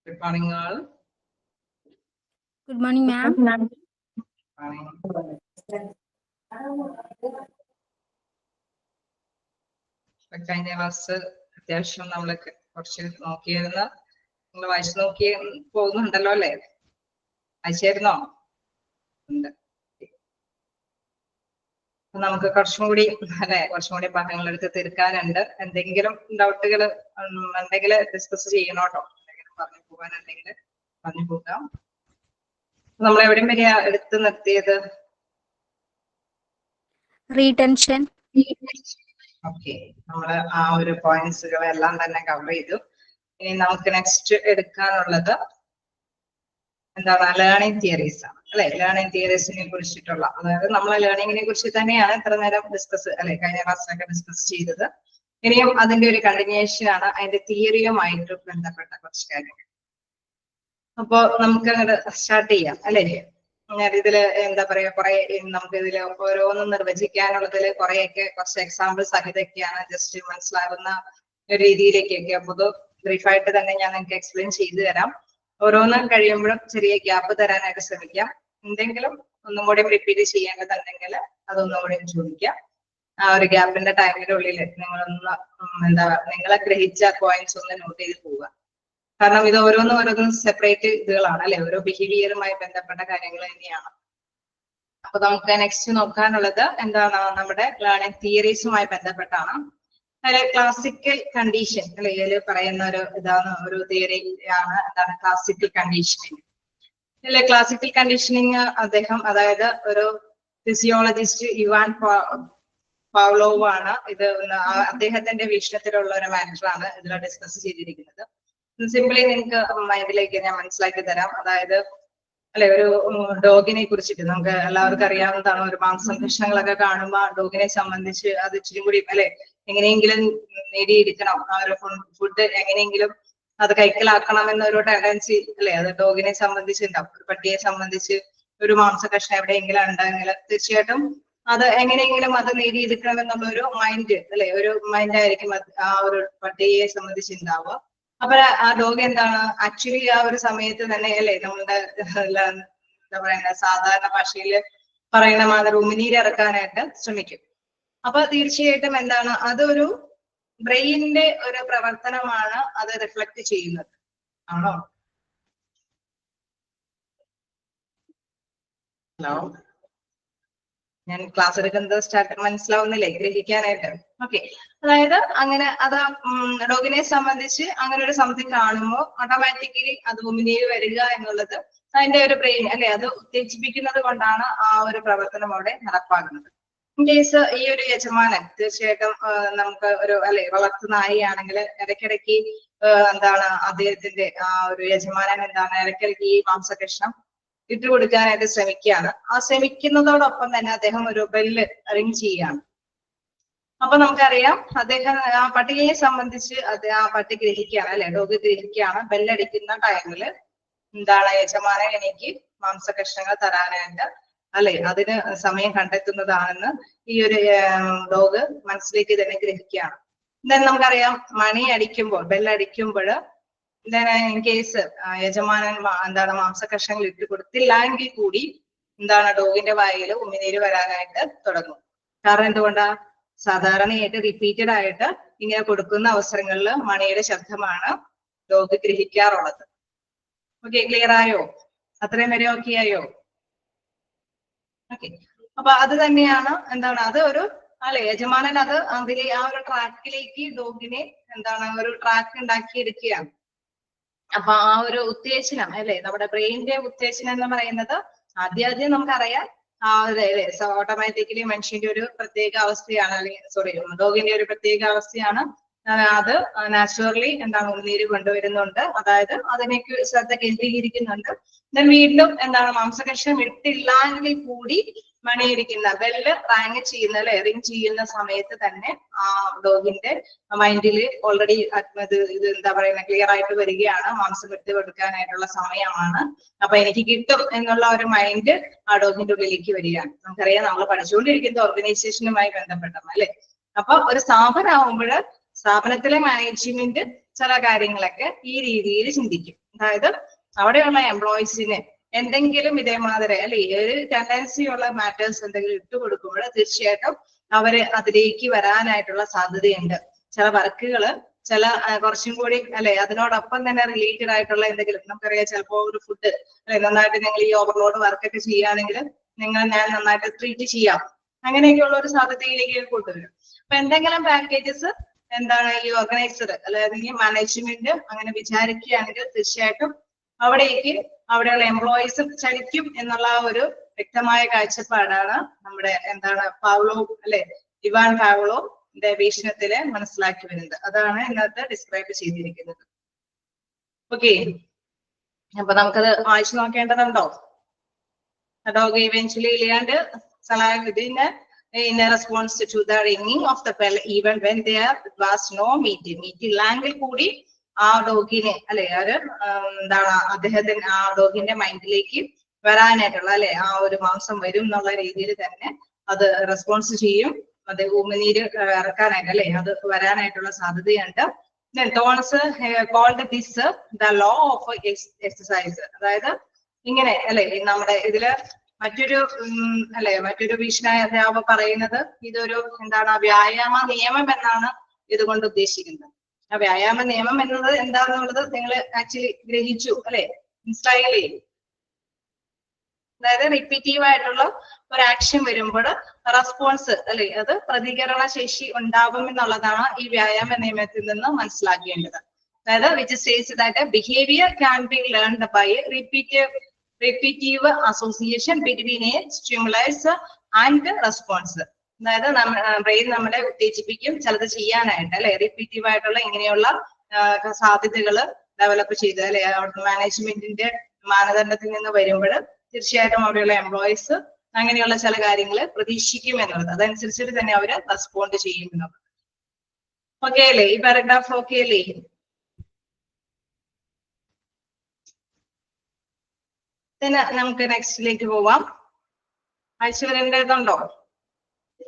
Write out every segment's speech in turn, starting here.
Good morning, all. Good morning, ma'am. കഴിഞ്ഞ class അത്യാവശ്യം നമ്മൾ കുറച്ച് നോക്കിയിരുന്ന നിങ്ങൾ വായിച്ചു നോക്കി പോകുന്നുണ്ടല്ലോ അല്ലേ? വായിച്ചായിരുന്നോ? ഉണ്ട്. നമുക്ക് കുറച്ചും കൂടി അല്ലെ കുറച്ചും കൂടി ഭാഗങ്ങൾ എടുത്ത് തീർക്കാനുണ്ട്. എന്തെങ്കിലും ഡൗട്ടുകൾ ഉണ്ടെങ്കിൽ ഡിസ്കസ് ചെയ്യണോട്ടോ. എന്തെങ്കിലും പറഞ്ഞു പോകാനുണ്ടെങ്കിൽ പറഞ്ഞു പോകാം. നമ്മൾ എവിടെയും വരെയാ എടുത്ത് നിർത്തിയത്? Retention. ഓക്കെ, നമ്മള് ആ ഒരു പോയിന്റ്സുകളെല്ലാം തന്നെ കവർ ചെയ്തു. ഇനി നമുക്ക് നെക്സ്റ്റ് എടുക്കാനുള്ളത് എന്താണ്? ലേണിംഗ് തിയറീസ് ആണ് അല്ലെ? ലേണിംഗ് തിയറീസിനെ കുറിച്ചിട്ടുള്ള, അതായത് നമ്മളെ ലേണിങ്ങിനെ കുറിച്ച് തന്നെയാണ് ഇത്ര നേരം ഡിസ്കസ് അല്ലെ കഴിഞ്ഞ ക്ലാസ്സിലൊക്കെ ഡിസ്കസ് ചെയ്തത്. ഇനിയും അതിന്റെ ഒരു കണ്ടിന്യൂഷൻ ആണ്, അതിന്റെ തിയറിയുമായിട്ട് ബന്ധപ്പെട്ട കുറച്ച് കാര്യങ്ങൾ. അപ്പോ നമുക്ക് അങ്ങോട്ട് സ്റ്റാർട്ട് ചെയ്യാം അല്ലെ? ഇതില് എന്താ പറയാ, കുറെ നമുക്ക് ഇതില് ഓരോന്നും നിർവചിക്കാനുള്ളതില് കുറെയൊക്കെ കുറച്ച് എക്സാമ്പിൾ സഹിതമൊക്കെയാണ്, ജസ്റ്റ് മനസ്സിലാകുന്ന രീതിയിലേക്കൊക്കെ. പൊതു ബ്രീഫായിട്ട് തന്നെ ഞാൻ നിങ്ങൾക്ക് എക്സ്പ്ലെയിൻ ചെയ്തു തരാം. ഓരോന്നും കഴിയുമ്പോഴും ചെറിയ ഗ്യാപ്പ് തരാനായിട്ട് ശ്രമിക്കാം. എന്തെങ്കിലും ഒന്നും കൂടി റിപ്പീറ്റ് ചെയ്യേണ്ടതുണ്ടെങ്കിൽ അതൊന്നും കൂടി ചോദിക്കാം. ആ ഒരു ഗ്യാപ്പിന്റെ ടൈമിനുള്ളിൽ നിങ്ങളൊന്ന് നിങ്ങളെ ഗ്രഹിച്ച പോയിന്റ്സ് ഒന്ന് നോട്ട് ചെയ്ത് പോവുക. കാരണം ഇത് ഓരോന്നും സെപ്പറേറ്റ് ഇതുകളാണ് അല്ലെ? ഓരോ ബിഹേവിയറുമായി ബന്ധപ്പെട്ട കാര്യങ്ങൾ തന്നെയാണ്. അപ്പൊ നമുക്ക് നെക്സ്റ്റ് നോക്കാനുള്ളത് എന്താണ്? നമ്മുടെ ലേണിംഗ് തിയറീസുമായി ബന്ധപ്പെട്ടാണ്. അതിലെ ക്ലാസിക്കൽ കണ്ടീഷൻ അല്ലെ? ഇതിൽ പറയുന്ന ഒരു ഇതാണ്, ഒരു തിയറി ആണ് എന്താണ് ക്ലാസിക്കൽ കണ്ടീഷനിങ്. അല്ലെ, ക്ലാസിക്കൽ കണ്ടീഷനിങ് അദ്ദേഹം, അതായത് ഒരു ഫിസിയോളജിസ്റ്റ് ഇവാൻ പാവ്ലോവ് ആണ് ഇത്. അദ്ദേഹത്തിന്റെ വീക്ഷണത്തിലുള്ള ഒരു മാറ്റർ ആണ് ഇതിൽ ഡിസ്കസ് ചെയ്തിരിക്കുന്നത്. സിംപ്ലി നിങ്ങൾക്ക് മൈൻഡിലേക്ക് ഞാൻ മനസ്സിലാക്കി തരാം. അതായത് അല്ലെ, ഒരു ഡോഗിനെ കുറിച്ചിട്ട് നമുക്ക് എല്ലാവർക്കും അറിയാവുന്നതാണ്. ഒരു മാംസം കഷ്ണങ്ങളൊക്കെ കാണുമ്പോൾ ഡോഗിനെ സംബന്ധിച്ച് അത് ഇച്ചിരി കൂടി അല്ലെ എങ്ങനെയെങ്കിലും നേടിയിരിക്കണം, ആ ഒരു ഫുഡ് എങ്ങനെയെങ്കിലും അത് കൈക്കലാക്കണം എന്നൊരു ടെൻഡൻസി അല്ലെ അത് ഡോഗിനെ സംബന്ധിച്ചുണ്ടാവും. ഒരു പട്ടിയെ സംബന്ധിച്ച് ഒരു മാംസ കഷ്ണം എവിടെയെങ്കിലും ഉണ്ടെങ്കിൽ തീർച്ചയായിട്ടും അത് എങ്ങനെയെങ്കിലും അത് നേടിയെടുക്കണം എന്നുള്ള ഒരു മൈൻഡ് അല്ലെ, ഒരു മൈൻഡ് ആയിരിക്കും ആ ഒരു പട്ടിയെ സംബന്ധിച്ചുണ്ടാവുക. അപ്പൊ ആ ഡോഗ് എന്താണ് ആക്ച്വലി ആ ഒരു സമയത്ത് തന്നെ അല്ലെ നമ്മളുടെ എന്താ പറയുക, സാധാരണ ഭാഷയിൽ പറയുന്ന മാതിരി ഉമിനീര് ഇറക്കാനായിട്ട് ശ്രമിക്കും. അപ്പൊ തീർച്ചയായിട്ടും എന്താണ്, അതൊരു ബ്രെയിനിന്റെ ഒരു പ്രവർത്തനമാണ് അത് റിഫ്ലക്ട് ചെയ്യുന്നത്. ആണോ? ഹലോ, ഞാൻ ക്ലാസ് എടുക്കുന്നത് സ്റ്റാർട്ട് മനസ്സിലാവുന്നില്ലേ ഗ്രഹിക്കാനായിട്ട്? ഓക്കെ, അതായത് അങ്ങനെ അത് ഡോഗിനെ സംബന്ധിച്ച് അങ്ങനെ ഒരു സംതിങ് കാണുമ്പോൾ ഓട്ടോമാറ്റിക്കലി അത് ഉമിനീര് വരിക എന്നുള്ളത് അതിന്റെ ഒരു ബ്രെയിൻ അല്ലെ അത് ഉത്തേജിപ്പിക്കുന്നത് കൊണ്ടാണ് ആ ഒരു പ്രവർത്തനം അവിടെ നടപ്പാകുന്നത്. ഇൻ കേസ് ഈ ഒരു യജമാനൻ തീർച്ചയായിട്ടും നമുക്ക് ഒരു അല്ലെ വളർത്തു നായിയാണെങ്കിൽ ഇടയ്ക്കിടയ്ക്ക് എന്താണ് അദ്ദേഹത്തിന്റെ ആ ഒരു യജമാനൻ എന്താണ് ഇടയ്ക്കിടയ്ക്ക് ഈ മാംസകഷ്ണം ഇട്ട് കൊടുക്കാനായിട്ട് ശ്രമിക്കുകയാണ്. ആ ശ്രമിക്കുന്നതോടൊപ്പം തന്നെ അദ്ദേഹം ഒരു ബെല്ല് റിങ് ചെയ്യുകയാണ്. അപ്പൊ നമുക്കറിയാം അദ്ദേഹം ആ പട്ടിയെ സംബന്ധിച്ച് ആ പട്ടി ഗ്രഹിക്കുകയാണ് അല്ലെ, ഡോഗ് ഗ്രഹിക്കുകയാണ് ബെല്ലടിക്കുന്ന ടൈമില് എന്താണ് യജമാനൻ എനിക്ക് മാംസകഷ്ണങ്ങൾ തരാനായിട്ട് അല്ലെ അതിന് സമയം കണ്ടെത്തുന്നതാണെന്ന് ഈ ഒരു ഡോഗ് മനസ്സിലേക്ക് തന്നെ ഗ്രഹിക്കുകയാണ്. എന്തായാലും നമുക്കറിയാം മണി അടിക്കുമ്പോൾ ബെല്ലടിക്കുമ്പോൾ ഇൻ കേസ് യജമാനൻ എന്താണ് മാംസകഷ്ണങ്ങൾ ഇട്ട് കൊടുത്തില്ല എങ്കിൽ കൂടി എന്താണ് ഡോഗിന്റെ വായിൽ ഉമിനീര് വരാനായിട്ട് തുടങ്ങും. കാരണം എന്തുകൊണ്ടാ? സാധാരണയായിട്ട് റിപ്പീറ്റഡ് ആയിട്ട് ഇങ്ങനെ കൊടുക്കുന്ന അവസരങ്ങളിൽ മണിയുടെ ശബ്ദമാണ് ഡോഗ് ഗ്രഹിക്കാറുള്ളത്. ഓക്കെ, ക്ലിയർ ആയോ? അത്രയും വരെ ഓക്കെ ആയോ? ഓക്കെ, അപ്പൊ അത് തന്നെയാണ് എന്താണ് അത് ഒരു അല്ലെ യജമാനൻ അത് അതിലെ ആ ഒരു ട്രാക്കിലേക്ക് ഡോഗിനെ എന്താണ് ഒരു ട്രാക്ക് ഉണ്ടാക്കിയെടുക്കുകയാണ്. അപ്പൊ ആ ഒരു ഉത്തേജനം അല്ലെ നമ്മുടെ ബ്രെയിനിന്റെ ഉത്തേജനം എന്ന് പറയുന്നത് ആദ്യം നമുക്കറിയാം ആ ഓട്ടോമാറ്റിക്കലി മനുഷ്യന്റെ ഒരു പ്രത്യേക അവസ്ഥയാണ്, അല്ലെങ്കിൽ ഡോഗിന്റെ ഒരു പ്രത്യേക അവസ്ഥയാണ്. അത് നാച്ചുറലി എന്താണ് ഉമിനീര് കൊണ്ടുവരുന്നുണ്ട്, അതായത് അതിലേക്ക് ശ്രദ്ധ കേന്ദ്രീകരിക്കുന്നുണ്ട്. വീണ്ടും എന്താണ് മാംസകഷ്ണം ഇട്ടില്ല എങ്കിൽ കൂടി മണിയടിക്കുന്ന ബെല്ല് റിങ് ചെയ്യുന്ന സമയത്ത് തന്നെ ആ ഡോഗിന്റെ മൈൻഡിൽ ഓൾറെഡി ഇത് എന്താ പറയുക ക്ലിയർ ആയിട്ട് വരികയാണ്, മാംസം ഇട്ട് കൊടുക്കാനായിട്ടുള്ള സമയമാണ്, അപ്പൊ എനിക്ക് കിട്ടും എന്നുള്ള ഒരു മൈൻഡ് ആ ഡോഗിന്റെ ഉള്ളിലേക്ക് വരികയാണ്. നമുക്കറിയാം നമ്മൾ പഠിച്ചുകൊണ്ടിരിക്കുന്ന ഓർഗനൈസേഷനുമായി ബന്ധപ്പെട്ടത് അല്ലെ. അപ്പൊ ഒരു സ്ഥാപനമാകുമ്പോൾ സ്ഥാപനത്തിലെ മാനേജ്മെന്റ് ചില കാര്യങ്ങളൊക്കെ ഈ രീതിയിൽ ചിന്തിക്കും. അതായത് അവിടെയുള്ള എംപ്ലോയീസിന് എന്തെങ്കിലും ഇതേമാതിരി അല്ലെ ഒരു ടെൻഡൻസി ഉള്ള മാറ്റേഴ്സ് എന്തെങ്കിലും ഇട്ട് കൊടുക്കുമ്പോൾ തീർച്ചയായിട്ടും അവര് അതിലേക്ക് വരാനായിട്ടുള്ള സാധ്യതയുണ്ട്. ചില വർക്കുകള് ചില കുറച്ചും കൂടി അല്ലെ അതിനോടൊപ്പം തന്നെ റിലേറ്റഡ് ആയിട്ടുള്ള എന്തെങ്കിലും നമുക്കറിയാം, ചിലപ്പോ ഒരു ഫുഡ് അല്ലെ നന്നായിട്ട് നിങ്ങൾ ഈ ഓവർലോഡ് വർക്കൊക്കെ ചെയ്യുകയാണെങ്കിൽ ഞാൻ നന്നായിട്ട് ട്രീറ്റ് ചെയ്യാം, അങ്ങനെയൊക്കെയുള്ള ഒരു സാധ്യതയിലേക്ക് കൊണ്ടുവരും. അപ്പൊ എന്തെങ്കിലും പാക്കേജസ് എന്താണ് ഈ ഓർഗനൈസർ അല്ലെങ്കിൽ മാനേജ്മെന്റ് അങ്ങനെ വിചാരിക്കുകയാണെങ്കിൽ തീർച്ചയായിട്ടും അവിടെയുള്ള എംപ്ലോയീസ് ചലിക്കും എന്നുള്ള ഒരു വ്യക്തമായ കാഴ്ചപ്പാടാണ് നമ്മുടെ എന്താണ് പാവ്ലോ അല്ലെ ഇവാൻ പാവ്ലോന്റെ വീക്ഷണത്തില് മനസ്സിലാക്കി വരുന്നത്. അതാണ് ഇന്നത്തെ ഡിസ്ക്രൈബ് ചെയ്തിരിക്കുന്നത്. ഓക്കെ, അപ്പൊ നമുക്കത് വായിച്ചു നോക്കേണ്ടതുണ്ടോ? Dog eventually learned in response to the ringing of the bell, even when there was no meeting. Meeting കൂടി ആ ഡോഗിനെ അല്ലെ എന്താണ് അദ്ദേഹത്തിന് ആ ഡോഗിന്റെ മൈൻഡിലേക്ക് വരാനായിട്ടുള്ള അല്ലെ ആ ഒരു മാംസം വരും എന്നുള്ള രീതിയിൽ തന്നെ അത് റെസ്പോൺസ് ചെയ്യും. അത് ഉമിനീര് ഇറക്കാനായിട്ട് അല്ലെ അത് വരാനായിട്ടുള്ള സാധ്യതയുണ്ട്. Thomas called this the law of exercise. അതായത് ഇങ്ങനെ അല്ലെ നമ്മുടെ ഇതില് മറ്റൊരു വീക്ഷണാധ്യാപകർ പറയുന്നത് ഇതൊരു എന്താണ് വ്യായാമ നിയമം എന്നാണ് ഇതുകൊണ്ട് ഉദ്ദേശിക്കുന്നത്. ആ വ്യായാമ നിയമം എന്നത് എന്താണെന്നുള്ളത് നിങ്ങൾ ആക്ച്വലി ഗ്രഹിച്ചു അല്ലെ, മനസ്സിലായില്ലേ? അതായത് റിപ്പീറ്റീവ് ആയിട്ടുള്ള ഒരു ആക്ഷൻ വരുമ്പോൾ റെസ്പോൺസ് അല്ലെ അത് പ്രതികരണ ശേഷി ഉണ്ടാകും എന്നുള്ളതാണ് ഈ വ്യായാമ നിയമത്തിൽ നിന്ന് മനസ്സിലാക്കേണ്ടത്. അതായത് which states that behaviour can be learned by repetitive association between a stimulus and response. അതായത് ബ്രെയിൻ നമ്മളെ ഉത്തേജിപ്പിക്കും ചിലത് ചെയ്യാനായിട്ട് അല്ലെ, റിപ്പീറ്റീവ് ആയിട്ടുള്ള ഇങ്ങനെയുള്ള സാധ്യതകൾ ഡെവലപ്പ് ചെയ്ത് അല്ലെ മാനേജ്മെന്റിന്റെ മാനദണ്ഡത്തിൽ നിന്ന് വരുമ്പോൾ തീർച്ചയായിട്ടും അവിടെയുള്ള എംപ്ലോയീസ് അങ്ങനെയുള്ള ചില കാര്യങ്ങൾ പ്രതീക്ഷിക്കും എന്നുള്ളത്, അതനുസരിച്ചിട്ട് തന്നെ അവര് റെസ്പോണ്ട് ചെയ്യും എന്നുള്ളത്. ഓക്കെ അല്ലേ? ഈ പാരഗ്രാഫ് ഓക്കെ അല്ലേ? പിന്നെ നമുക്ക് നെക്സ്റ്റിലേക്ക് പോവാം. വായിച്ചു വരേണ്ടതുണ്ടോ?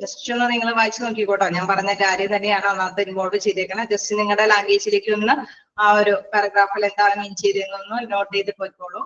ജസ്റ്റ് ഒന്ന് നിങ്ങൾ വായിച്ചു നോക്കിക്കോട്ടോ. ഞാൻ പറഞ്ഞ കാര്യം തന്നെയാണ് അതിനകത്ത് ഇൻവോൾവ് ചെയ്തേക്കണം. ജസ്റ്റ് നിങ്ങളുടെ ലാംഗ്വേജിലേക്ക് ഒന്ന് ആ ഒരു പാരഗ്രാഫിൽ എന്താണ് മീൻ ചെയ്തതെന്നൊന്ന് നോട്ട് ചെയ്ത് പോയിക്കോളൂ.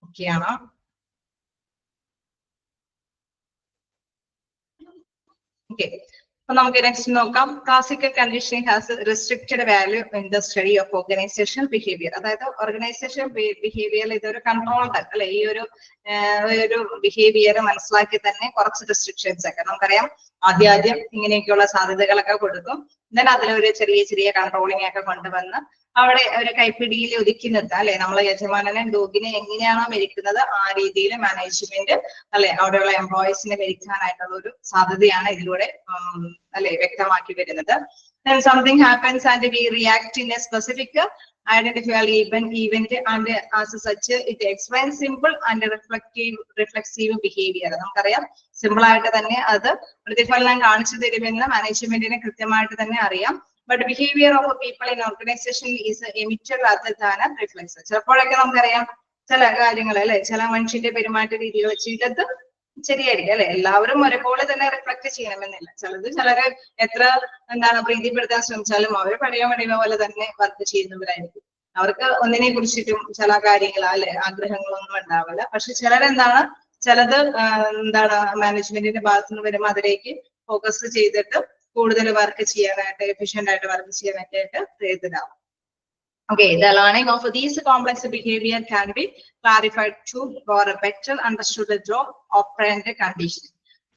ഓക്കെയാണോ? ഓക്കെ, അപ്പൊ നമുക്ക് നെക്സ്റ്റ് നോക്കാം. Classical conditioning has restricted value in the study of organisation behaviour. അതായത് ഓർഗനൈസേഷൻ ബിഹേവിയർ ഇതൊരു കൺട്രോൾഡ് അല്ലെ ഈ ഒരു ബിഹേവിയർ മനസ്സിലാക്കി തന്നെ കുറച്ച് റെസ്ട്രിക്ഷൻസ് ഒക്കെ നമുക്കറിയാം. ആദ്യം ഇങ്ങനെയൊക്കെയുള്ള സാധ്യതകളൊക്കെ കൊടുക്കും, then അതിലൊരു ചെറിയ കൺട്രോളിങ് ഒക്കെ കൊണ്ടുവന്ന് അവിടെ ഒരു കൈപ്പിടിയിൽ ഒതുക്കി നിർത്താം അല്ലെ. നമ്മളെ യജമാനനെ ഡോഗിനെ എങ്ങനെയാണോ മരിക്കുന്നത് ആ രീതിയിൽ മാനേജ്മെന്റ് അല്ലെ അവിടെയുള്ള എംപ്ലോയീസിനെ മരിക്കാനായിട്ടുള്ള ഒരു സാധ്യതയാണ് ഇതിലൂടെ അല്ലെ വ്യക്തമാക്കി വരുന്നത്. Then something happens and we react in a specific identifiable event and as such it explains simple and reflexive behavior. നമുക്കറിയാം സിമ്പിൾ ആയിട്ട് തന്നെ അത് പ്രതിഫലനം കാണിച്ചു തരുമെന്ന് മാനേജ്മെന്റിന് കൃത്യമായിട്ട് തന്നെ അറിയാം. But behaviour of people in organisation is emitted rather than reflex. ചിലപ്പോഴൊക്കെ നമുക്കറിയാം ചില കാര്യങ്ങൾ അല്ലെ ചില മനുഷ്യന്റെ പെരുമാറ്റ രീതികൾ ചിലത് ശരിയായിരിക്കും അല്ലെ, എല്ലാവരും ഒരേപോലെ തന്നെ റിഫ്ലക്ട് ചെയ്യണമെന്നില്ല. ചിലരെ എത്ര എന്താണ് പ്രീതിപ്പെടുത്താൻ ശ്രമിച്ചാലും അവർ പഴയ പോലെ തന്നെ വർക്ക് ചെയ്യുന്നവരായിരിക്കും. അവർക്ക് ഒന്നിനെ കുറിച്ചിട്ടും ചില കാര്യങ്ങൾ അല്ലെ ആഗ്രഹങ്ങളൊന്നും ഉണ്ടാവില്ല. പക്ഷെ ചിലത് എന്താണ് മാനേജ്മെന്റിന്റെ ഭാഗത്തു നിന്ന് വരുമ്പോൾ അതിലേക്ക് ഫോക്കസ് ചെയ്തിട്ട് കൂടുതൽ വർക്ക് ചെയ്യാനായിട്ട് എഫിഷ്യന്റ് ആയിട്ട് വർക്ക് ചെയ്യാനായിട്ട് പ്രയത്നമാവും. Okay, the learning of these complex behavior can be clarified to for a better understood the job of parent condition.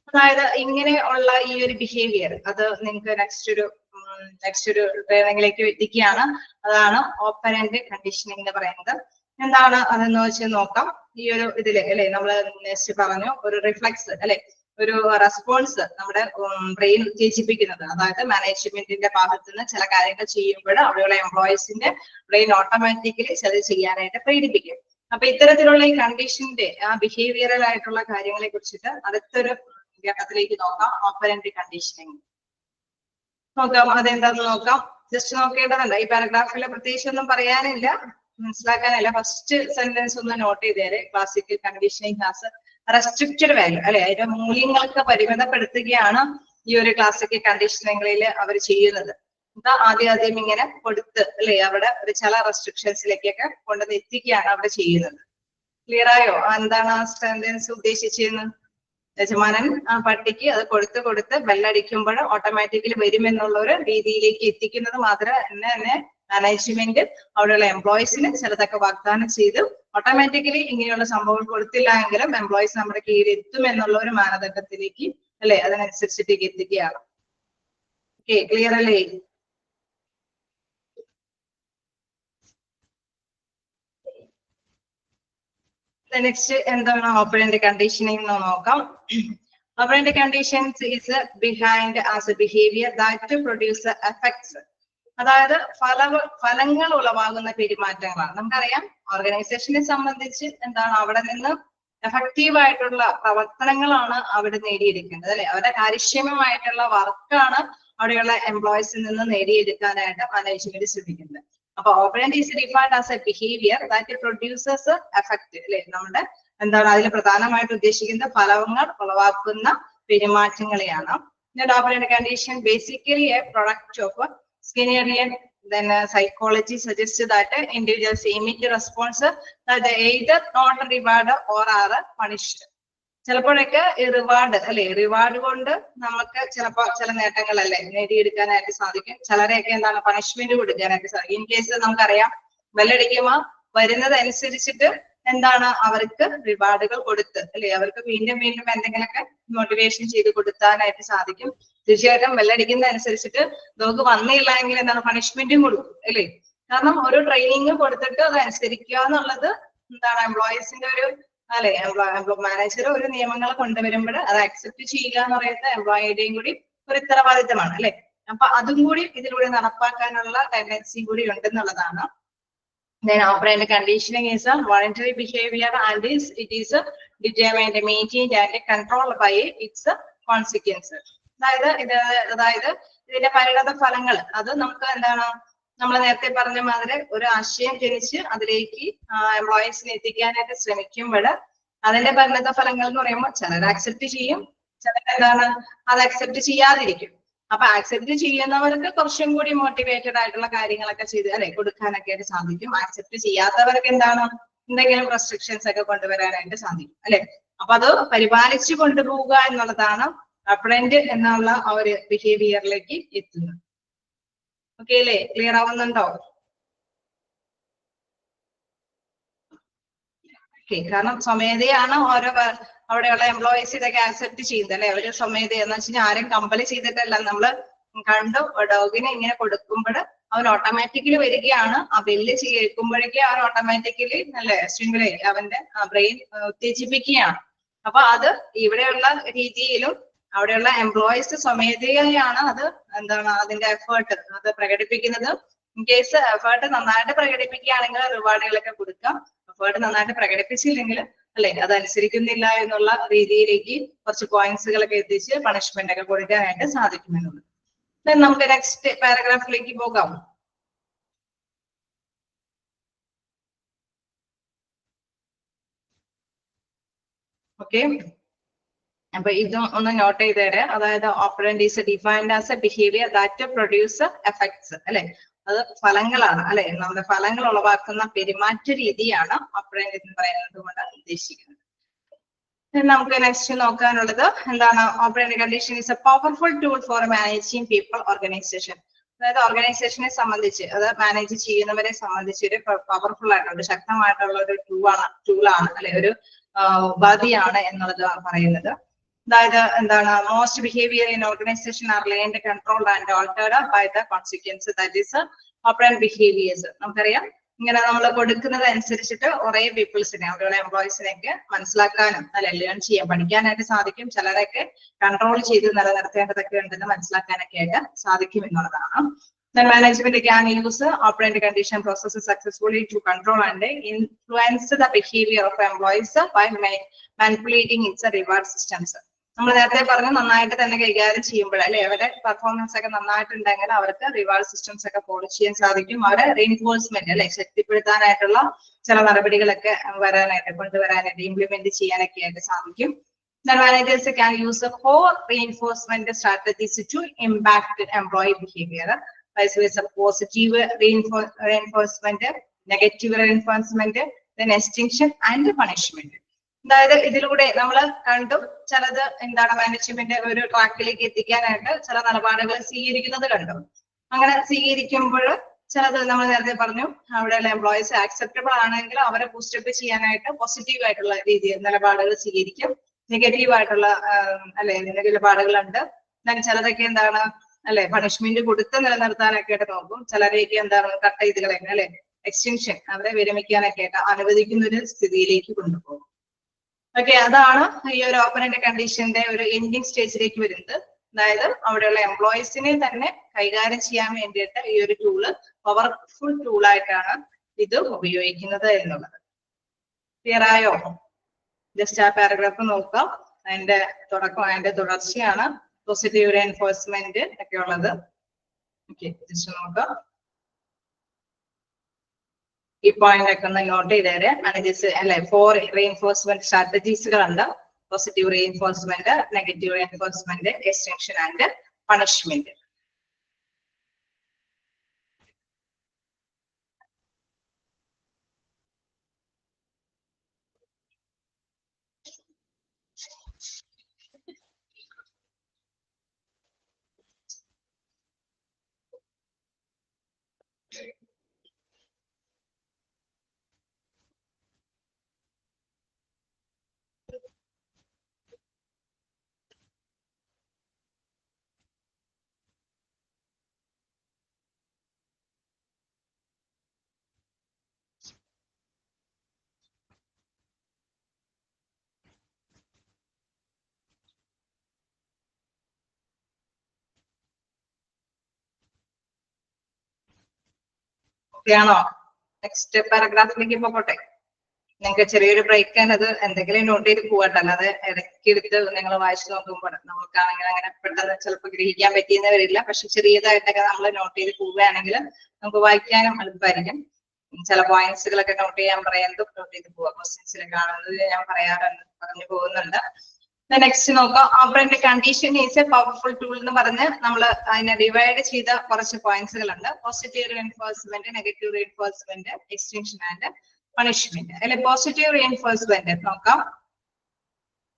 അതായത് ഇങ്ങനെയുള്ള ഈ ഒരു ബിഹേവിയർ അത് നിങ്ങൾക്ക് നെക്സ്റ്റ് ഒരു ട്രെയിനിങ്ങിലേക്ക് എത്തിക്കുകയാണ്. അതാണ് ഓപ്പറന്റ് കണ്ടീഷനിങ് എന്ന് പറയുന്നത്. എന്താണ് അതെന്ന് വെച്ച് നോക്കാം. ഈ ഒരു ഇതില് അല്ലെ നമ്മള് നെക്സ്റ്റ് പറഞ്ഞു ഒരു റിഫ്ലെക്സ് അല്ലെ ഒരു റെസ്പോൺസ് നമ്മുടെ ബ്രെയിൻ ഉത്തേജിപ്പിക്കുന്നത്. അതായത് മാനേജ്മെന്റിന്റെ ഭാഗത്ത് നിന്ന് ചില കാര്യങ്ങൾ ചെയ്യുമ്പോൾ അവിടെയുള്ള എംപ്ലോയീസിന്റെ ബ്രെയിൻ ഓട്ടോമാറ്റിക്കലി ചിലത് ചെയ്യാനായിട്ട് പ്രേരിപ്പിക്കും. അപ്പൊ ഇത്തരത്തിലുള്ള ഈ കണ്ടീഷന്റെ ആ ബിഹേവിയറൽ ആയിട്ടുള്ള കാര്യങ്ങളെ കുറിച്ചിട്ട് അടുത്തൊരു ഘട്ടത്തിലേക്ക് നോക്കാം. ഓപ്പറന്റ് കണ്ടീഷനിങ് നോക്കാം. അതെന്താന്ന് നോക്കാം. ജസ്റ്റ് നോക്കേണ്ടതുണ്ട്. ഈ പാരഗ്രാഫിൽ പ്രത്യേകിച്ച് ഒന്നും പറയാനില്ല, മനസ്സിലാക്കാനല്ല. ഫസ്റ്റ് സെന്റൻസ് ഒന്ന് നോട്ട് ചെയ്തേരെ. Classical conditioning has restricted value, അല്ലെ, അതിന്റെ മൂല്യങ്ങൾക്ക് പരിമിതപ്പെടുത്തുകയാണ് ഈ ഒരു ക്ലാസിക്കൽ കണ്ടീഷനിങ്ങളിൽ അവർ ചെയ്യുന്നത്. ആദ്യം ഇങ്ങനെ കൊടുത്ത്, അല്ലെ, അവിടെ ഒരു ചില റെസ്ട്രിക്ഷൻസിലേക്കൊക്കെ കൊണ്ടുവന്ന് എത്തിക്കുകയാണ് അവിടെ ചെയ്യുന്നത്. ക്ലിയർ ആയോ? എന്താണ് ആ സെന്റൻസ് ഉദ്ദേശിച്ചിരുന്നത്? യജമാനൻ ആ പട്ടിക്ക് അത് കൊടുത്ത് ബെല്ലടിക്കുമ്പോൾ ഓട്ടോമാറ്റിക്കലി വരുമെന്നുള്ള ഒരു രീതിയിലേക്ക് എത്തിക്കുന്നത് മാത്രമേ തന്നെ മാനേജ്മെന്റ് അവിടെയുള്ള എംപ്ലോയീസിന് ചിലതൊക്കെ വാഗ്ദാനം ചെയ്ത് ഓട്ടോമാറ്റിക്കലി ഇങ്ങനെയുള്ള സംഭവങ്ങൾ കൊടുത്തില്ല എങ്കിലും എംപ്ലോയീസ് നമ്മുടെ കീഴിൽ എത്തും എന്നുള്ള ഒരു മാനദണ്ഡത്തിലേക്ക്, അല്ലെ, അതിനനുസരിച്ചിട്ടേക്ക് എത്തിക്കുകയാണ്. ഓക്കെ, ക്ലിയർ അല്ലേ? നെക്സ്റ്റ് എന്താണ് ഓപ്പറന്റ് കണ്ടീഷനിങ് നോക്കാം. Operant conditions is behind as a behaviour that produce effects. അതായത് ഫലങ്ങൾ ഉളവാകുന്ന പെരുമാറ്റങ്ങളാണ്. നമുക്കറിയാം ഓർഗനൈസേഷനെ സംബന്ധിച്ച് എന്താണ് അവിടെ നിന്ന് എഫക്റ്റീവ് ആയിട്ടുള്ള പ്രവർത്തനങ്ങളാണ് അവിടെ നേടിയെടുക്കേണ്ടത്, അല്ലെ, അവരുടെ കാര്യക്ഷമമായിട്ടുള്ള വർക്കാണ് അവിടെയുള്ള എംപ്ലോയീസിൽ നിന്ന് നേടിയെടുക്കാനായിട്ട് മാനേജ്മെന്റ് ശ്രമിക്കുന്നത്. അപ്പൊ operant is defined as a behaviour that produces effect, അല്ലെ, നമ്മുടെ എന്താണ് അതിൽ പ്രധാനമായിട്ട് ഉദ്ദേശിക്കുന്ന ഫലങ്ങൾ ഉളവാക്കുന്ന പെരുമാറ്റങ്ങളെയാണ്. Operant condition basically a product of Skinnerian then psychology suggests that individuals emit a response that they either not rewarded or are punished. ചിലപ്പോഴൊക്കെ ഈ റിവാർഡ്, അല്ലെ, റിവാർഡ് കൊണ്ട് നമുക്ക് ചിലപ്പോ ചില നേട്ടങ്ങളല്ലേ നേടിയെടുക്കാനായിട്ട് സാധിക്കും. ചിലരെയൊക്കെ എന്താണ് പണിഷ്മെന്റ് കൊടുക്കാനായിട്ട് സാധിക്കും. ഇൻ കേസ് നമുക്കറിയാം ബെല്ലടിക്കുമ്പോൾ വരുന്നത് അനുസരിച്ചിട്ട് എന്താണ് അവർക്ക് റിവാർഡുകൾ കൊടുത്ത്, അല്ലെ, അവർക്ക് വീണ്ടും എന്തെങ്കിലുമൊക്കെ മോട്ടിവേഷൻ ചെയ്ത് കൊടുക്കാനായിട്ട് സാധിക്കും. തീർച്ചയായിട്ടും ബെല്ലടിക്കുന്ന അനുസരിച്ചിട്ട് നമുക്ക് വന്നില്ല എങ്കിൽ എന്താണ് പണിഷ്മെന്റും കൊടുക്കും, അല്ലെ. കാരണം ഒരു ട്രെയിനിങ് കൊടുത്തിട്ട് അത് അനുസരിക്കുക എന്നുള്ളത് എന്താണ് എംപ്ലോയീസിന്റെ ഒരു, അല്ലെ, മാനേജർ ഒരു നിയമങ്ങൾ കൊണ്ടുവരുമ്പോൾ അത് അക്സെപ്റ്റ് ചെയ്യുക എന്ന് പറയുന്നത് എംപ്ലോയിയുടെയും കൂടി ഒരു ഉത്തരവാദിത്തമാണ്, അല്ലെ. അപ്പൊ അതും കൂടി ഇതിലൂടെ നടപ്പാക്കാനുള്ള ടെൻഡൻസി കൂടി ഉണ്ടെന്നുള്ളതാണ്. Then operant conditioning is a voluntary behavior and it is determined, maintained and controlled by its consequences. അതായത് ഇതിന്റെ പരിണത ഫലങ്ങൾ അത് നമുക്ക് എന്താണ് നമ്മൾ നേരത്തെ പറഞ്ഞ മാതിരി ഒരു ആശയം ജനിച്ച് അതിലേക്ക് എംപ്ലോയീസിനെ എത്തിക്കാനായിട്ട് ശ്രമിക്കുമ്പോൾ അതിന്റെ പരിണത ഫലങ്ങൾ എന്ന് പറയുമ്പോൾ ചിലർ അക്സെപ്റ്റ് ചെയ്യും, ചിലർ എന്താണ് അത് അക്സെപ്റ്റ് ചെയ്യാതിരിക്കും. അപ്പൊ ആക്സെപ്റ്റ് ചെയ്യുന്നവർക്ക് കുറച്ചും കൂടി മോട്ടിവേറ്റഡ് ആയിട്ടുള്ള കാര്യങ്ങളൊക്കെ ചെയ്ത്, അല്ലെ, കൊടുക്കാനൊക്കെ ആയിട്ട് സാധിക്കും. ആക്സെപ്റ്റ് ചെയ്യാത്തവർക്ക് എന്താണ് എന്തെങ്കിലും റെസ്ട്രിക്ഷൻസ് ഒക്കെ കൊണ്ടുവരാനായിട്ട് സാധിക്കും, അല്ലെ. അപ്പൊ അത് പരിപാലിച്ചു കൊണ്ടുപോവുക എന്നുള്ളതാണ് ഓപ്പറന്റ് എന്നുള്ള ആ ഒരു ബിഹേവിയറിലേക്ക് എത്തുന്നത്. ഓക്കെ അല്ലേ? ക്ലിയർ ആവുന്നുണ്ടോ? ഓക്കെ, കാരണം സ്വമേധയാണ് ഓരോ അവിടെയുള്ള എംപ്ലോയീസ് ഇതൊക്കെ ആക്സെപ്റ്റ് ചെയ്യുന്നത്, അല്ലെ. അവര് സ്വമേധ എന്ന് വെച്ചാൽ ആരും കമ്പല് ചെയ്തിട്ടല്ല. നമ്മള് കണ്ടു ഡോഗിനെ ഇങ്ങനെ കൊടുക്കുമ്പോൾ അവൻ ഓട്ടോമാറ്റിക്കലി വരികയാണ്. ആ ബെല്ല് കേൾക്കുമ്പോഴേക്കും അവൻ ഓട്ടോമാറ്റിക്കലി, അല്ലെ, സ്റ്റിമുലേ അവന്റെ ബ്രെയിൻ ഉത്തേജിപ്പിക്കുകയാണ്. അപ്പൊ അത് ഇവിടെയുള്ള രീതിയിലും അവിടെയുള്ള എംപ്ലോയീസ് സ്വമേധയാണ് അത് എന്താണ് അതിന്റെ എഫേർട്ട് അത് പ്രകടിപ്പിക്കുന്നത്. ഇൻ കേസ് എഫേർട്ട് നന്നായിട്ട് പ്രകടിപ്പിക്കുകയാണെങ്കിൽ റിവാർഡുകളൊക്കെ കൊടുക്കാം. എഫേർട്ട് നന്നായിട്ട് പ്രകടിപ്പിച്ചില്ലെങ്കിൽ, അല്ലെ, അതനുസരിക്കുന്നില്ല എന്നുള്ള രീതിയിലേക്ക് കുറച്ച് പോയിന്റ്സുകളൊക്കെ എത്തിച്ച് പണിഷ്മെന്റ് ഒക്കെ കൊടുക്കാനായിട്ട് സാധിക്കുമെന്നുള്ളത്. നമുക്ക് നെക്സ്റ്റ് പാരഗ്രാഫിലേക്ക് പോകാം. ഓക്കെ, അപ്പൊ ഇതും ഒന്ന് നോട്ട് ചെയ്തേരെ. അതായത് operant is defined as a behaviour that produce effects, അല്ലെ, അത് ഫലങ്ങളാണ്, അല്ലെ, നമ്മുടെ ഫലങ്ങൾ ഉളവാക്കുന്ന പെരുമാറ്റ രീതിയാണ് ഓപ്പറന്റ് എന്ന് പറയുന്നത് കൊണ്ട് ഉദ്ദേശിക്കുന്നത്. നമുക്ക് നെക്സ്റ്റ് നോക്കാനുള്ളത് എന്താണ്? Operant condition is a powerful tool for managing people organisation. അതായത് ഓർഗനൈസേഷനെ സംബന്ധിച്ച് അത് മാനേജ് ചെയ്യുന്നവരെ സംബന്ധിച്ച് ഒരു പവർഫുൾ ആയിട്ടുള്ള ശക്തമായിട്ടുള്ള ഒരു ടൂളാണ്, അല്ലെ, ഒരു ഉപാധിയാണ് എന്നുള്ളത് പറയുന്നത്. അതായത് എന്താണ്? Most behaviour in organisation are learned, controlled and altered by the consequence that is operant behaviours. നമുക്കറിയാം ഇങ്ങനെ നമ്മൾ കൊടുക്കുന്നത് അനുസരിച്ചിട്ട് കുറെ പീപ്പിൾസിനെ അവിടെയുള്ള എംപ്ലോയീസിനെയൊക്കെ മനസ്സിലാക്കാനും, അല്ലെ, ലേൺ ചെയ്യാൻ പഠിക്കാനായിട്ട് സാധിക്കും. ചിലരൊക്കെ കൺട്രോൾ ചെയ്ത് നിലനിർത്തേണ്ടതൊക്കെ ഉണ്ടെന്ന് മനസ്സിലാക്കാനൊക്കെ ആയിട്ട് സാധിക്കും എന്നുള്ളതാണ്. Then management can use operant condition processes successfully to control and influence the behavior of employees by manipulating its reward systems. നമ്മൾ നേരത്തെ പറഞ്ഞു നന്നായിട്ട് തന്നെ കൈകാര്യം ചെയ്യുമ്പോൾ അല്ലെ അവരുടെ പെർഫോമൻസ് ഒക്കെ നന്നായിട്ടുണ്ടെങ്കിൽ അവർക്ക് റിവാർഡ് സിസ്റ്റംസ് ഒക്കെ ഫോളോ ചെയ്യാൻ സാധിക്കും. അവരെ റീഇൻഫോഴ്സ്മെന്റ് അല്ലെ ശക്തിപ്പെടുത്താനായിട്ടുള്ള ചില നടപടികളൊക്കെ കൊണ്ടുവരാനായിട്ട് ഇംപ്ലിമെന്റ് ചെയ്യാനൊക്കെ ആയിട്ട് സാധിക്കും. The managers can use core reinforcement strategies to impact employee behavior. Vice versa, positive reinforcement, negative reinforcement, then extinction and punishment. അതായത് ഇതിലൂടെ നമ്മൾ കണ്ടു ചിലത് എന്താണ് മാനേജ്മെന്റ് ഒരു ട്രാക്കിലേക്ക് എത്തിക്കാനായിട്ട് ചില നിലപാടുകൾ സ്വീകരിക്കുന്നത് കണ്ടു. അങ്ങനെ സ്വീകരിക്കുമ്പോൾ ചിലത് നമ്മൾ നേരത്തെ പറഞ്ഞു അവിടെയുള്ള എംപ്ലോയീസ് ആക്സെപ്റ്റബിൾ ആണെങ്കിൽ അവരെ ബൂസ്റ്റപ്പ് ചെയ്യാനായിട്ട് പോസിറ്റീവ് ആയിട്ടുള്ള രീതിയിൽ നിലപാടുകൾ സ്വീകരിക്കും. നെഗറ്റീവ് ആയിട്ടുള്ള അല്ലെ നിലപാടുകളുണ്ട്. എന്നാൽ ചിലതൊക്കെ എന്താണ് അല്ലെ പണിഷ്മെന്റ് കൊടുത്ത് നിലനിർത്താനൊക്കെ ആയിട്ട് നോക്കും. ചിലരെയൊക്കെ എന്താണ് കട്ട് ചെയ്ത് കളയുന്നത് അല്ലെ എക്സ്റ്റൻഷൻ അവരെ വിരമിക്കാനൊക്കെ ആയിട്ട് അനുവദിക്കുന്ന ഒരു സ്ഥിതിയിലേക്ക് കൊണ്ടുപോകും. ഓക്കെ, അതാണ് ഈ ഒരു ഓപ്പറന്റ് കണ്ടീഷന്റെ ഒരു എൻഡിങ് സ്റ്റേജിലേക്ക് വരുന്നത്. അതായത് അവിടെയുള്ള എംപ്ലോയീസിനെ തന്നെ കൈകാര്യം ചെയ്യാൻ വേണ്ടിയിട്ട് ഈ ഒരു ടൂള് പവർഫുൾ ടൂളായിട്ടാണ് ഇത് ഉപയോഗിക്കുന്നത് എന്നുള്ളത്. ക്ലിയർ ആയോ? ജസ്റ്റ് ആ പാരഗ്രാഫ് നോക്കാം. അതിന്റെ തുടർച്ചയാണ് പോസിറ്റീവ് റീഇൻഫോഴ്സ്മെന്റ് ഒക്കെ ഉള്ളത്. ഓക്കെ, ജസ്റ്റ് നോക്കാം. ഈ പോയിന്റ് ഒക്കെ ഒന്ന് നോട്ട് ചെയ്തേരെ. മാനേജേഴ്സ് അല്ലെ 4 റീഇൻഫോഴ്സ്മെന്റ് സ്ട്രാറ്റജീസുകളുണ്ട്. Positive reinforcement, negative reinforcement, extension and punishment. ാണോ? നെക്സ്റ്റ് പാരഗ്രാഫിലേക്ക് പോകട്ടെ. നിങ്ങൾക്ക് ചെറിയൊരു ബ്രേക്ക് അത് എന്തെങ്കിലും നോട്ട് ചെയ്ത് പോകട്ടെ. അല്ലാതെ ഇടയ്ക്ക് എടുത്ത് നിങ്ങൾ വായിച്ചു നോക്കുമ്പോൾ നമുക്കാണെങ്കിൽ അങ്ങനെ പെട്ടെന്ന് ചിലപ്പോൾ ഗ്രഹിക്കാൻ പറ്റിയെന്ന് വരില്ല. പക്ഷെ ചെറിയതായിട്ടൊക്കെ നമ്മൾ നോട്ട് ചെയ്ത് പോവുകയാണെങ്കിൽ നമുക്ക് വായിക്കാനും എളുപ്പമായിരിക്കും. ചില പോയിന്റ്സുകളൊക്കെ നോട്ട് ചെയ്യാൻ പറയുന്നത് നോട്ട് ചെയ്ത് പോവുക. ക്വസ്റ്റ്യൻസിൽ കാണുന്നത് ഞാൻ പറഞ്ഞു പോകുന്നുണ്ട്. നെക്സ്റ്റ് നോക്കാം. Operant condition is a powerful tool എന്ന് പറഞ്ഞ് നമ്മൾ അതിനെ ഡിവൈഡ് ചെയ്ത കുറച്ച് പോയിന്റ്സുകളുണ്ട്. Positive reinforcement, negative reinforcement, extension and punishment. അല്ലെ പോസിറ്റീവ് റീഇൻഫോഴ്സ്മെന്റ് നോക്കാം.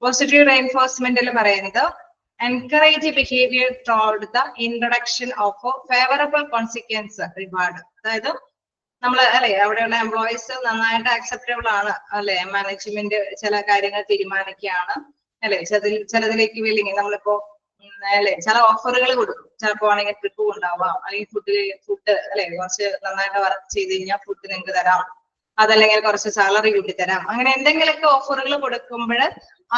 പോസിറ്റീവ് റീഇൻഫോഴ്സ്മെന്റിൽ പറയുന്നത് encourage behaviour toward the introduction of favourable consequence reward. അതായത് നമ്മൾ അല്ലെ അവിടെയുള്ള എംപ്ലോയീസ് നന്നായിട്ട് അക്സെപ്റ്റബിൾ ആണ് അല്ലെ, മാനേജ്മെന്റ് ചില കാര്യങ്ങൾ തീരുമാനിക്കുകയാണ് അല്ലെ, ചിലതിലേക്ക് വില്ലിങ് നമ്മളിപ്പോ അല്ലെ ചില ഓഫറുകൾ കൊടുക്കും. ചിലപ്പോ ആണെങ്കിൽ ട്രിപ്പ് കൊണ്ടാവാം, അല്ലെങ്കിൽ ഫുഡ് അല്ലെ കുറച്ച് നന്നായിട്ട് വർക്ക് ചെയ്ത് കഴിഞ്ഞാൽ ഫുഡ് നിങ്ങൾക്ക് തരാം, അതല്ലെങ്കിൽ കുറച്ച് സാലറി കൂട്ടി തരാം. അങ്ങനെ എന്തെങ്കിലുമൊക്കെ ഓഫറുകൾ കൊടുക്കുമ്പോൾ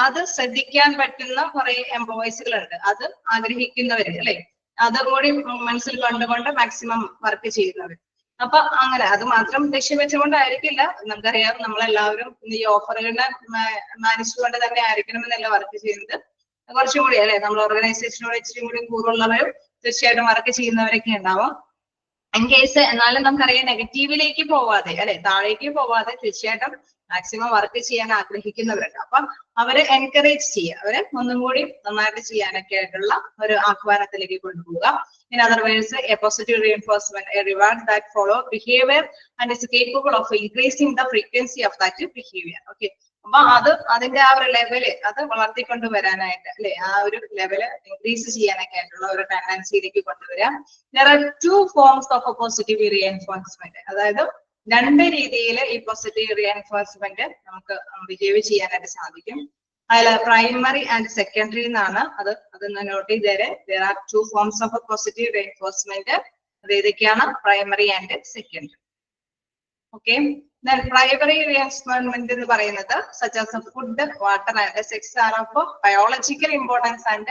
അത് ശ്രദ്ധിക്കാൻ പറ്റുന്ന കുറെ എംപ്ലോയീസുകളുണ്ട്. അത് ആഗ്രഹിക്കുന്നവര് അല്ലെ, അതും കൂടി മനസ്സിൽ കണ്ടുകൊണ്ട് മാക്സിമം വർക്ക് ചെയ്യുന്നവർ. അപ്പൊ അങ്ങനെ അത് മാത്രം ലക്ഷ്യം വെച്ചുകൊണ്ടായിരിക്കില്ല. നമുക്കറിയാം നമ്മളെല്ലാവരും ഈ ഓഫറുകളെ മാനിച്ചുകൊണ്ട് തന്നെ ആയിരിക്കണമെന്നല്ല വർക്ക് ചെയ്യുന്നത്. കുറച്ചും കൂടി അല്ലെ നമ്മൾ ഓർഗനൈസേഷനോട് ഇച്ചിരി കൂടി കൂറുള്ളവരും തീർച്ചയായിട്ടും വർക്ക് ചെയ്യുന്നവരൊക്കെ ഉണ്ടാവാം. ഇൻ കേസ് എന്നാലും നമുക്കറിയാം നെഗറ്റീവിലേക്ക് പോവാതെ അല്ലെ താഴേക്ക് പോവാതെ തീർച്ചയായിട്ടും മാക്സിമം വർക്ക് ചെയ്യാൻ ആഗ്രഹിക്കുന്നവരുണ്ട്. അപ്പൊ അവരെ എൻകറേജ് ചെയ്യുക, അവരെ ഒന്നും കൂടി നന്നായിട്ട് ചെയ്യാനൊക്കെ ആയിട്ടുള്ള ഒരു ആഹ്വാനത്തിലേക്ക് കൊണ്ടുപോവുക. In other words, a positive reinforcement, a reward that follow behavior and is capable of increasing the frequency of that behavior. Okay. അപ്പൊ അതിന്റെ ആ ഒരു ലെവല് അത് വളർത്തിക്കൊണ്ട് വരാനായിട്ട് അല്ലെ ആ ഒരു ലെവല് ഇൻക്രീസ് ചെയ്യാനൊക്കെ ആയിട്ടുള്ള ഒരു ടെൻഡൻസിയിലേക്ക് കൊണ്ടുവരാം. There are 2 forms of a positive reinforcement. അതായത് 2 രീതിയിൽ ഈ പോസിറ്റീവ് റീഇൻഫോഴ്സ്മെന്റ് നമുക്ക് ബിഹേവ് ചെയ്യാനായിട്ട് സാധിക്കും. അതിൽ പ്രൈമറി ആൻഡ് സെക്കൻഡറി എന്നാണ്. അതൊന്ന് not ചെയ്തേരെ. There are 2 forms of a positive reinforcement. അത് ഏതൊക്കെയാണ്? Primary and secondary. Okay. Then primary reinforcement എന്ന് പറയുന്നത് such as food, water and sex are of biological importance and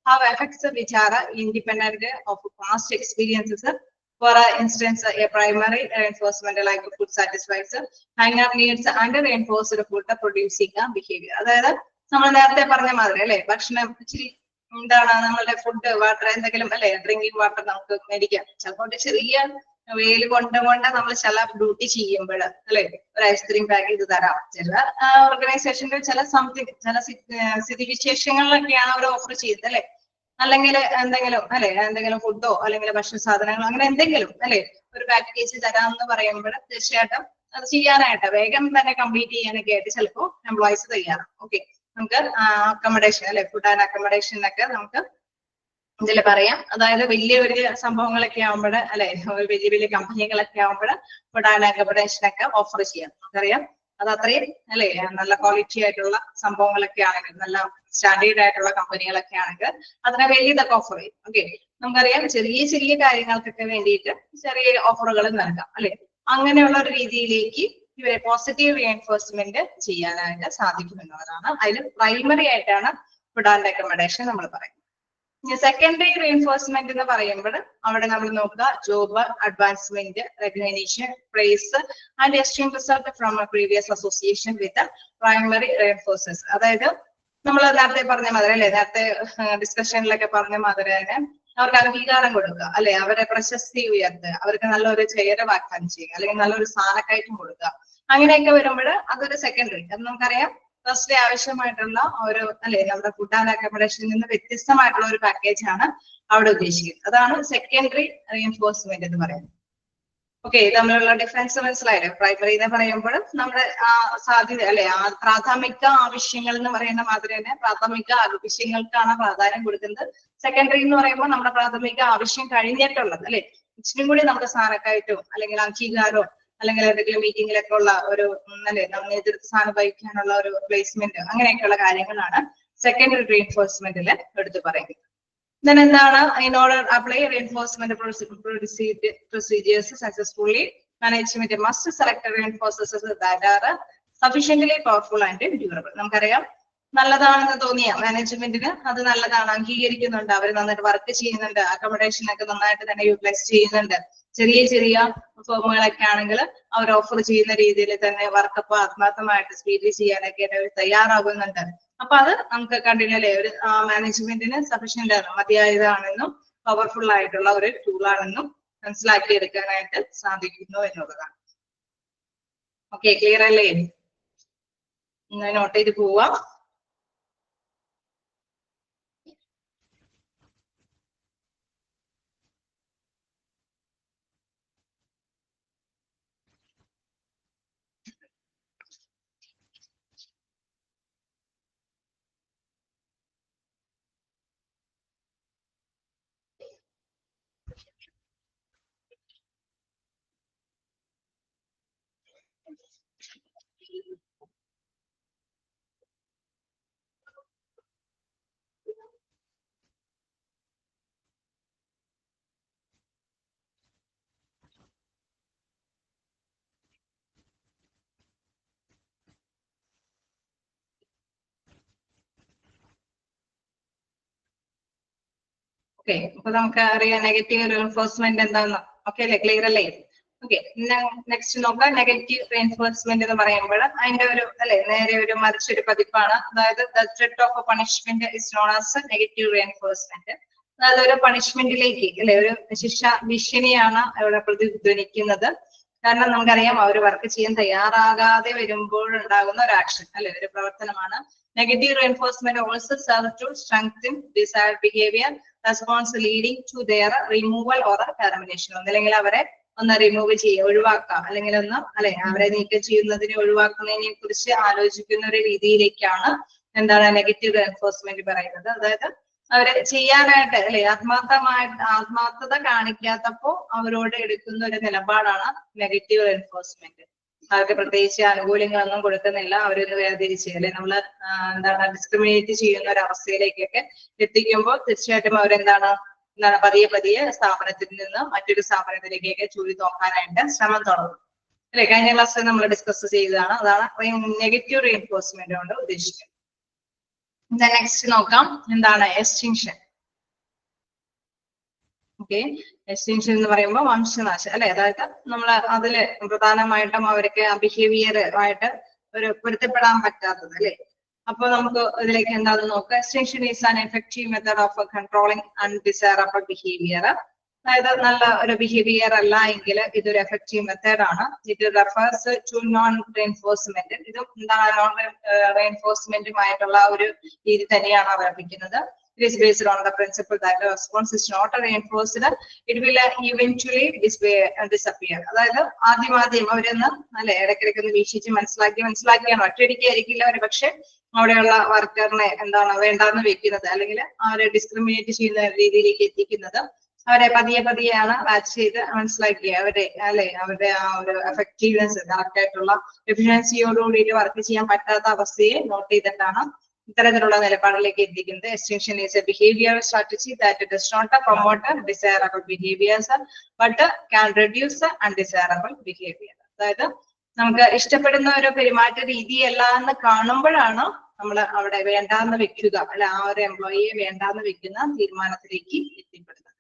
have effects which are independent of past experiences For instance, a primary reinforcement like food satisfies hunger needs and reinforced food producing behavior. അതായത് നമ്മൾ നേരത്തെ പറഞ്ഞ മാതിരി അല്ലെ, ഭക്ഷണം ഇച്ചിരി എന്താണ് നമ്മളുടെ ഫുഡ് വാട്ടർ എന്തെങ്കിലും അല്ലെ, ഡ്രിങ്കിങ് വാട്ടർ നമുക്ക് മേടിക്കാം. ചിലപ്പോൾ ചെറിയ വെയിൽ കൊണ്ട് നമ്മൾ ചില ഡ്യൂട്ടി ചെയ്യുമ്പോൾ അല്ലെ ഒരു ഐസ്ക്രീം പാക്ക് ചെയ്ത് തരാം. ചില ഓർഗനൈസേഷനിൽ ചില സംതിങ് ചില സ്ഥിതിവിശേഷങ്ങളിലൊക്കെയാണ് അവർ ഓഫർ ചെയ്യുന്നത് അല്ലെ. അല്ലെങ്കിൽ എന്തെങ്കിലും അല്ലെ, എന്തെങ്കിലും ഫുഡോ അല്ലെങ്കിൽ ഭക്ഷണ സാധനങ്ങളോ അങ്ങനെ എന്തെങ്കിലും അല്ലെ ഒരു പാക്കേജ് തരാമെന്ന് പറയുമ്പോൾ തീർച്ചയായിട്ടും അത് ചെയ്യാനായിട്ട് വേഗം തന്നെ കംപ്ലീറ്റ് ചെയ്യാനൊക്കെ ആയിട്ട് ചിലപ്പോൾ എംപ്ലോയീസ് തയ്യാറാണ്. ഓക്കെ, നമുക്ക് അക്കോമഡേഷൻ അല്ലെ, ഫുഡ് ആൻഡ് അക്കോമഡേഷനൊക്കെ നമുക്ക് ഇതിൽ പറയാം. അതായത് വലിയ വലിയ സംഭവങ്ങളൊക്കെ ആവുമ്പോൾ അല്ലെ, വലിയ വലിയ കമ്പനികളൊക്കെ ആവുമ്പോൾ ഫുഡ് ആൻഡ് അക്കോമഡേഷനൊക്കെ ഓഫർ ചെയ്യാം. നമുക്കറിയാം അത് അത്രയും അല്ലെ നല്ല ക്വാളിറ്റി ആയിട്ടുള്ള സംഭവങ്ങളൊക്കെ ആണെങ്കിൽ, നല്ല സ്റ്റാൻഡേർഡ് ആയിട്ടുള്ള കമ്പനികളൊക്കെ ആണെങ്കിൽ അതിനെ വലിയതൊക്കെ ഓഫർ ചെയ്യും. ഓക്കെ, നമുക്കറിയാം ചെറിയ ചെറിയ കാര്യങ്ങൾക്കൊക്കെ വേണ്ടിയിട്ട് ചെറിയ ഓഫറുകൾ നൽകാം അല്ലെ. അങ്ങനെയുള്ള ഒരു രീതിയിലേക്ക് ഇവരെ പോസിറ്റീവ് റീഎൻഫോഴ്സ്മെന്റ് ചെയ്യാനായിട്ട് സാധിക്കും എന്നുള്ളതാണ്. അതിൽ പ്രൈമറി ആയിട്ടാണ് ഫുഡ് ആൻഡ് അക്കോമഡേഷൻ നമ്മൾ പറയുന്നത്. സെക്കൻഡറി റീഎൻഫോഴ്സ്മെന്റ് എന്ന് പറയുമ്പോൾ അവിടെ നമ്മൾ നോക്കുക job advancement, recognition, prize and exchange result from previous association with primary reinforcers. അതായത് നമ്മൾ നേരത്തെ പറഞ്ഞ മാതിരി അല്ലെ, നേരത്തെ ഡിസ്കഷനിലൊക്കെ പറഞ്ഞ മാതിരി തന്നെ അവർക്ക് അംഗീകാരം കൊടുക്കുക അല്ലെ, അവരെ പ്രശസ്തി ഉയർത്തുക, അവർക്ക് നല്ലൊരു ചെയർ വാഗ്ദാനം ചെയ്യുക അല്ലെങ്കിൽ നല്ലൊരു സ്ഥാനക്കയറ്റം കൊടുക്കുക. അങ്ങനെയൊക്കെ വരുമ്പോൾ അതൊരു സെക്കൻഡറി. അത് നമുക്കറിയാം ഫസ്റ്റ് ആവശ്യമായിട്ടുള്ള ഒരു അല്ലെ നമ്മുടെ ഫുഡ് ആൻഡ് അക്കോമഡേഷനിൽ നിന്ന് വ്യത്യസ്തമായിട്ടുള്ള ഒരു പാക്കേജ് ആണ് അവിടെ ഉദ്ദേശിക്കുന്നത്. അതാണ് സെക്കൻഡറി റീഎൻഫോഴ്സ്മെന്റ് എന്ന് പറയുന്നത്. ഓക്കെ, തമ്മിലുള്ള ഡിഫറൻസ് മനസ്സിലായില്ലേ? പ്രൈമറി എന്ന് പറയുമ്പോൾ നമ്മുടെ സാധ്യത അല്ലെ പ്രാഥമിക ആവശ്യങ്ങൾ എന്ന് പറയുന്ന മാതിരി തന്നെ പ്രാഥമിക ആവശ്യങ്ങൾക്കാണ് പ്രാധാന്യം കൊടുക്കുന്നത്. സെക്കൻഡറി എന്ന് പറയുമ്പോൾ നമ്മുടെ പ്രാഥമിക ആവശ്യം കഴിഞ്ഞിട്ടുള്ളത് അല്ലെ, ഇച്ചിരി കൂടി നമ്മുടെ സ്ഥാനക്കയറ്റവും അല്ലെങ്കിൽ അംഗീകാരവും അല്ലെങ്കിൽ ഏതെങ്കിലും മീറ്റിംഗിലൊക്കെ ഉള്ള ഒരു അല്ലെ നേതൃത്വ സ്ഥാനം വഹിക്കാനുള്ള ഒരു പ്ലേസ്മെന്റ് അങ്ങനെയൊക്കെയുള്ള കാര്യങ്ങളാണ് സെക്കൻഡറി റീഎൻഫോഴ്സ്മെന്റിൽ എടുത്തു പറയുന്നത്. Then എന്താണ് in order apply reinforcement procedures successfully, management must select reinforcers that are sufficiently powerful and durable. നമുക്കറിയാം നല്ലതാണെന്ന് തോന്നിയ മാനേജ്മെന്റിന് അത് നല്ലതാണ്, അംഗീകരിക്കുന്നുണ്ട്, അവർ നന്നായിട്ട് വർക്ക് ചെയ്യുന്നുണ്ട്, അക്കോമഡേഷൻ ഒക്കെ നന്നായിട്ട് തന്നെ യൂട്ടിലൈസ് ചെയ്യുന്നുണ്ട്. ചെറിയ ചെറിയ ഫേമുകളൊക്കെ ആണെങ്കിൽ അവർ ഓഫർ ചെയ്യുന്ന രീതിയിൽ തന്നെ വർക്കപ്പ് ആത്മാർത്ഥമായിട്ട് സ്പീഡിൽ ചെയ്യാനൊക്കെ അവർ തയ്യാറാകുന്നുണ്ട്. അപ്പൊ അത് നമുക്ക് കണ്ടിന്യൂ അല്ലെ ഒരു മാനേജ്മെന്റിന് സഫീഷ്യന്റ് ആണ്, മതിയായതാണെന്നും പവർഫുൾ ആയിട്ടുള്ള ഒരു ടൂളാണെന്നും മനസ്സിലാക്കി എടുക്കാനായിട്ട് സാധിക്കുന്നു എന്നുള്ളതാണ്. ഓക്കെ, ക്ലിയർ അല്ലേ? നോട്ട് ചെയ്ത് പോവാം. ഓക്കെ, അപ്പൊ നമുക്ക് അറിയാം നെഗറ്റീവ് റീഎൻഫോഴ്സ്മെന്റ് എന്താന്ന്. ഓക്കെ അല്ലെ, ക്ലിയർ അല്ലേ? ഓക്കെ, നെക്സ്റ്റ് നോക്കാം. നെഗറ്റീവ് റീഎൻഫോഴ്സ്മെന്റ് എന്ന് പറയുമ്പോൾ അതിന്റെ ഒരു അല്ലെ നേരെ ഒരു മറിച്ചൊരു പതിപ്പാണ്. അതായത് the threat of punishment is known as negative reinforcement. അതായത് ഒരു പണിഷ്മെന്റിലേക്ക് അല്ലെ ഒരു ശിക്ഷ ഭീഷണിയാണ് ഇവിടെ പ്രതിധ്വനിക്കുന്നത്. കാരണം നമുക്കറിയാം അവർ വർക്ക് ചെയ്യാൻ തയ്യാറാകാതെ വരുമ്പോൾ ഉണ്ടാകുന്ന ഒരു ആക്ഷൻ അല്ലെ ഒരു പ്രവർത്തനമാണ്. Negative reinforcement also serve to strengthen desired behaviour response leading to their removal or termination. ഒന്നല്ലെങ്കിൽ അവരെ ഒന്ന് റിമൂവ് ചെയ്യുക, ഒഴിവാക്കുക, അല്ലെങ്കിൽ ഒന്ന് അല്ലെ അവരെ നീക്കം ചെയ്യുന്നതിനെ ഒഴിവാക്കുന്നതിനെ കുറിച്ച് ആലോചിക്കുന്ന ഒരു രീതിയിലേക്കാണ് എന്താണ് നെഗറ്റീവ് റീഎൻഫോഴ്സ്മെന്റ് പറയുന്നത്. അതായത് അവരെ ചെയ്യാനായിട്ട് അല്ലെ ആത്മാർത്ഥത കാണിക്കാത്തപ്പോ അവരോട് എടുക്കുന്ന ഒരു നിലപാടാണ് നെഗറ്റീവ് റീഎൻഫോഴ്സ്മെന്റ്. അവർക്ക് പ്രത്യേകിച്ച് ആനുകൂല്യങ്ങളൊന്നും കൊടുക്കുന്നില്ല, അവരൊന്ന് വേർതിരിച്ച് അല്ലെ നമ്മള് എന്താണ് ഡിസ്ക്രിമിനേറ്റ് ചെയ്യുന്ന ഒരു അവസ്ഥയിലേക്കൊക്കെ എത്തിക്കുമ്പോൾ തീർച്ചയായിട്ടും അവരെന്താണ് പതിയെ പതിയെ സ്ഥാപനത്തിൽ നിന്ന് മറ്റൊരു സ്ഥാപനത്തിലേക്കൊക്കെ ചൂഴി നോക്കാനായിട്ട് ശ്രമം തുടങ്ങും അല്ലെ. കഴിഞ്ഞ ക്ലാസ്സിൽ നമ്മൾ ഡിസ്കസ് ചെയ്തതാണ്. അതാണ് നെഗറ്റീവ് റീഎൻഫോഴ്സ്മെന്റ് കൊണ്ട് ഉദ്ദേശിക്കുന്നത്. നെക്സ്റ്റ് നോക്കാം എന്താണ് എക്സ്റ്റിങ്ഷൻ. ഓക്കെ, എക്സ്റ്റിങ്ഷൻ എന്ന് പറയുമ്പോൾ വംശനാശം അല്ലെ, അതായത് നമ്മൾ അതില് പ്രധാനമായിട്ടും അവർക്ക് ബിഹേവിയർ ആയിട്ട് ഒരു പൊരുത്തപ്പെടാൻ പറ്റാത്തത് അല്ലെ. അപ്പൊ നമുക്ക് ഇതിലേക്ക് എന്താണെന്ന് നോക്കാം. Extinction is an effective method of controlling undesirable behaviour. അതായത് നല്ല ഒരു ബിഹേവിയർ അല്ല എങ്കിൽ ഇതൊരു എഫക്റ്റീവ് മെത്തേഡ് ആണ്. It refers to non reinforcement. ഇതും എന്താണ്, നോൺ റെയിൻഫോഴ്സ്മെന്റുമായിട്ടുള്ള ഒരു രീതി തന്നെയാണ് അവലംബിക്കുന്നത്. It is based on the principle that the response is not reinforced, it will eventually disappear. അതായത് ആദ്യം അവരൊന്ന് അല്ലെ ഇടയ്ക്കിടയ്ക്ക് വീക്ഷിച്ച് മനസ്സിലാക്കിയാണ് ഒറ്റയടിക്കായിരിക്കില്ല ഒരു പക്ഷെ അവിടെയുള്ള വർക്കറിനെ എന്താണ് വേണ്ടാന്ന് വെക്കുന്നത്, അല്ലെങ്കിൽ അവരെ ഡിസ്ക്രിമിനേറ്റ് ചെയ്യുന്ന രീതിയിലേക്ക് എത്തിക്കുന്നത്. അവരെ പതിയെയാണ് വാച്ച് ചെയ്ത് മനസ്സിലാക്കി അവരെ അല്ലെ അവരുടെ ആ ഒരു എഫക്റ്റീവ്നെസ് കറക്റ്റ് ആയിട്ടുള്ള എഫിഷ്യൻസിയോടുകൂടിയിട്ട് വർക്ക് ചെയ്യാൻ പറ്റാത്ത അവസ്ഥയെ നോട്ട് ചെയ്തിട്ടാണ് ഇത്തരത്തിലുള്ള നിലപാടിലേക്ക് എത്തിക്കുന്നത്. Extinction is a behavioural strategy that does not promote desirable behaviours but can reduce undesirable behaviour. അതായത് നമുക്ക് ഇഷ്ടപ്പെടുന്ന ഒരു പെരുമാറ്റ രീതിയല്ല എന്ന് കാണുമ്പോഴാണ് നമ്മൾ അവിടെ വേണ്ടാന്ന് വെക്കുക അല്ലെ, ആ ഒരു എംപ്ലോയിയെ വേണ്ടാന്ന് വെക്കുന്ന തീരുമാനത്തിലേക്ക് എത്തിപ്പെടുന്നത്.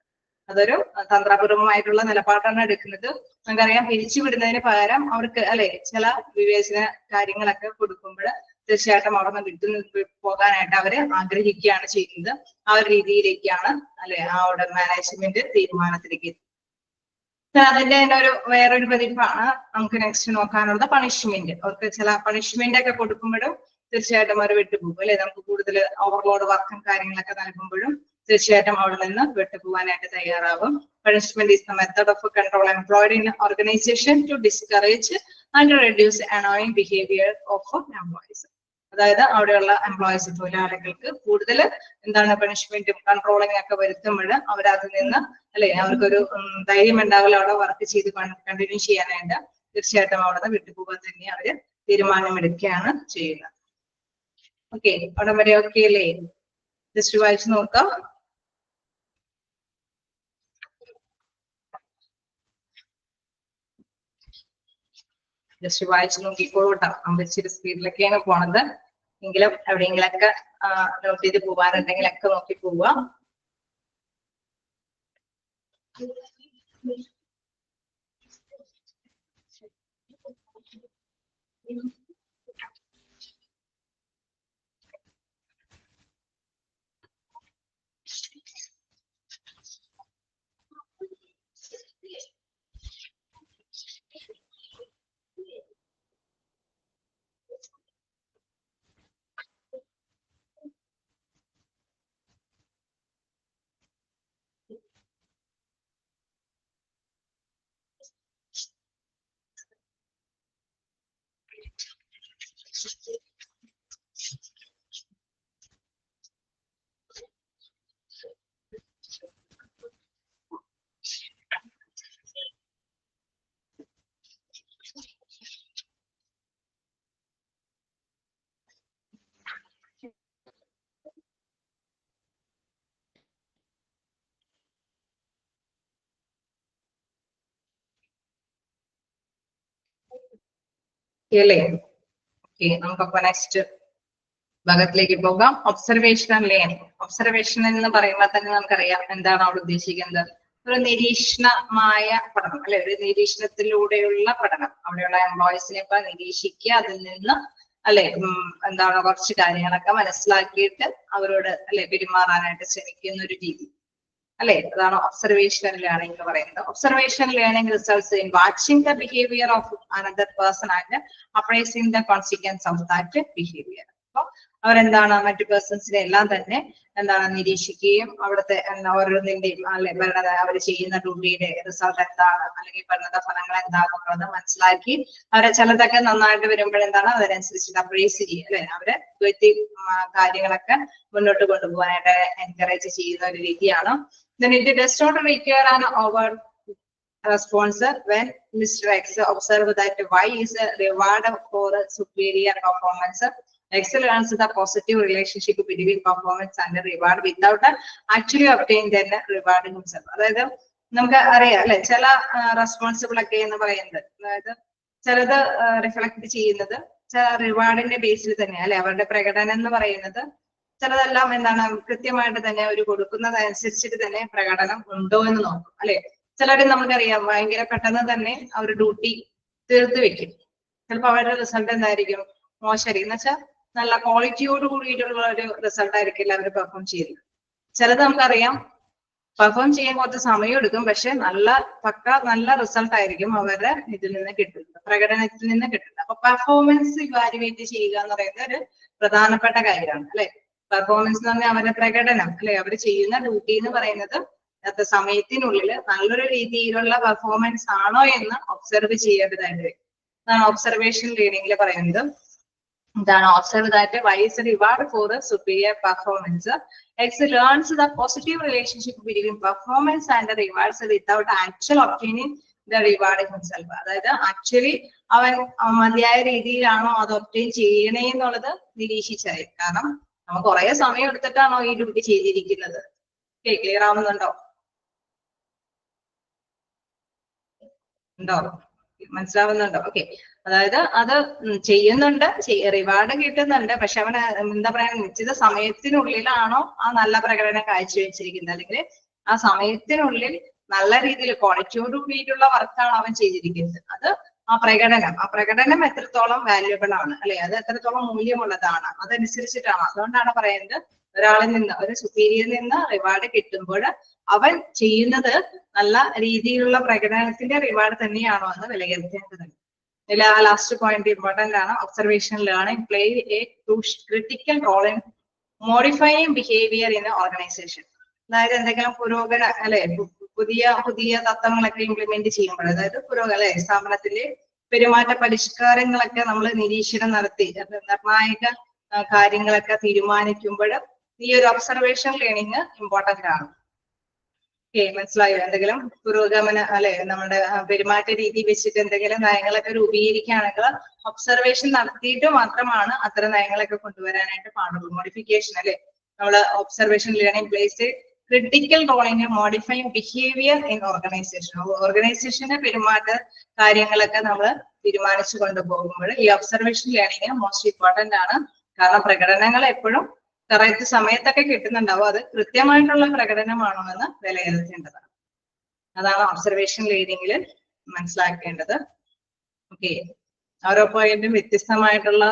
അതൊരു തന്ത്രപൂർവമായിട്ടുള്ള നിലപാടാണ് എടുക്കുന്നത്. നമുക്കറിയാം, പിരിച്ചുവിടുന്നതിന് പകരം അവർക്ക് അല്ലെ ചില വിവേചന കാര്യങ്ങളൊക്കെ കൊടുക്കുമ്പോൾ തീർച്ചയായിട്ടും അവിടെ നിന്ന് പോകാനായിട്ട് അവര് ആഗ്രഹിക്കുകയാണ് ചെയ്യുന്നത്. ആ ഒരു രീതിയിലേക്കാണ് അല്ലെ ആ ഒരു മാനേജ്മെന്റ് തീരുമാനത്തിലേക്ക്. അതിന്റെ തന്നെ വേറൊരു പതിപ്പാണ് നമുക്ക് നെക്സ്റ്റ് നോക്കാനുള്ളത് പണിഷ്മെന്റ്. അവർക്ക് ചില പണിഷ്മെന്റ് ഒക്കെ കൊടുക്കുമ്പോഴും തീർച്ചയായിട്ടും അവർ വിട്ടുപോകും അല്ലെ. നമുക്ക് കൂടുതൽ ഓവർലോഡ് വർക്കും കാര്യങ്ങളൊക്കെ നൽകുമ്പോഴും തീർച്ചയായിട്ടും അവിടെ നിന്ന് വിട്ടുപോകാനായിട്ട് തയ്യാറാവും. Punishment is the method of control employed in organisation to discourage and reduce annoying behaviour of employees. അതായത് അവിടെയുള്ള എംപ്ലോയീസ് തൊഴിലാളികൾക്ക് കൂടുതൽ എന്താണ് പണിഷ്മെന്റും കൺട്രോളിംഗ് ഒക്കെ വരുത്തുമ്പോൾ അവരതിൽ നിന്ന് അല്ലെ അവർക്കൊരു ധൈര്യം ഉണ്ടാവില്ല അവിടെ വർക്ക് ചെയ്ത് കണ്ടിന്യൂ ചെയ്യാനായിട്ട്. തീർച്ചയായിട്ടും അവിടെ നിന്ന് വിട്ടുപോകാൻ തന്നെ അവര് തീരുമാനമെടുക്കുകയാണ് ചെയ്യുന്നത്. ഓക്കെ, അവിടെ വരെ ഓക്കെ അല്ലേ? ജസ്റ്റ് വായിച്ചു നോക്കാം. ജസ്റ്റ് വായിച്ചു നോക്കിക്കോളൂട്ടോ. നമ്മൾ ഇച്ചിരി സ്പീഡിലൊക്കെയാണ് പോണത്, എങ്കിലും എവിടെയെങ്കിലൊക്കെ നോട്ട് ചെയ്ത് പോവാനുണ്ടെങ്കിലൊക്കെ നോക്കി പോവുക. അല്ലേ? ഓക്കെ, നമുക്കപ്പോ നെക്സ്റ്റ് ഭാഗത്തിലേക്ക് പോകാം. Observational learning. ഒബ്സർവേഷൻ എന്ന് പറയുമ്പോൾ തന്നെ നമുക്കറിയാം എന്താണ് അവിടെ ഉദ്ദേശിക്കുന്നത്. ഒരു നിരീക്ഷണമായ പഠനം അല്ലെ, ഒരു നിരീക്ഷണത്തിലൂടെയുള്ള പഠനം. അവിടെയുള്ള എംപ്ലോയീസിനെ ഇപ്പൊ നിരീക്ഷിക്കുക, അതിൽ നിന്ന് അല്ലെ എന്താണ് കുറച്ച് കാര്യങ്ങളൊക്കെ മനസ്സിലാക്കിയിട്ട് അവരോട് അല്ലെ പെരുമാറാനായിട്ട് ശ്രമിക്കുന്ന ഒരു രീതി അല്ലെ, അതാണ് ഒബ്സർവേഷണൽ ലേണിംഗ് എന്ന് പറയുന്നത്. Observational learning results in watching the behaviour of another person and appraising the consequence of that behaviour. അപ്പൊ അവരെന്താണ് മറ്റു പേഴ്സൺസിനെ എല്ലാം തന്നെ എന്താണ് നിരീക്ഷിക്കുകയും അവിടുത്തെ ഓരോന്നിന്റെയും അല്ലെ അവർ ചെയ്യുന്ന ഡ്യൂട്ടിയുടെ റിസൾട്ട് എന്താണ് അല്ലെങ്കിൽ പരിണത ഫലങ്ങൾ എന്താണെന്നുള്ളത് മനസ്സിലാക്കി അവരെ ചിലതൊക്കെ നന്നായിട്ട് വരുമ്പോഴെന്താണ് അതിനനുസരിച്ചിട്ട് അപ്രൈസ് ചെയ്യുക അല്ലെ, അവരെ കാര്യങ്ങളൊക്കെ മുന്നോട്ട് കൊണ്ടുപോകാനായിട്ട് എൻകറേജ് ചെയ്യുന്ന ഒരു രീതിയാണ്. Then it does not require an overt response when Mr. X observes that Y is a reward for superior performance. X learns the positive relationship between performance and reward without actually obtaining the reward himself. അതായത് നമുക്ക് അറിയാം അല്ലെ, ചില responsible ഒക്കെ എന്ന് പറയുന്നത് അതായത് ചിലത് റിഫ്ലക്ട് ചെയ്യുന്നത് ചില റിവാർഡിന്റെ ബേസിൽ തന്നെ അല്ലെ. അവരുടെ പ്രകടനം എന്ന് പറയുന്നത് ചിലതെല്ലാം എന്താണ് കൃത്യമായിട്ട് തന്നെ ഒരു കൊടുക്കുന്നതനുസരിച്ചിട്ട് തന്നെ പ്രകടനം ഉണ്ടോ എന്ന് നോക്കും അല്ലെ. ചിലര് നമുക്കറിയാം ഭയങ്കര പെട്ടെന്ന് തന്നെ അവർ ഡ്യൂട്ടി തീർത്ത് വെക്കും. ചിലപ്പോൾ അവരുടെ റിസൾട്ട് എന്തായിരിക്കും, മോശമായിരിക്കും. എന്ന് വെച്ചാൽ നല്ല ക്വാളിറ്റിയോട് കൂടിയിട്ടുള്ള ഒരു റിസൾട്ട് ആയിരിക്കില്ല അവർ പെർഫോം ചെയ്യുന്നത്. ചിലത് നമുക്കറിയാം പെർഫോം ചെയ്യാൻ കുറച്ച് സമയം എടുക്കും, പക്ഷെ നല്ല റിസൾട്ട് ആയിരിക്കും അവരുടെ ഇതിൽ നിന്ന് കിട്ടുന്നത്, പ്രകടനത്തിൽ നിന്ന് കിട്ടുന്നത്. അപ്പൊ പെർഫോമൻസ് ഇവാലുവേറ്റ് ചെയ്യുക എന്ന് പറയുന്നത് ഒരു പ്രധാനപ്പെട്ട കാര്യമാണ് അല്ലെ. പെർഫോമൻസ് എന്ന് പറഞ്ഞാൽ അവരുടെ പ്രകടനം അല്ലെ, അവർ ചെയ്യുന്ന ഡ്യൂട്ടി എന്ന് പറയുന്നത് അത് സമയത്തിനുള്ളിൽ നല്ലൊരു രീതിയിലുള്ള പെർഫോമൻസ് ആണോ എന്ന് ഒബ്സർവ് ചെയ്യേണ്ടതായിട്ട് വരും. അതാണ് ഒബ്സർവേഷൻ ലേണിംഗിൽ പറയുന്നത്. എന്താണ് observe that Y's reward for superior performance. X learns the positive relationship between performance and the rewards without actual obtaining the reward himself. അതായത് ആക്ച്വലി അവൻ മതിയായ രീതിയിലാണോ അത് ഒബ്റ്റെയിൻ ചെയ്യണേ എന്നുള്ളത് നിരീക്ഷിച്ചറിയും. കാരണം നമ്മൾ കുറെ സമയം എടുത്തിട്ടാണോ ഈ ഡ്യൂട്ടി ചെയ്തിരിക്കുന്നത്. ക്ലിയർ ആവുന്നുണ്ടോ? മനസ്സിലാവുന്നുണ്ടോ? ഓക്കെ. അതായത് അത് ചെയ്യുന്നുണ്ട്, റിവാർഡ് കിട്ടുന്നുണ്ട്, പക്ഷെ അവൻ എന്താ പറയാ നിശ്ചിത സമയത്തിനുള്ളിലാണോ ആ നല്ല പ്രകടനം കാഴ്ചവെച്ചിരിക്കുന്നത്, അല്ലെങ്കിൽ ആ സമയത്തിനുള്ളിൽ നല്ല രീതിയിൽ ക്വാളിറ്റിയോട് കൂടിയിട്ടുള്ള വർക്കാണ് അവൻ ചെയ്തിരിക്കുന്നത്. അത് ആ പ്രകടനം എത്രത്തോളം വാല്യുബിൾ ആണ് അല്ലെ, അത് എത്രത്തോളം മൂല്യമുള്ളതാണ്, അതനുസരിച്ചിട്ടാണ്. അതുകൊണ്ടാണ് പറയുന്നത് ഒരാളിൽ നിന്ന്, ഒരു സുപ്പീരിയറിൽ നിന്ന് റിവാർഡ് കിട്ടുമ്പോൾ അവൻ ചെയ്യുന്നത് നല്ല രീതിയിലുള്ള പ്രകടനത്തിന്റെ റിവാർഡ് തന്നെയാണോ എന്ന് വിലയിരുത്തേണ്ടതുണ്ട്. ഇതിൽ ആ ലാസ്റ്റ് പോയിന്റ് ഇമ്പോർട്ടന്റ് ആണ്. Observation learning play a critical role in modifying behaviour in organisation. അതായത് എന്തെങ്കിലും പുരോഗമന അല്ലെ, പുതിയ തത്വങ്ങളൊക്കെ ഇംപ്ലിമെന്റ് ചെയ്യുമ്പോൾ, അതായത് സ്ഥാപനത്തിലെ പെരുമാറ്റ പരിഷ്കാരങ്ങളൊക്കെ നമ്മൾ നിരീക്ഷണം നടത്തി നിർണായക കാര്യങ്ങളൊക്കെ തീരുമാനിക്കുമ്പോൾ ഈ ഒരു ഒബ്സർവേഷൻ ലേണിംഗ് ഇമ്പോർട്ടന്റ് ആണ്. മനസ്സിലായോ? എന്തെങ്കിലും പുരോഗമന അല്ലെ, നമ്മുടെ പെരുമാറ്റ രീതി വെച്ചിട്ട് എന്തെങ്കിലും നയങ്ങളൊക്കെ രൂപീകരിക്കുകയാണെങ്കിൽ ഒബ്സർവേഷൻ നടത്തിയിട്ട് മാത്രമാണ് അത്തരം നയങ്ങളൊക്കെ കൊണ്ടുവരാനായിട്ട് പാടുള്ളൂ. മോഡിഫിക്കേഷൻ അല്ലെ, നമ്മള് observation learning plays critical role in modifying behaviour in organisation. ഓർഗനൈസേഷന്റെ പെരുമാറ്റ കാര്യങ്ങളൊക്കെ നമ്മൾ തീരുമാനിച്ചു കൊണ്ടുപോകുമ്പോൾ ഈ ഒബ്സർവേഷൻ ലേണിംഗ് മോസ്റ്റ് ഇമ്പോർട്ടന്റ് ആണ്. കാരണം പ്രകടനങ്ങൾ എപ്പോഴും കറക്റ്റ് സമയത്തൊക്കെ കിട്ടുന്നുണ്ടാവും, അത് കൃത്യമായിട്ടുള്ള പ്രകടനമാണോ എന്ന് വിലയിരുത്തേണ്ടതാണ്. അതാണ് ഒബ്സർവേഷൻ ലേണിംഗിൽ മനസ്സിലാക്കേണ്ടത്. ഓക്കെ. ഓരോ പോയിന്റും വ്യത്യസ്തമായിട്ടുള്ള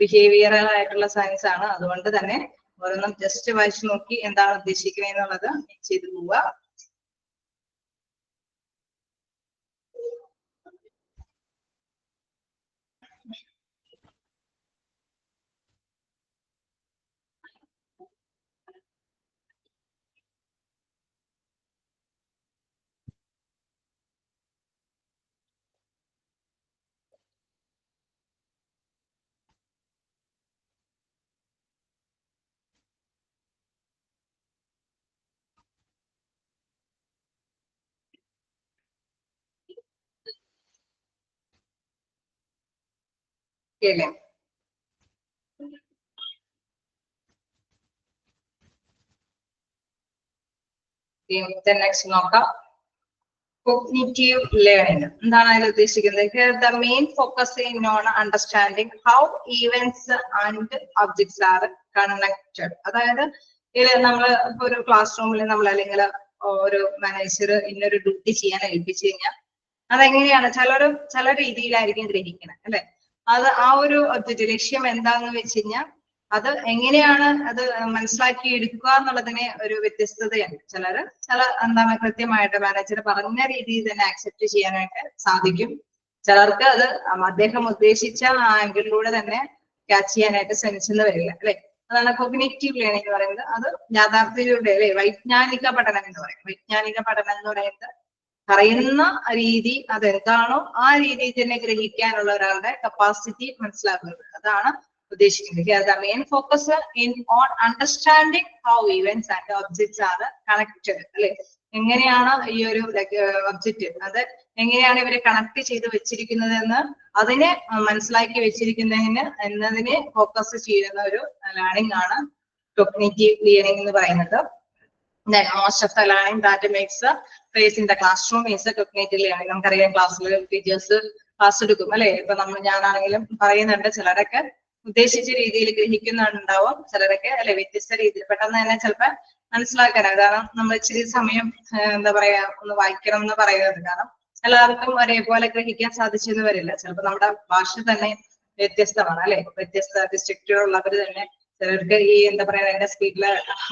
ബിഹേവിയറൽ ആയിട്ടുള്ള സയൻസ് ആണ്. അതുകൊണ്ട് തന്നെ ഓരോന്നും ജസ്റ്റ് വായിച്ചു നോക്കി എന്താണ് ഉദ്ദേശിക്കുന്നത് എന്നുള്ളത് ചെയ്തു പോവുക. കേൾക്കാം. നെക്സ്റ്റ് നോക്കാം. Cognitive learning. എന്താണ് അതിൽ ഉദ്ദേശിക്കുന്നത്? The main focus in on understanding how events and objects are connected. അതായത് ഇത് നമ്മൾ ഇപ്പൊ ഒരു ക്ലാസ് റൂമിൽ നമ്മൾ അല്ലെങ്കിൽ ഒരു മാനേജർ ഇന്നൊരു ഡ്യൂട്ടി ചെയ്യാൻ ഏൽപ്പിച്ചു കഴിഞ്ഞാൽ അതെങ്ങനെയാണ് ചില രീതിയിലായിരിക്കും ഗ്രഹിക്കണം അല്ലെ. അത് ആ ഒരു ഒബ്ജക്റ്റ് ലക്ഷ്യം എന്താന്ന് വെച്ച് കഴിഞ്ഞാൽ അത് എങ്ങനെയാണ് അത് മനസ്സിലാക്കി എടുക്കുക എന്നുള്ളതിന് ഒരു വ്യത്യസ്തതയുണ്ട്. ചില എന്താണ് കൃത്യമായിട്ട് മാനേജർ പറഞ്ഞ രീതിയിൽ തന്നെ ആക്സെപ്റ്റ് ചെയ്യാനായിട്ട് സാധിക്കും. ചിലർക്ക് അത് അദ്ദേഹം ഉദ്ദേശിച്ച ആംഗിളിലൂടെ തന്നെ ക്യാച്ച് ചെയ്യാനായിട്ട് ശ്രമിച്ചെന്ന് വരില്ല അല്ലെ. അതാണ് കോഗ്നിറ്റീവ് ലേണിംഗ് എന്ന് പറയുന്നത്. അത് യാഥാർത്ഥ്യത്തിലൂടെ അല്ലെ, വൈജ്ഞാനിക പഠനം എന്ന് പറയും. വൈജ്ഞാനിക പഠനം എന്ന് പറയുന്നത് പറയുന്ന രീതി അതെന്താണോ ആ രീതിയിൽ തന്നെ ഗ്രഹിക്കാനുള്ള ഒരാളുടെ കപ്പാസിറ്റി മനസ്സിലാക്കുന്നത്. അതാണ് ഉദ്ദേശിക്കുന്നത്. The main focus in on understanding how events and objects are connected. അല്ലെ, എങ്ങനെയാണ് ഈ ഒരു ഒബ്ജക്റ്റ് അത് എങ്ങനെയാണ് ഇവരെ കണക്ട് ചെയ്ത് വെച്ചിരിക്കുന്നത് എന്ന് അതിനെ മനസ്സിലാക്കി എന്നതിനെ ഫോക്കസ് ചെയ്യുന്ന ഒരു ലേണിംഗ് ആണ് കോഗ്നിറ്റീവ് ലേണിംഗ് എന്ന് പറയുന്നത്. Then most of the learning that makes place in the classroom is a cognitive learning. നമുക്കറിയാം ക്ലാസ്സിൽ ടീച്ചേഴ്സ് ക്ലാസ് എടുക്കും അല്ലെ. ഇപ്പൊ ഞാനാണെങ്കിലും പറയുന്നുണ്ട്, ചിലരൊക്കെ ഉദ്ദേശിച്ച രീതിയിൽ ഗ്രഹിക്കുന്നുണ്ടാവും ചിലരൊക്കെ, അല്ലെ, വ്യത്യസ്ത രീതിയിൽ പെട്ടെന്ന് തന്നെ ചിലപ്പോൾ മനസ്സിലാക്കാനാണ്. കാരണം നമ്മൾ ഇച്ചിരി സമയം എന്താ പറയാ ഒന്ന് വായിക്കണം എന്ന് പറയുന്നത്. കാരണം എല്ലാവർക്കും ഒരേപോലെ ഗ്രഹിക്കാൻ സാധിച്ചെന്ന് വരില്ല. ചിലപ്പോൾ നമ്മുടെ ഭാഷ തന്നെ വ്യത്യസ്തമാണ്, അല്ലെ, വ്യത്യസ്ത ഡിസ്ട്രിക്റ്റുകളുള്ളവർ തന്നെ ചിലർക്ക് ഈ എന്താ പറയാ എന്റെ സ്പീഡിലെ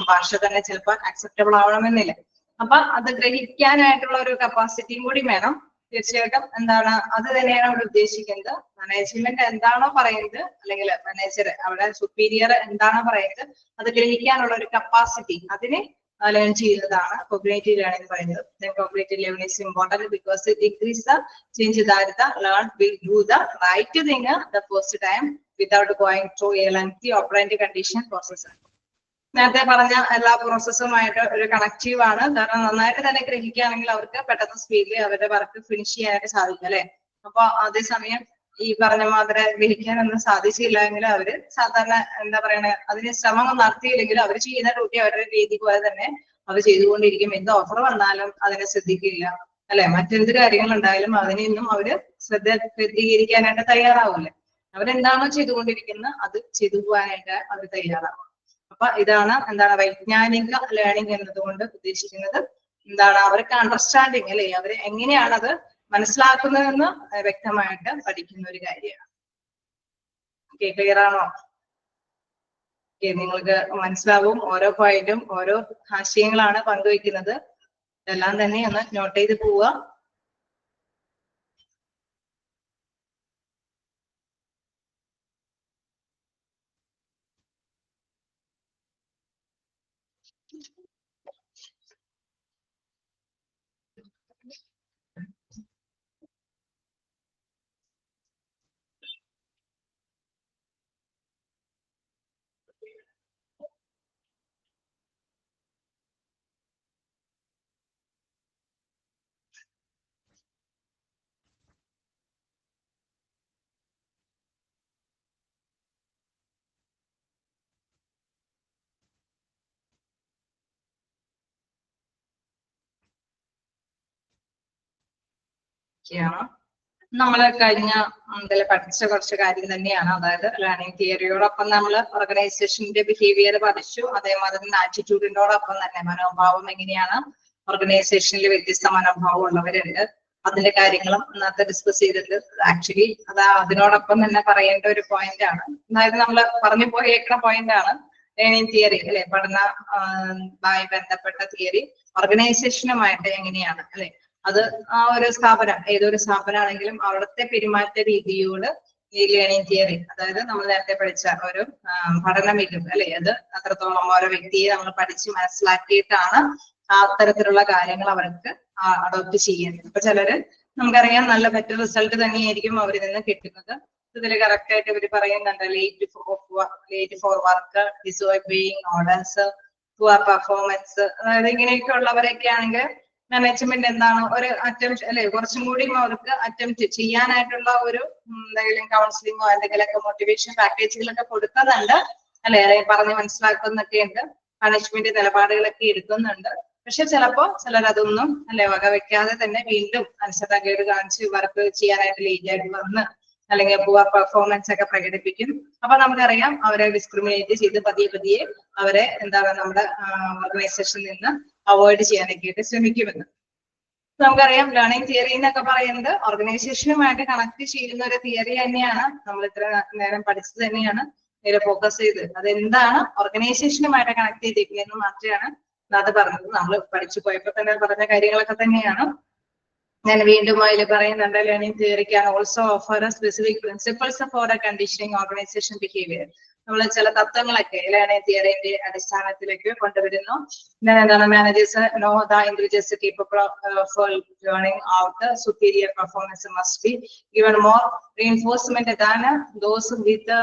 ഭാഷ തന്നെ ചിലപ്പോൾ അക്സെപ്റ്റബിൾ ആവണമെന്നില്ല. അപ്പൊ അത് ഗ്രഹിക്കാനായിട്ടുള്ള ഒരു കപ്പാസിറ്റിയും കൂടി വേണം. തീർച്ചയായിട്ടും എന്താണ് അത് തന്നെയാണ് അവിടെ ഉദ്ദേശിക്കുന്നത്. മാനേജ്മെന്റ് എന്താണോ പറയുന്നത്, അല്ലെങ്കിൽ മാനേജർ അവിടെ സുപ്പീരിയർ എന്താണോ പറയുന്നത് അത് ഗ്രഹിക്കാനുള്ള ഒരു കപ്പാസിറ്റി അതിനെ ലേൺ ചെയ്യുന്നതാണ് കോഗ്നിറ്റീവ് ലേണിംഗ് പറയുന്നത്. Cognitive learning is important because it increases the change that the learn will do the right thing the first time without going through a lengthy operant condition process. നേരത്തെ പറഞ്ഞ എല്ലാ പ്രോസസ്സുമായിട്ട് ഒരു connective ആണ്. കാരണം നന്നായിട്ട് തന്നെ ഗ്രഹിക്കുകയാണെങ്കിൽ അവർക്ക് പെട്ടെന്ന് സ്പീഡിൽ അവരുടെ വർക്ക് ഫിനിഷ് ചെയ്യാനായിട്ട് സാധിക്കും, അല്ലെ. അപ്പൊ അതേസമയം ഈ പറഞ്ഞ മാതിരി ഗ്രഹിക്കാനൊന്നും സാധിച്ചില്ല എങ്കിൽ അവര് സാധാരണ എന്താ പറയണ അതിന് ശ്രമം നടത്തിയില്ലെങ്കിലും അവർ ചെയ്യുന്ന ഡ്യൂട്ടി അവരുടെ രീതി പോലെ തന്നെ അവർ ചെയ്തുകൊണ്ടിരിക്കും. എന്ത് ഓഫർ വന്നാലും അതിനെ ശ്രദ്ധിക്കില്ല, അല്ലെ. മറ്റെന്ത് കാര്യങ്ങൾ ഉണ്ടായാലും അതിനൊന്നും അവര് ശ്രദ്ധീകരിക്കാനായിട്ട് തയ്യാറാവില്ല. അവരെന്താണോ ചെയ്തുകൊണ്ടിരിക്കുന്നത് അത് ചെയ്തു പോകാനായിട്ട് അവർ തയ്യാറാവും. അപ്പൊ ഇതാണ് എന്താണ് വൈജ്ഞാനിക ലേണിംഗ് എന്നതുകൊണ്ട് ഉദ്ദേശിക്കുന്നത്. എന്താണ് അവർക്ക് അണ്ടർസ്റ്റാൻഡിങ്, അല്ലെ, അവര് എങ്ങനെയാണ് അത് മനസ്സിലാക്കുന്നതെന്ന് വ്യക്തമായിട്ട് പഠിക്കുന്ന ഒരു കാര്യമാണ്. ഓക്കെ, ക്ലിയർ ആണോ? ഓക്കെ, നിങ്ങൾക്ക് മനസ്സിലാവും. ഓരോ പോയിന്റും ഓരോ ആശയങ്ങളാണ് പങ്കുവെക്കുന്നത്. എല്ലാം തന്നെ ഒന്ന് നോട്ട് ചെയ്ത് പോവുക. നമ്മള് കഴിഞ്ഞ ഇതിൽ പഠിച്ച കുറച്ച് കാര്യം തന്നെയാണ്. അതായത് ലേണിംഗ് തിയറിയോടൊപ്പം നമ്മൾ ഓർഗനൈസേഷന്റെ ബിഹേവിയർ പഠിച്ചു. അതേമാതിരി ആറ്റിറ്റ്യൂഡിനോടൊപ്പം തന്നെ മനോഭാവം എങ്ങനെയാണ്, ഓർഗനൈസേഷനിൽ വ്യത്യസ്ത മനോഭാവം ഉള്ളവരുണ്ട്, അതിന്റെ കാര്യങ്ങളും ഇന്നത്തെ ഡിസ്കസ് ചെയ്തിട്ട് ആക്ച്വലി അത് അതിനോടൊപ്പം തന്നെ പറയേണ്ട ഒരു പോയിന്റ് ആണ്. അതായത് നമ്മൾ പറഞ്ഞു പോയേക്കുന്ന പോയിന്റ് ആണ് ലേണിംഗ് തിയറി, അല്ലെ, പഠനമായി ബന്ധപ്പെട്ട തിയറി ഓർഗനൈസേഷനുമായിട്ട് എങ്ങനെയാണ്, അല്ലെ, അത് ആ ഒരു സ്ഥാപനം ഏതൊരു സ്ഥാപനമാണെങ്കിലും അവിടുത്തെ പെരുമാറ്റ രീതിയോട് ഈ ലേണിംഗ് തിയറി, അതായത് നമ്മൾ നേരത്തെ പഠിച്ച ഒരു പഠനമില്ലും, അല്ലെ, അത് അത്രത്തോളം ഓരോ വ്യക്തിയെ നമ്മൾ പഠിച്ച് മനസ്സിലാക്കിയിട്ടാണ് ആ അത്തരത്തിലുള്ള കാര്യങ്ങൾ അവർക്ക് അഡോപ്റ്റ് ചെയ്യുന്നത്. അപ്പൊ ചിലര് നമുക്കറിയാം നല്ല ബെറ്റർ റിസൾട്ട് തന്നെയായിരിക്കും അവരിൽ നിന്ന് കിട്ടുന്നത്. ഇതിൽ കറക്റ്റ് ആയിട്ട് ഇവർ പറയുന്നുണ്ട് late for work, disobeying orders, poor performance. അതായത് ഇങ്ങനെയൊക്കെ ഉള്ളവരൊക്കെ ആണെങ്കിൽ മാനേജ്മെന്റ് എന്താണ് ഒരു അറ്റംപ്റ്റ്, അല്ലെ, കുറച്ചും കൂടി അവർക്ക് അറ്റംപ്റ്റ് ചെയ്യാനായിട്ടുള്ള ഒരു എന്തെങ്കിലും കൗൺസിലിങ്ങോ എന്തെങ്കിലുമൊക്കെ മോട്ടിവേഷൻ പാക്കേജുകളൊക്കെ കൊടുക്കുന്നുണ്ട്, അല്ലെ, പറഞ്ഞ് മനസ്സിലാക്കുന്നൊക്കെ ഉണ്ട്, മാനേജ്മെന്റ് നിലപാടുകളൊക്കെ എടുക്കുന്നുണ്ട്. പക്ഷെ ചിലപ്പോ ചിലരതൊന്നും, അല്ലെ, വകവെക്കാതെ തന്നെ വീണ്ടും അനുസരണക്കേട് കാണിച്ച് വർക്ക് ചെയ്യാനായിട്ട് ലേറ്റ് ആയിട്ട് വന്ന് അല്ലെങ്കിൽ പുവർ പെർഫോമൻസ് ഒക്കെ പ്രകടിപ്പിക്കും. അപ്പൊ നമുക്കറിയാം അവരെ ഡിസ്ക്രിമിനേറ്റ് ചെയ്ത് പതിയെ അവരെ എന്താണ് നമ്മുടെ ഓർഗനൈസേഷനിൽ നിന്ന് അവോയ്ഡ് ചെയ്യാനൊക്കെ ശ്രമിക്കുമെന്ന്. നമുക്കറിയാം ലേണിംഗ് തിയറി എന്നൊക്കെ പറയുന്നത് ഓർഗനൈസേഷനുമായിട്ട് കണക്ട് ചെയ്യുന്ന ഒരു തിയറി തന്നെയാണ്. നമ്മൾ ഇത്ര നേരം പഠിച്ചത് തന്നെയാണ് ഇതിൽ ഫോക്കസ് ചെയ്ത്. അതെന്താണ് ഓർഗനൈസേഷനുമായിട്ട് കണക്ട് ചെയ്തിരിക്കുന്നതെന്ന് മാത്രമാണ് അത് പറഞ്ഞത്. നമ്മൾ പഠിച്ചു പോയപ്പോ തന്നെ പറഞ്ഞ കാര്യങ്ങളൊക്കെ തന്നെയാണ്. ഞാൻ വീണ്ടും അതിൽ പറയുന്നുണ്ട് learning theory can also offer specific principles for a conditioning organisation behaviour. നമ്മൾ ചില തത്വങ്ങളൊക്കെ ലേണിംഗ് തിയറിന്റെ അടിസ്ഥാനത്തിലേക്ക് കൊണ്ടുവരുന്നു. എന്താണ് managers know the individuals capable of learning out superior performance must be given more reinforcement than those with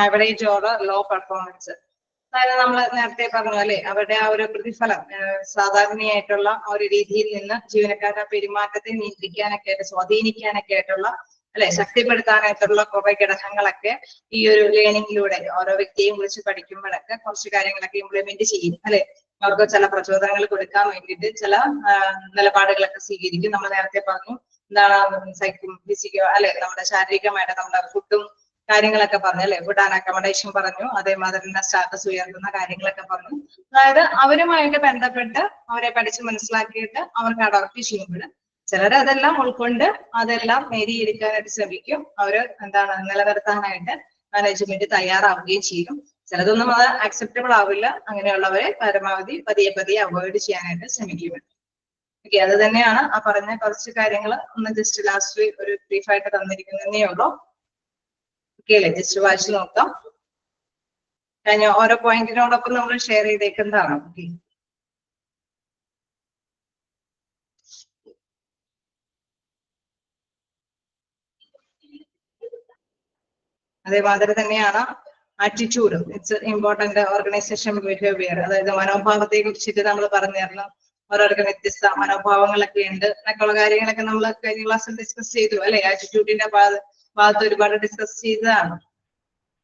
average or low performance. അതായത് നമ്മൾ നേരത്തെ പറഞ്ഞു, അല്ലെ, അവരുടെ ആ ഒരു പ്രതിഫലം സാധാരണയായിട്ടുള്ള ഒരു രീതിയിൽ നിന്ന് ജീവനക്കാരുടെ പെരുമാറ്റത്തെ നിയന്ത്രിക്കാനൊക്കെ ആയിട്ട് സ്വാധീനിക്കാനൊക്കെ ആയിട്ടുള്ള, അല്ലെ, ശക്തിപ്പെടുത്താനായിട്ടുള്ള കുറെ ഘടകങ്ങളൊക്കെ ഈ ഒരു ലേണിംഗിലൂടെ ഓരോ വ്യക്തിയെയും കുറിച്ച് പഠിക്കുമ്പോഴൊക്കെ കുറച്ച് കാര്യങ്ങളൊക്കെ ഇംപ്ലിമെന്റ് ചെയ്യും, അല്ലെ. അവർക്ക് ചില പ്രചോദനങ്ങൾ കൊടുക്കാൻ വേണ്ടിയിട്ട് ചില നിലപാടുകളൊക്കെ സ്വീകരിക്കും. നമ്മൾ നേരത്തെ പറഞ്ഞു എന്താണ് ഫിസിക്കോ, അല്ലെ, നമ്മുടെ ശാരീരികമായിട്ട് നമ്മുടെ ഫുഡും കാര്യങ്ങളൊക്കെ പറഞ്ഞു അല്ലെ. ഫുഡ് ആൻഡ് അക്കോമഡേഷൻ പറഞ്ഞു, അതേമാതിരി തന്നെ സ്റ്റാറ്റസ് ഉയർത്തുന്ന കാര്യങ്ങളൊക്കെ പറഞ്ഞു. അതായത് അവരുമായിട്ട് ബന്ധപ്പെട്ട് അവരെ പഠിച്ച് മനസ്സിലാക്കിയിട്ട് അവർക്ക് അഡോപ്റ്റ് ചെയ്യുമ്പോൾ ചിലർ അതെല്ലാം ഉൾക്കൊണ്ട് അതെല്ലാം നേടിയെടുക്കാനായിട്ട് ശ്രമിക്കും. അവര് എന്താണ് നിലനിർത്താനായിട്ട് മാനേജ്മെന്റ് തയ്യാറാവുകയും ചെയ്യും. ചിലതൊന്നും അത് അക്സെപ്റ്റബിൾ ആവില്ല. അങ്ങനെയുള്ളവരെ പരമാവധി പതിയെ അവോയ്ഡ് ചെയ്യാനായിട്ട് ശ്രമിക്കും. ഓക്കെ, അത് തന്നെയാണ് ആ പറഞ്ഞ കുറച്ച് കാര്യങ്ങൾ ഒന്ന് ജസ്റ്റ് ലാസ്റ്റ് ഒരു ബ്രീഫായിട്ട് തന്നിരിക്കുന്നതേ ഉള്ളൂ. ഓക്കെ അല്ലേ, ജസ്റ്റ് വായിച്ചു നോക്കാം. കഴിഞ്ഞ ഓരോ പോയിന്റിനോടൊപ്പം നമ്മൾ ഷെയർ ചെയ്തേക്കുന്നതാണ്. ഓക്കെ, അതേമാതിരി തന്നെയാണ് attitude. It's important organisation behaviour. അതായത് മനോഭാവത്തെ കുറിച്ചിട്ട് നമ്മൾ പറഞ്ഞിരുന്നു. ഓരോരുത്തർക്ക് വ്യത്യസ്ത മനോഭാവങ്ങളൊക്കെ ഉണ്ട് എന്നൊക്കെയുള്ള കാര്യങ്ങളൊക്കെ നമ്മൾ കഴിഞ്ഞ ക്ലാസ്സിൽ ഡിസ്കസ് ചെയ്തു അല്ലെ. ആറ്റിറ്റ്യൂഡിന്റെ ഭാഗത്ത് ഒരുപാട് ഡിസ്കസ് ചെയ്തതാണ്.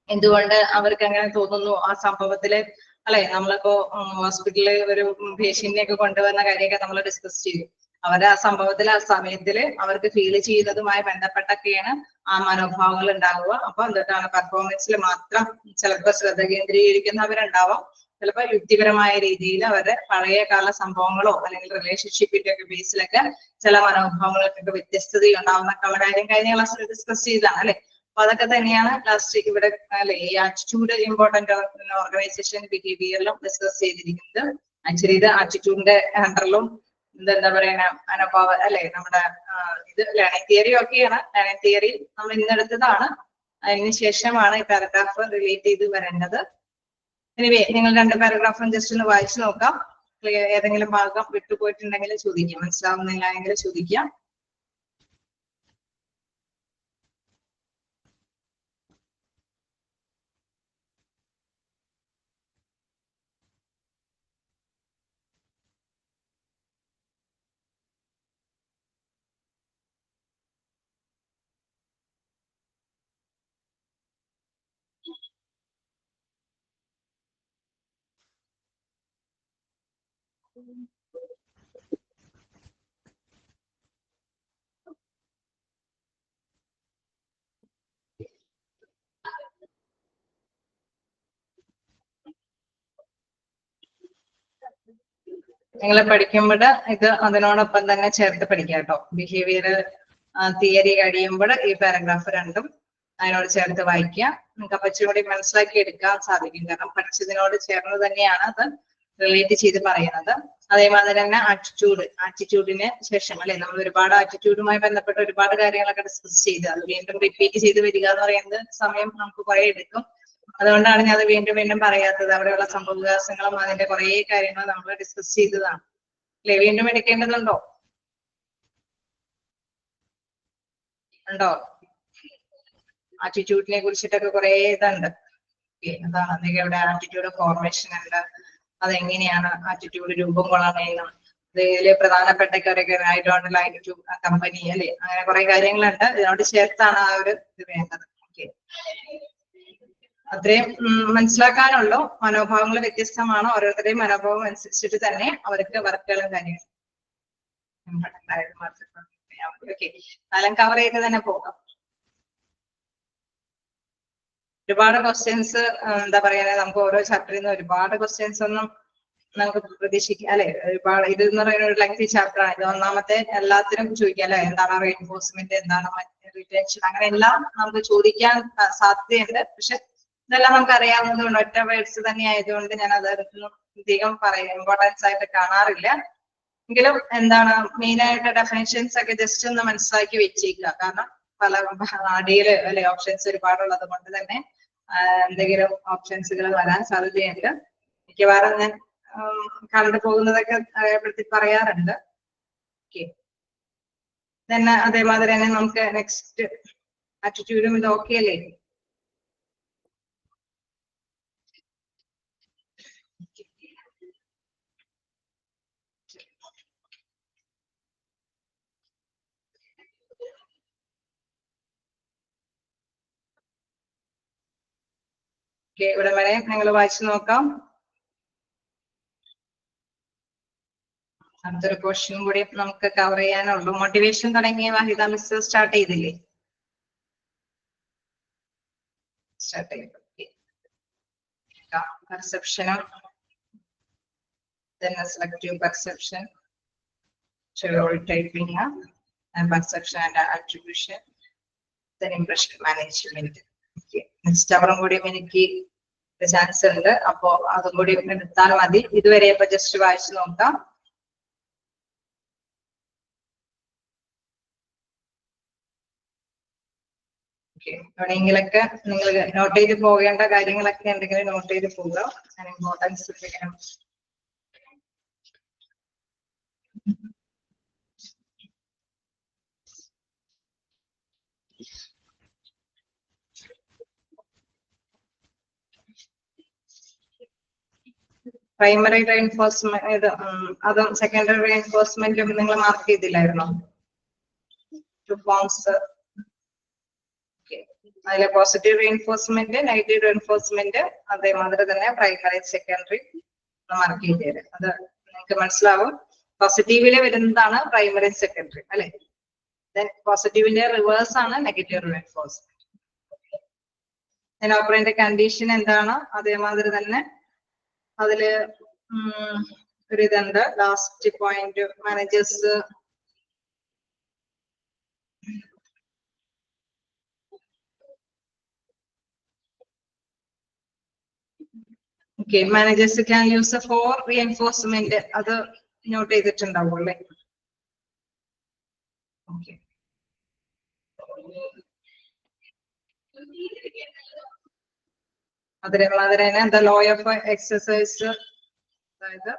എന്തുകൊണ്ട് അവർക്ക് അങ്ങനെ തോന്നുന്നു ആ സംഭവത്തില് അല്ലെ. നമ്മളിപ്പോ ഹോസ്പിറ്റലിൽ ഒരു പേഷ്യന്റിനെ ഒക്കെ കൊണ്ടുവന്ന കാര്യമൊക്കെ നമ്മൾ ഡിസ്കസ് ചെയ്തു. അവരുടെ ആ സംഭവത്തിൽ ആ സമയത്തില് അവർക്ക് ഫീൽ ചെയ്യുന്നതുമായി ബന്ധപ്പെട്ടൊക്കെയാണ് ആ മനോഭാവങ്ങൾ ഉണ്ടാവുക. അപ്പൊ എന്താണ് പെർഫോമൻസിൽ മാത്രം ചിലപ്പോൾ ശ്രദ്ധ കേന്ദ്രീകരിക്കുന്നവരുണ്ടാവാം. ചിലപ്പോൾ യുക്തിപരമായ രീതിയിൽ അവരുടെ പഴയ കാല സംഭവങ്ങളോ അല്ലെങ്കിൽ റിലേഷൻഷിപ്പിന്റെ ഒക്കെ ബേസിലൊക്കെ ചില മനോഭാവങ്ങൾക്കൊക്കെ വ്യത്യസ്തതയുണ്ടാവുന്ന കാര്യം കഴിഞ്ഞ ക്ലാസ്സിൽ ഡിസ്കസ് ചെയ്തതാണ് അല്ലെ. അപ്പൊ അതൊക്കെ തന്നെയാണ് ലാസ്റ്റ് ഇവിടെ അല്ലെ ഈ ആറ്റിറ്റ്യൂഡ് ഇമ്പോർട്ടന്റ് ഓർഗനൈസേഷൻ ബിഹേവിയറിലും ഡിസ്കസ് ചെയ്തിരിക്കുന്നത്. ആക്ച്വലി ഇത് ആറ്റിറ്റ്യൂഡിന്റെ അണ്ടറിലും എന്താ പറയുക മനോഭാവം അല്ലെ. നമ്മുടെ ഇത് ലേണിംഗ് തിയറി ഒക്കെയാണ്. ലേണിംഗ് തിയറി നമ്മൾ ഇന്നെടുത്തതാണ്. അതിന് ശേഷമാണ് ഈ പാരഗ്രാഫ് റിലേറ്റ് ചെയ്ത് വരേണ്ടത്. എനിവേ നിങ്ങൾ 2 പാരഗ്രാഫും ജസ്റ്റ് ഒന്ന് വായിച്ചു നോക്കാം. ഏതെങ്കിലും ഭാഗം വിട്ടുപോയിട്ടുണ്ടെങ്കിൽ ചോദിക്കാം, മനസ്സിലാവുന്നില്ല എങ്കിൽ ചോദിക്കാം. നിങ്ങൾ പഠിക്കുമ്പോൾ ഇത് അതിനോടൊപ്പം തന്നെ ചേർത്ത് പഠിക്കാം കേട്ടോ. ബിഹേവിയർ തിയറി കഴിയുമ്പോൾ ഈ പാരഗ്രാഫ് 2 അതിനോട് ചേർത്ത് വായിക്കുക. നിങ്ങൾക്ക് അപ്പൊ ഇച്ചിരി മനസ്സിലാക്കി എടുക്കാൻ സാധിക്കും. കാരണം പഠിച്ചതിനോട് ചേർന്ന് തന്നെയാണ് അത് റിലേറ്റ് ചെയ്ത് പറയുന്നത്. അതേമാതിരി തന്നെ ആറ്റിറ്റ്യൂഡിന് ശേഷം അല്ലെ നമ്മൾ ഒരുപാട് ആറ്റിറ്റ്യൂഡുമായി ബന്ധപ്പെട്ട ഒരുപാട് കാര്യങ്ങളൊക്കെ ഡിസ്കസ് ചെയ്ത് അത് വീണ്ടും റിപ്പീറ്റ് ചെയ്ത് വരിക എന്ന് പറയുന്നത് സമയം നമുക്ക് കുറെ എടുക്കും. അതുകൊണ്ടാണ് ഞാൻ അത് വീണ്ടും പറയാത്തത്. അവിടെയുള്ള സംഭവവികാസങ്ങളും അതിന്റെ കുറെ കാര്യങ്ങൾ നമ്മൾ ഡിസ്കസ് ചെയ്തതാണ് അല്ലെ. വീണ്ടും എടുക്കേണ്ടതുണ്ടോ? ഉണ്ടോ? ആറ്റിറ്റ്യൂഡിനെ കുറിച്ചിട്ടൊക്കെ കുറെ ഇതുണ്ട്. അതാണ് അല്ലെങ്കിൽ ഇവിടെ ആറ്റിറ്റ്യൂഡ് ഫോർമേഷൻ ഉണ്ട്. അതെങ്ങനെയാണ് ആറ്റിറ്റ്യൂഡ് രൂപം കൊള്ളണമെന്നും ഇതില് പ്രധാനപ്പെട്ട I don't like to company അല്ലെ. അങ്ങനെ കുറെ കാര്യങ്ങളുണ്ട്. ഇതിനോട് ചേർത്താണ് ആ ഒരു ഇത് വേണ്ടത്. ഓക്കെ, അത്രയും മനസ്സിലാക്കാനുള്ളൂ. മനോഭാവങ്ങൾ വ്യത്യസ്തമാണ്. ഓരോരുത്തരുടെയും മനോഭാവം അനുസരിച്ചിട്ട് തന്നെ അവർക്ക് വർക്കുകളും കാര്യങ്ങളും ഓക്കെ കാലം കവർ ചെയ്ത് തന്നെ പോകാം. ഒരുപാട് ക്വസ്റ്റ്യൻസ് എന്താ പറയാ നമുക്ക് ഓരോ ചാപ്റ്ററിൽ നിന്ന് ഒരുപാട് ക്വസ്റ്റ്യൻസ് ഒന്നും നമുക്ക് പ്രതീക്ഷിക്കാം അല്ലെ. ഒരുപാട് ഇത് എന്ന് പറയുന്ന ഒരു ലെങ്തി ചാപ്റ്റർ ആണ്. ഇത് ഒന്നാമത്തെ എല്ലാത്തിനും ചോദിക്കാം അല്ലെ. എന്താണ് റീഇൻഫോഴ്സ്മെന്റ്, എന്താണ് റിട്ടൻഷൻ, അങ്ങനെ എല്ലാം നമുക്ക് ചോദിക്കാൻ സാധ്യതയുണ്ട്. പക്ഷെ ഇതെല്ലാം നമുക്ക് അറിയാവുന്നതുകൊണ്ട് ഒറ്റ വേർഡ്സ് തന്നെ ആയതുകൊണ്ട് ഞാൻ അതൊന്നും അധികം ഇമ്പോർട്ടൻസ് ആയിട്ട് കാണാറില്ല. എങ്കിലും എന്താണ് മെയിൻ ആയിട്ട് ഡെഫിനിഷൻസ് ഒക്കെ ജസ്റ്റ് ഒന്ന് മനസ്സിലാക്കി വെച്ചേക്കുക. കാരണം പല അടിയില് അല്ലെ ഓപ്ഷൻസ് ഒരുപാടുള്ളത് കൊണ്ട് തന്നെ എന്തെങ്കിലും ഓപ്ഷൻസുകൾ വരാൻ സാധ്യതയുണ്ട്. മിക്കവാറും ഞാൻ കണ്ടു പോകുന്നതൊക്കെ അറിയപ്പെടുത്തി പറയാറുണ്ട്. ഓക്കെ, തന്നെ അതേമാതിരി തന്നെ നമുക്ക് നെക്സ്റ്റ് ആറ്റിറ്റ്യൂഡും ഇത് ഓക്കെ അല്ലേ? ഇവിടെ വരെ നിങ്ങൾ വായിച്ചു നോക്കാം. അടുത്തൊരു ക്വസ്റ്റ്യൻ കൂടി നമുക്ക് കവർ ചെയ്യാനുള്ളൂ. മോട്ടിവേഷൻ തുടങ്ങിയ വാഹിദ മിസ് സ്റ്റാർട്ട് ചെയ്തില്ലേ? സ്റ്റാർട്ട് ചെയ്യും. പെർസെപ്ഷനും then a selective perception, stereotyping, and perception and attribution, then impression management. Okay, next hour കൂടി എനിക്ക് ചാൻസ് ഉണ്ട്, അപ്പോ അതും കൂടി എടുത്താൽ മതി. ഇതുവരെ ഇപ്പൊ ജസ്റ്റ് വായിച്ചു നോക്കാം. എവിടെയെങ്കിലൊക്കെ നിങ്ങൾ നോട്ട് ചെയ്ത് പോകേണ്ട കാര്യങ്ങളൊക്കെ എന്തെങ്കിലും നോട്ട് ചെയ്ത് പോവുക. ഇമ്പോർട്ടൻസ് പ്രൈമറി റെയിൻഫോഴ്സ്മെന്റ് അതും സെക്കൻഡറി റെയിൻഫോഴ്സ്മെന്റും നിങ്ങൾ മാർക്ക് ചെയ്തില്ലായിരുന്നോ? Two forms. അതിലെ പോസിറ്റീവ് റെയിൻഫോഴ്സ്മെന്റ്, നെഗറ്റീവ് റെയിൻഫോഴ്സ്മെന്റ്, അതേമാതിരി തന്നെ പ്രൈമറി സെക്കൻഡറി മാർക്ക് ചെയ്ത് തരാം. അത് നിങ്ങൾക്ക് മനസ്സിലാവും. പോസിറ്റീവില് വരുന്നതാണ് പ്രൈമറി സെക്കൻഡറി അല്ലെ. പോസിറ്റീവിന്റെ റിവേഴ്സ് ആണ് നെഗറ്റീവ് റെയിൻഫോഴ്സ്മെന്റ്. ഓപ്പറേന്റെ കണ്ടീഷൻ എന്താണ്? അതേമാതിരി തന്നെ അതില് ഒരു ഇതുണ്ട്. Last point managers managers can use for reinforcement. അത് നോട്ട് ചെയ്തിട്ടുണ്ടാവും അല്ലേ? ഓക്കെ, അതേമാതിരി തന്നെ ദ ലോ ഓഫ് എക്സസൈസ്, അതായത്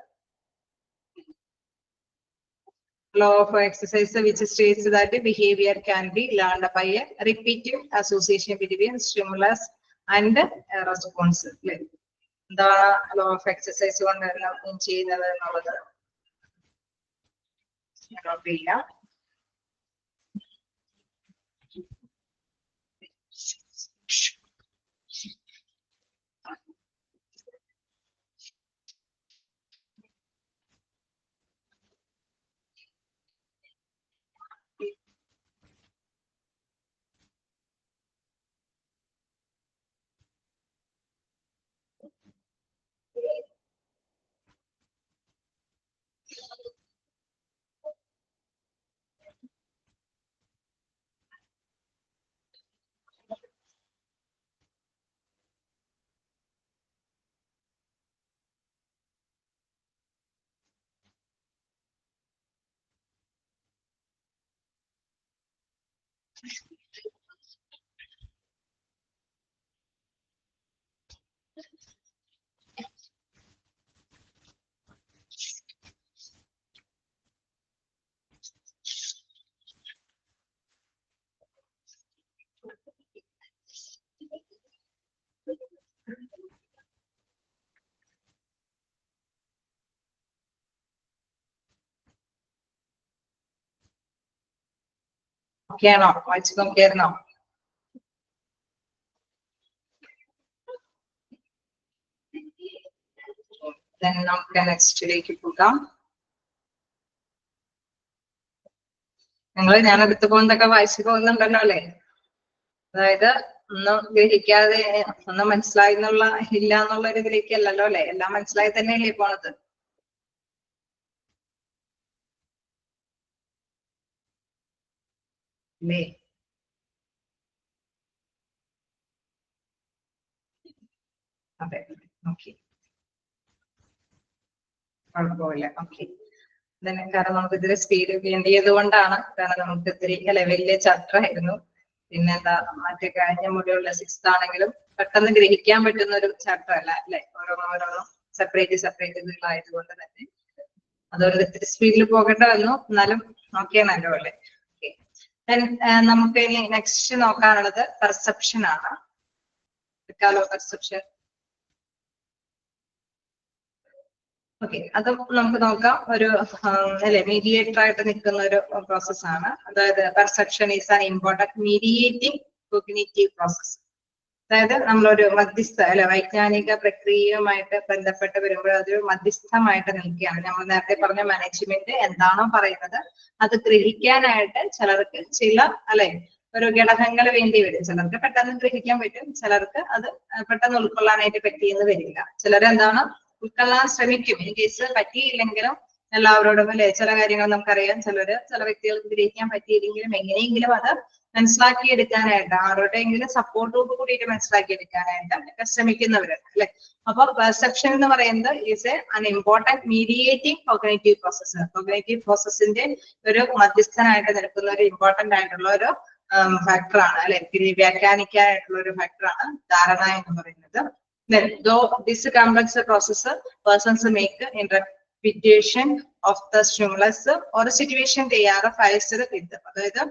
law of exercise which states that behavior can be learned by a repeated association between stimulus and response. എന്താണ് law of exercise കൊണ്ട് ചെയ്യുന്നത് എന്നുള്ളത് നോട്ട് ചെയ്യാം. ഓക്കെ ആണോ? വായിച്ചു നോക്കിയായിരുന്നോ? നമുക്ക് നെക്സ്റ്റിലേക്ക് പോകാം. ഞാൻ അടുത്ത് പോകുന്നതൊക്കെ വായിച്ചു പോകുന്നുണ്ടല്ലോ അല്ലെ? അതായത് ഒന്നും ഗ്രഹിക്കാതെ ഒന്നും മനസ്സിലായി എന്നുള്ള ഇല്ല എന്നുള്ള ഒരു ഇതിലേക്കല്ലല്ലോ അല്ലെ? എല്ലാം മനസ്സിലായി തന്നെയല്ലേ പോണത്? അല്ലേ? അതെ, ഓക്കെ, കുഴപ്പമില്ല. ഓക്കെ, കാരണം നമുക്ക് ഇതിൽ സ്പീഡ് വേണ്ടിയത് കൊണ്ടാണ്. കാരണം നമുക്ക് ഇത്തിരി അല്ലെ വലിയ ചാപ്റ്റർ ആയിരുന്നു. പിന്നെന്താ, മറ്റേ കഴിഞ്ഞ മൊഡ്യൂളിലെ 6th ആണെങ്കിലും പെട്ടെന്ന് ഗ്രഹിക്കാൻ പറ്റുന്ന ഒരു ചാപ്റ്റർ അല്ല അല്ലെ? ഓരോന്നും സെപ്പറേറ്റ് ആയതുകൊണ്ട് തന്നെ അതുകൊണ്ട് ഇത്തിരി സ്പീഡിൽ പോകേണ്ട വന്നു. എന്നാലും നോക്കിയാണല്ലോ അല്ലെ? നമുക്ക് ഇനി നെക്സ്റ്റ് നോക്കാനുള്ളത് പെർസെപ്ഷൻ ആണ്. പെർസെപ്ഷൻ. ഓക്കെ, അത് നമുക്ക് നോക്കാം. ഒരു അല്ലെ മീഡിയേറ്റർ ആയിട്ട് നിൽക്കുന്ന ഒരു പ്രോസസ്സാണ്. അതായത് perception is an important mediating cognitive process. അതായത് നമ്മളൊരു മധ്യസ്ഥ അല്ലെ വൈജ്ഞാനിക പ്രക്രിയയുമായിട്ട് ബന്ധപ്പെട്ട് വരുമ്പോൾ അതൊരു മധ്യസ്ഥമായിട്ട് നിൽക്കുകയാണ്. നമ്മൾ നേരത്തെ പറഞ്ഞ മാനേജ്മെന്റ് എന്താണോ പറയുന്നത് അത് ഗ്രഹിക്കാനായിട്ട് ചിലർക്ക് ചില അല്ലെ ഒരു ഘടകങ്ങൾ വേണ്ടി വരും. ചിലർക്ക് പെട്ടെന്ന് ഗ്രഹിക്കാൻ പറ്റും, ചിലർക്ക് അത് പെട്ടെന്ന് ഉൾക്കൊള്ളാനായിട്ട് പറ്റിയെന്ന് വരില്ല. ചിലർ എന്താണ് ഉൾക്കൊള്ളാൻ ശ്രമിക്കും. ഇൻ കേസ് പറ്റിയില്ലെങ്കിലും എല്ലാവരോടും അല്ലെ ചില കാര്യങ്ങൾ നമുക്കറിയാം. ചില വ്യക്തികൾക്ക് ഗ്രഹിക്കാൻ പറ്റിയില്ലെങ്കിലും എങ്ങനെയെങ്കിലും അത് മനസ്സിലാക്കിയെടുക്കാനായിട്ട് ആരുടെയെങ്കിലും സപ്പോർട്ടോട് കൂടിയിട്ട് മനസ്സിലാക്കിയെടുക്കാനായിട്ട് ഒക്കെ ശ്രമിക്കുന്നവരുണ്ട് അല്ലെ. അപ്പൊ പെർസെപ്ഷൻ എന്ന് പറയുന്നത് is an important mediating cognitive process. Cognitive പ്രോസസ്സിന്റെ ഒരു മധ്യസ്ഥനായിട്ട് നിൽക്കുന്ന ഒരു ഇമ്പോർട്ടന്റ് ആയിട്ടുള്ള ഒരു ഫാക്ടറാണ് അല്ലെ, വ്യാഖ്യാനിക്കാനായിട്ടുള്ള ഒരു ഫാക്ടറാണ് ധാരണ എന്ന് പറയുന്നത്. Then, though this complex process, persons make in repetition of the stimulus or situation they are faced with. അതായത്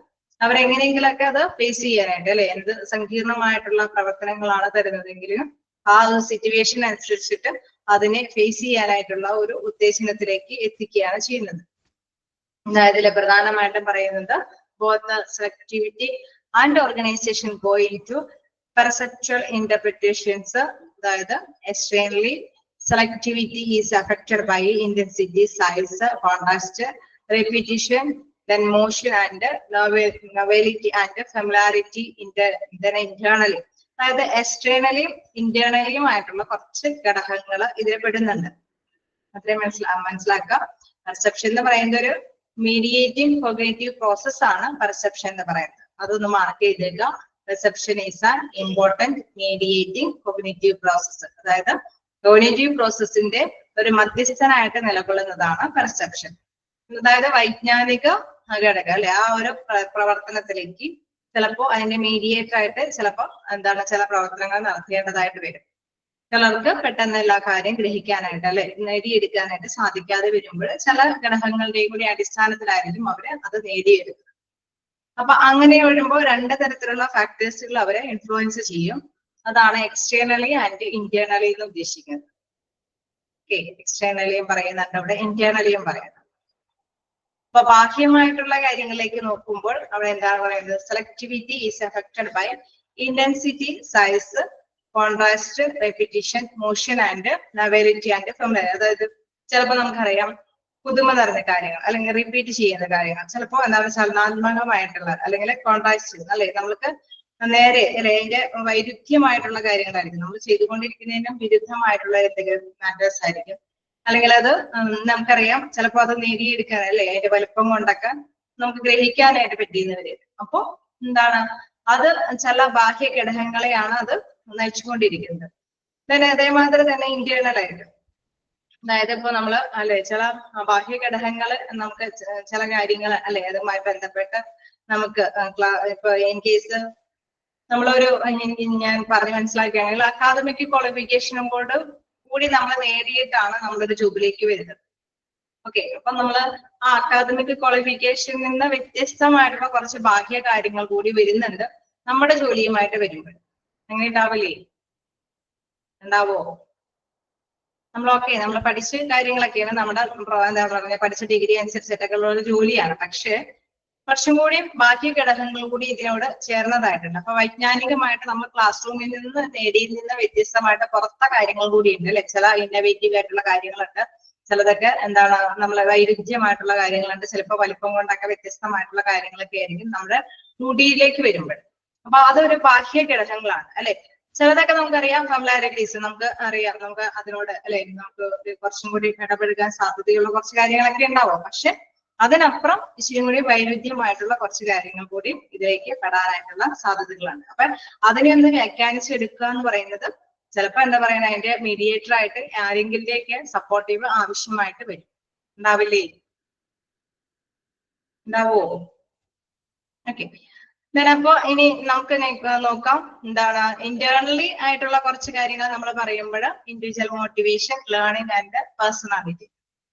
അവരെങ്ങനെയെങ്കിലൊക്കെ അത് ഫേസ് ചെയ്യാനായിട്ട് അല്ലെ, എന്ത് സങ്കീർണമായിട്ടുള്ള പ്രവർത്തനങ്ങളാണ് തരുന്നതെങ്കിലും ആ ഒരു സിറ്റുവേഷൻ അനുസരിച്ചിട്ട് അതിനെ ഫേസ് ചെയ്യാനായിട്ടുള്ള ഒരു ഉദ്ദേശത്തിലേക്ക് എത്തിക്കുകയാണ് ചെയ്യുന്നത്. ഇതിലെ പ്രധാനമായിട്ടും പറയുന്നത് both selectivity and organization go into perceptual interpretations. അതായത് externally selectivity is affected by intensity, size, contrast, repetition, then motion and novelty and familiarity. Then internally, അതായത് എക്സ്റ്റേണലിയും ഇന്റേണലിയും ആയിട്ടുള്ള കുറച്ച് ഘടകങ്ങൾ ഇതിൽ പെടുന്നുണ്ട്. അത്രയും മനസ്സിലാക്കുക. പെർസെപ്ഷൻ എന്ന് പറയുന്ന ഒരു മീഡിയേറ്റിംഗ് കോഗ്നേറ്റീവ് പ്രോസസ് ആണ് പെർസെപ്ഷൻ എന്ന് പറയുന്നത്. അതൊന്ന് മാർക്ക് ചെയ്തേക്കുക. Perception is an important mediating cognitive process. അതായത് കോഗ്നേറ്റീവ് പ്രോസസ്സിന്റെ ഒരു മധ്യസ്ഥനായിട്ട് നിലകൊള്ളുന്നതാണ് പെർസെപ്ഷൻ. അതായത് വൈജ്ഞാനിക ഘടകം അല്ലെ ആ ഒരു പ്രവർത്തനത്തിലേക്ക് ചിലപ്പോ അതിന്റെ മീഡിയേറ്റർ ആയിട്ട് ചിലപ്പോ ചില പ്രവർത്തനങ്ങൾ നടത്തേണ്ടതായിട്ട് വരും. ചിലർക്ക് പെട്ടെന്ന് എല്ലാ കാര്യം ഗ്രഹിക്കാനായിട്ട് അല്ലെ നേടിയെടുക്കാനായിട്ട് സാധിക്കാതെ വരുമ്പോൾ ചില ഘടകങ്ങളുടെയും കൂടി അടിസ്ഥാനത്തിലായിരിക്കും അവര് അത് നേടിയെടുക്കുന്നത്. അപ്പൊ അങ്ങനെ വരുമ്പോൾ രണ്ട് തരത്തിലുള്ള ഫാക്ടേഴ്സുകൾ അവരെ ഇൻഫ്ലുവൻസ് ചെയ്യും. അതാണ് എക്സ്റ്റേണലി ആൻഡ് ഇന്റേണലി എന്ന് ഉദ്ദേശിക്കുന്നത്. ഓക്കെ, എക്സ്റ്റേണലിയും പറയുന്നുണ്ട് അവിടെ, ഇന്റേണലിയും പറയുന്നുണ്ട്. അപ്പൊ ബാഹ്യമായിട്ടുള്ള കാര്യങ്ങളിലേക്ക് നോക്കുമ്പോൾ അവിടെ എന്താണ് പറയുന്നത്? Selectivity is affected by intensity, size, contrast, repetition, motion and novelty and familiar. അതായത് ചിലപ്പോൾ നമുക്കറിയാം പുതുമ നിറഞ്ഞ കാര്യങ്ങൾ അല്ലെങ്കിൽ റിപ്പീറ്റ് ചെയ്യുന്ന കാര്യങ്ങൾ, ചിലപ്പോൾ എന്താണ് ചലനാത്മകമായിട്ടുള്ള അല്ലെങ്കിൽ കോൺട്രാസ്റ്റ് അല്ലെ നമ്മൾക്ക് നേരെ അല്ലെ അതിന്റെ വൈരുദ്ധ്യമായിട്ടുള്ള കാര്യങ്ങളായിരിക്കും. നമ്മൾ ചെയ്തുകൊണ്ടിരിക്കുന്നതിനും വിരുദ്ധമായിട്ടുള്ള എന്തെങ്കിലും മാറ്റേഴ്സ് ആയിരിക്കും. അല്ലെങ്കിൽ അത് നമുക്കറിയാം ചിലപ്പോൾ അത് നേടിയെടുക്കാൻ അല്ലെ അതിന്റെ വലുപ്പം കൊണ്ടൊക്കെ നമുക്ക് ഗ്രഹിക്കാനായിട്ട് പറ്റിയെന്ന് വരും. അപ്പോ എന്താണ് അത് ചില ബാഹ്യ ഘടകങ്ങളെയാണ് അത് നയിച്ചുകൊണ്ടിരിക്കുന്നത്. അതേമാതിരി തന്നെ ഇന്റേണൽ ആയിട്ട്, അതായത് ഇപ്പൊ നമ്മള് അല്ലെ ചില ബാഹ്യ ഘടകങ്ങൾ നമുക്ക് ചില കാര്യങ്ങൾ അല്ലെ അതുമായി ബന്ധപ്പെട്ട് നമുക്ക് ഇപ്പൊ ഇൻ കേസ് നമ്മളൊരു ഞാൻ പറഞ്ഞ് മനസ്സിലാക്കുകയാണെങ്കിൽ അക്കാദമിക് ക്വാളിഫിക്കേഷനും കൂടി നമ്മൾ നേടിയിട്ടാണ് നമ്മളൊരു ജോബിലേക്ക് വരുന്നത്. ഓക്കെ, അപ്പൊ നമ്മള് ആ അക്കാദമിക് ക്വാളിഫിക്കേഷനിൽ നിന്ന് വ്യത്യസ്തമായിട്ടുള്ള കുറച്ച് ബാഹ്യ കാര്യങ്ങൾ കൂടി വരുന്നുണ്ട് നമ്മുടെ ജോലിയുമായിട്ട് വരുമ്പോൾ. അങ്ങനെ ഉണ്ടാവില്ലേ? ഉണ്ടാവോ? നമ്മൾ പഠിച്ച കാര്യങ്ങളൊക്കെയാണ് നമ്മുടെ എന്താ പറയുക പഠിച്ച ഡിഗ്രി അനുസരിച്ചിട്ടൊക്കെ ഉള്ള ഒരു ജോലിയാണ്. പക്ഷെ കുറച്ചും കൂടി ബാക്കി ഘടകങ്ങൾ കൂടി ഇതിനോട് ചേർന്നതായിട്ടുണ്ട്. അപ്പൊ വൈജ്ഞാനികമായിട്ട് നമ്മൾ ക്ലാസ് റൂമിൽ നിന്ന് നേടിയിൽ നിന്ന് വ്യത്യസ്തമായിട്ട് പുറത്ത കാര്യങ്ങൾ കൂടി ഉണ്ട് അല്ലെ. ചില ഇന്നോവേറ്റീവ് ആയിട്ടുള്ള കാര്യങ്ങളുണ്ട്, ചിലതൊക്കെ എന്താണ് നമ്മളെ വൈരുദ്ധ്യമായിട്ടുള്ള കാര്യങ്ങളുണ്ട്, ചിലപ്പോൾ വലിപ്പം കൊണ്ടൊക്കെ വ്യത്യസ്തമായിട്ടുള്ള കാര്യങ്ങളൊക്കെ ആയിരിക്കും നമ്മുടെ ഡ്യൂട്ടിയിലേക്ക് വരുമ്പോൾ. അപ്പൊ അതൊരു ബാഹ്യ ഘടകങ്ങളാണ് അല്ലെ. ചിലതൊക്കെ നമുക്കറിയാം ഫെമിലാരിറ്റീസ്, നമുക്ക് അറിയാം, നമുക്ക് അതിനോട് അല്ലെ നമുക്ക് കുറച്ചും കൂടി ഇടപെടുക്കാൻ സാധ്യതയുള്ള കുറച്ച് കാര്യങ്ങളൊക്കെ ഉണ്ടാവും. പക്ഷെ അതിനപ്പുറം ഇച്ചിരി കൂടി വൈരുദ്ധ്യമായിട്ടുള്ള കുറച്ച് കാര്യങ്ങൾ കൂടി ഇതിലേക്ക് പെടാനായിട്ടുള്ള സാധ്യതകളുണ്ട്. അപ്പൊ അതിനെ ഒന്ന് വ്യാഖ്യാനിച്ചെടുക്കുക എന്ന് പറയുന്നത് ചിലപ്പോ എന്താ പറയുക അതിന്റെ മീഡിയേറ്റർ ആയിട്ട് ആരെങ്കിലേക്ക് സപ്പോർട്ടീവ് ആവശ്യമായിട്ട് വരും. ഉണ്ടാവില്ലേ? ഉണ്ടാവോ? ഓക്കെ, അപ്പോ ഇനി നമുക്ക് നോക്കാം എന്താണ് ഇന്റേണലി ആയിട്ടുള്ള കുറച്ച് കാര്യങ്ങൾ നമ്മൾ പറയുമ്പോൾ individual motivation, learning and personality.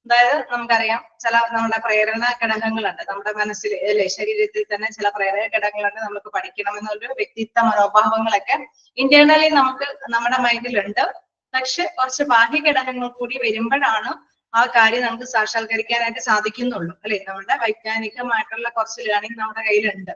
അതായത് നമുക്കറിയാം ചില നമ്മുടെ പ്രേരണ ഘടകങ്ങളുണ്ട് നമ്മുടെ മനസ്സിൽ അല്ലെ, ശരീരത്തിൽ തന്നെ ചില പ്രേരണ ഘടകങ്ങളുണ്ട്. നമുക്ക് പഠിക്കണമെന്നുള്ള വ്യക്തിത്വ മനോഭാവങ്ങളൊക്കെ ഇന്റേണലി നമുക്ക് നമ്മുടെ മൈൻഡിലുണ്ട്. പക്ഷെ കുറച്ച് ബാഹ്യ ഘടകങ്ങൾ കൂടി വരുമ്പോഴാണ് ആ കാര്യം നമുക്ക് സാക്ഷാത്കരിക്കാനായിട്ട് സാധിക്കുന്നുള്ളൂ അല്ലെ. നമ്മുടെ വൈജ്ഞാനികമായിട്ടുള്ള കുറച്ച് ലേണിംഗ് നമ്മുടെ കയ്യിലുണ്ട്,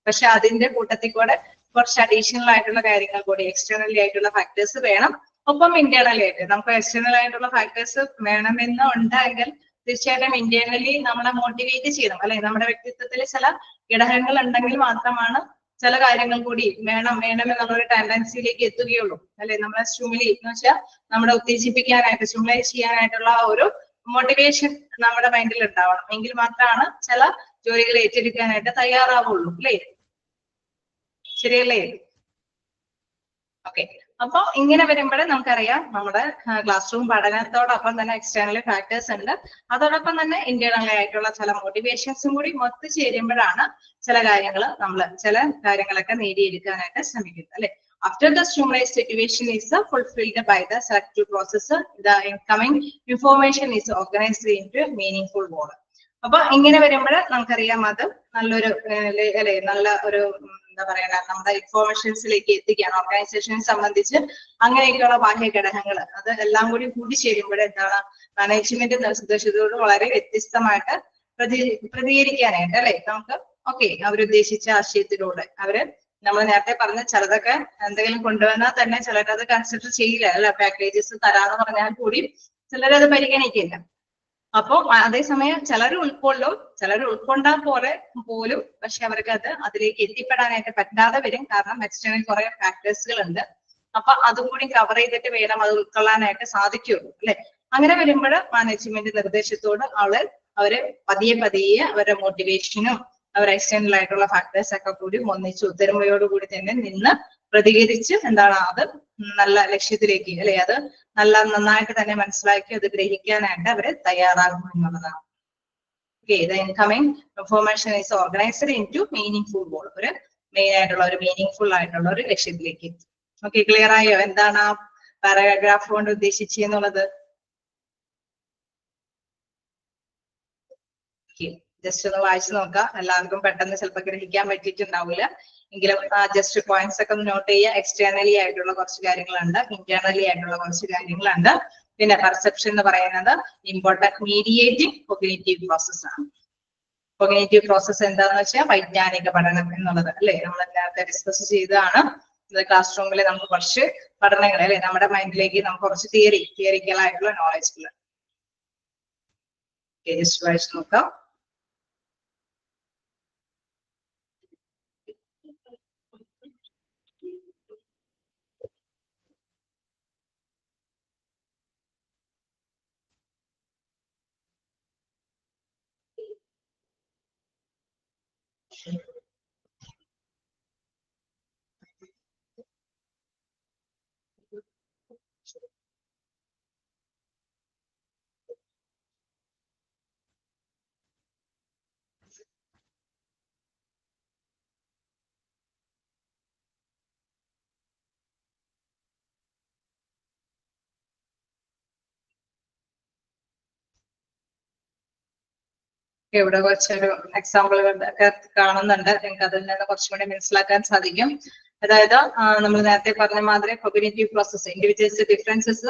പക്ഷെ അതിന്റെ കൂട്ടത്തിൽ കൂടെ കുറച്ച് അഡീഷണൽ ആയിട്ടുള്ള കാര്യങ്ങൾ കൂടി എക്സ്റ്റേണലി ആയിട്ടുള്ള ഫാക്ടേഴ്സ് വേണം. ഒപ്പം ഇന്റേണലി ആയിട്ട് നമുക്ക് എക്സ്റ്റേണൽ ആയിട്ടുള്ള ഫാക്ടേഴ്സ് വേണമെന്ന് ഉണ്ടെങ്കിൽ തീർച്ചയായിട്ടും ഇന്റേണലി നമ്മളെ മോട്ടിവേറ്റ് ചെയ്യണം അല്ലെ. നമ്മുടെ വ്യക്തിത്വത്തിൽ ചില ഘടകങ്ങൾ ഉണ്ടെങ്കിൽ മാത്രമാണ് ചില കാര്യങ്ങൾ കൂടി വേണം എന്നുള്ളൊരു ടെൻഡൻസിയിലേക്ക് എത്തുകയുള്ളൂ അല്ലെ. നമ്മളെ സ്റ്റിമുലേറ്റ് എന്ന് വെച്ചാൽ നമ്മളെ ഉത്തേജിപ്പിക്കാനായിട്ട് സ്റ്റിമുലേറ്റ് ചെയ്യാനായിട്ടുള്ള ഒരു മോട്ടിവേഷൻ നമ്മുടെ മൈൻഡിൽ ഉണ്ടാവണം. എങ്കിൽ മാത്രമാണ് ചില ജോലികൾ ഏറ്റെടുക്കാനായിട്ട് തയ്യാറാവുള്ളൂ അല്ലേ. ശരിയല്ലേ? ഓക്കെ. അപ്പൊ ഇങ്ങനെ വരുമ്പോൾ നമുക്കറിയാം നമ്മുടെ ക്ലാസ് റൂം പഠനത്തോടൊപ്പം തന്നെ എക്സ്റ്റേണൽ ഫാക്ടേഴ്സ് ഉണ്ട്. അതോടൊപ്പം തന്നെ ഇന്റേണൽ ആയിട്ടുള്ള ചില മോട്ടിവേഷൻസും കൂടി ഒത്തു ചേരുമ്പോഴാണ് ചില കാര്യങ്ങളൊക്കെ നേടിയെടുക്കാനായിട്ട് ശ്രമിക്കുന്നത് അല്ലെ. After the stimulus situation is fulfilled by the selective processor, the incoming information is organized into meaningful word. അപ്പൊ ഇങ്ങനെ വരുമ്പോൾ നമുക്കറിയാം അത് നല്ലൊരു അല്ലെ നല്ല ഒരു എന്താ പറയാ നമ്മുടെ ഇൻഫോർമേഷൻസിലേക്ക് എത്തിക്കുകയാണ്. ഓർഗനൈസേഷനെ സംബന്ധിച്ച് അങ്ങനെയൊക്കെയുള്ള ബാഹ്യ ഘടകങ്ങൾ അത് എല്ലാം കൂടി കൂടിച്ചേരുമ്പോൾ എന്താണ് മാനേജ്മെന്റ് നിർദ്ദേശത്തോട് വളരെ വ്യത്യസ്തമായിട്ട് പ്രതികരിക്കാനായിട്ട് അല്ലെ. നമുക്ക് ഓക്കെ അവരുദ്ദേശിച്ച ആശയത്തിലൂടെ നമ്മൾ നേരത്തെ പറഞ്ഞ ചിലതൊക്കെ എന്തെങ്കിലും കൊണ്ടുവന്നാൽ തന്നെ ചിലരത് കൺസിഡർ ചെയ്യില്ല അല്ലെ. പാക്കേജസ് തരാന്ന് പറഞ്ഞാൽ കൂടി ചിലരത് പരിഗണിക്കില്ല. അപ്പൊ അതേസമയം ചിലർ ഉൾക്കൊണ്ടാൽ പോലും പക്ഷെ അവർക്ക് അതിലേക്ക് എത്തിപ്പെടാനായിട്ട് പറ്റാതെ വരും. കാരണം എക്സ്റ്റേണൽ കുറെ ഫാക്ടേഴ്സുകൾ ഉണ്ട്. അപ്പൊ അതും കൂടി കവർ ചെയ്തിട്ട് വേണം അത് ഉൾക്കൊള്ളാനായിട്ട് സാധിക്കുള്ളൂ അല്ലെ. അങ്ങനെ വരുമ്പോൾ മാനേജ്മെന്റ് നിർദ്ദേശത്തോട് അവര് പതിയെ അവരുടെ മോട്ടിവേഷനും അവർ എക്സ്റ്റേണൽ ആയിട്ടുള്ള ഫാക്ടേഴ്സ് ഒക്കെ കൂടി ഒന്നിച്ച് ഒത്തൊരുമയോടുകൂടി തന്നെ നിന്ന് പ്രതികരിച്ച് എന്താണ് അത് നല്ല ലക്ഷ്യത്തിലേക്ക് അല്ലെ അത് നന്നായിട്ട് തന്നെ മനസ്സിലാക്കി അത് ഗ്രഹിക്കാനായിട്ട് അവര് തയ്യാറാകും എന്നുള്ളതാണ്. Okay. The incoming information is organised into meaningful goal. ഒരു മെയിൻ ആയിട്ടുള്ള ഒരു മീനിങ്ഫുൾ ആയിട്ടുള്ള ഒരു ലക്ഷ്യത്തിലേക്ക് എത്തും. ഓക്കെ. ക്ലിയർ ആയോ എന്താണ് ആ പാരഗ്രാഫ് കൊണ്ട് ഉദ്ദേശിച്ചെന്നുള്ളത്? ജസ്റ്റ് ഒന്ന് വായിച്ചു നോക്കാം. എല്ലാവർക്കും പെട്ടെന്ന് ചിലപ്പോൾ ഗ്രഹിക്കാൻ പറ്റിയിട്ടുണ്ടാവില്ല എങ്കിലും ജസ്റ്റ് പോയിന്റ്സ് ഒക്കെ നോട്ട് ചെയ്യുക. എക്സ്റ്റേണലി ആയിട്ടുള്ള കുറച്ച് കാര്യങ്ങളുണ്ട്, ഇന്റേണലി ആയിട്ടുള്ള കുറച്ച് കാര്യങ്ങളുണ്ട്. പിന്നെ പെർസെപ്ഷൻ എന്ന് പറയുന്നത് ഇമ്പോർട്ടന്റ് മീഡിയേറ്റിംഗ് കൊഗ്നിറ്റീവ് പ്രോസസ് ആണ്. കൊഗ്നിറ്റീവ് പ്രോസസ് എന്താണെന്ന് വെച്ചാൽ വൈജ്ഞാനിക പഠനം എന്നുള്ളത് അല്ലെ. നമ്മൾ നേരത്തെ ഡിസ്കസ് ചെയ്തതാണ്. ക്ലാസ് റൂമിൽ നമുക്ക് കുറച്ച് പഠനങ്ങൾ അല്ലെ നമ്മുടെ മൈൻഡിലേക്ക് നമുക്ക് കുറച്ച് തിയറിക്കൽ ആയിട്ടുള്ള നോളജുകൾ ജസ്റ്റ് വായിച്ചു നോക്കാം. ഇവിടെ കുറച്ചൊരു എക്സാമ്പിളുകളൊക്കെ കാണുന്നുണ്ട്. നിങ്ങൾക്ക് അതിൽ നിന്ന് കുറച്ചും കൂടി മനസ്സിലാക്കാൻ സാധിക്കും. അതായത് നമ്മൾ നേരത്തെ പറഞ്ഞ മാതിരി കൊഗ്നിറ്റീവ് പ്രോസസ് ഇൻഡിവിജ്വൽസ് ഡിഫറൻസസ്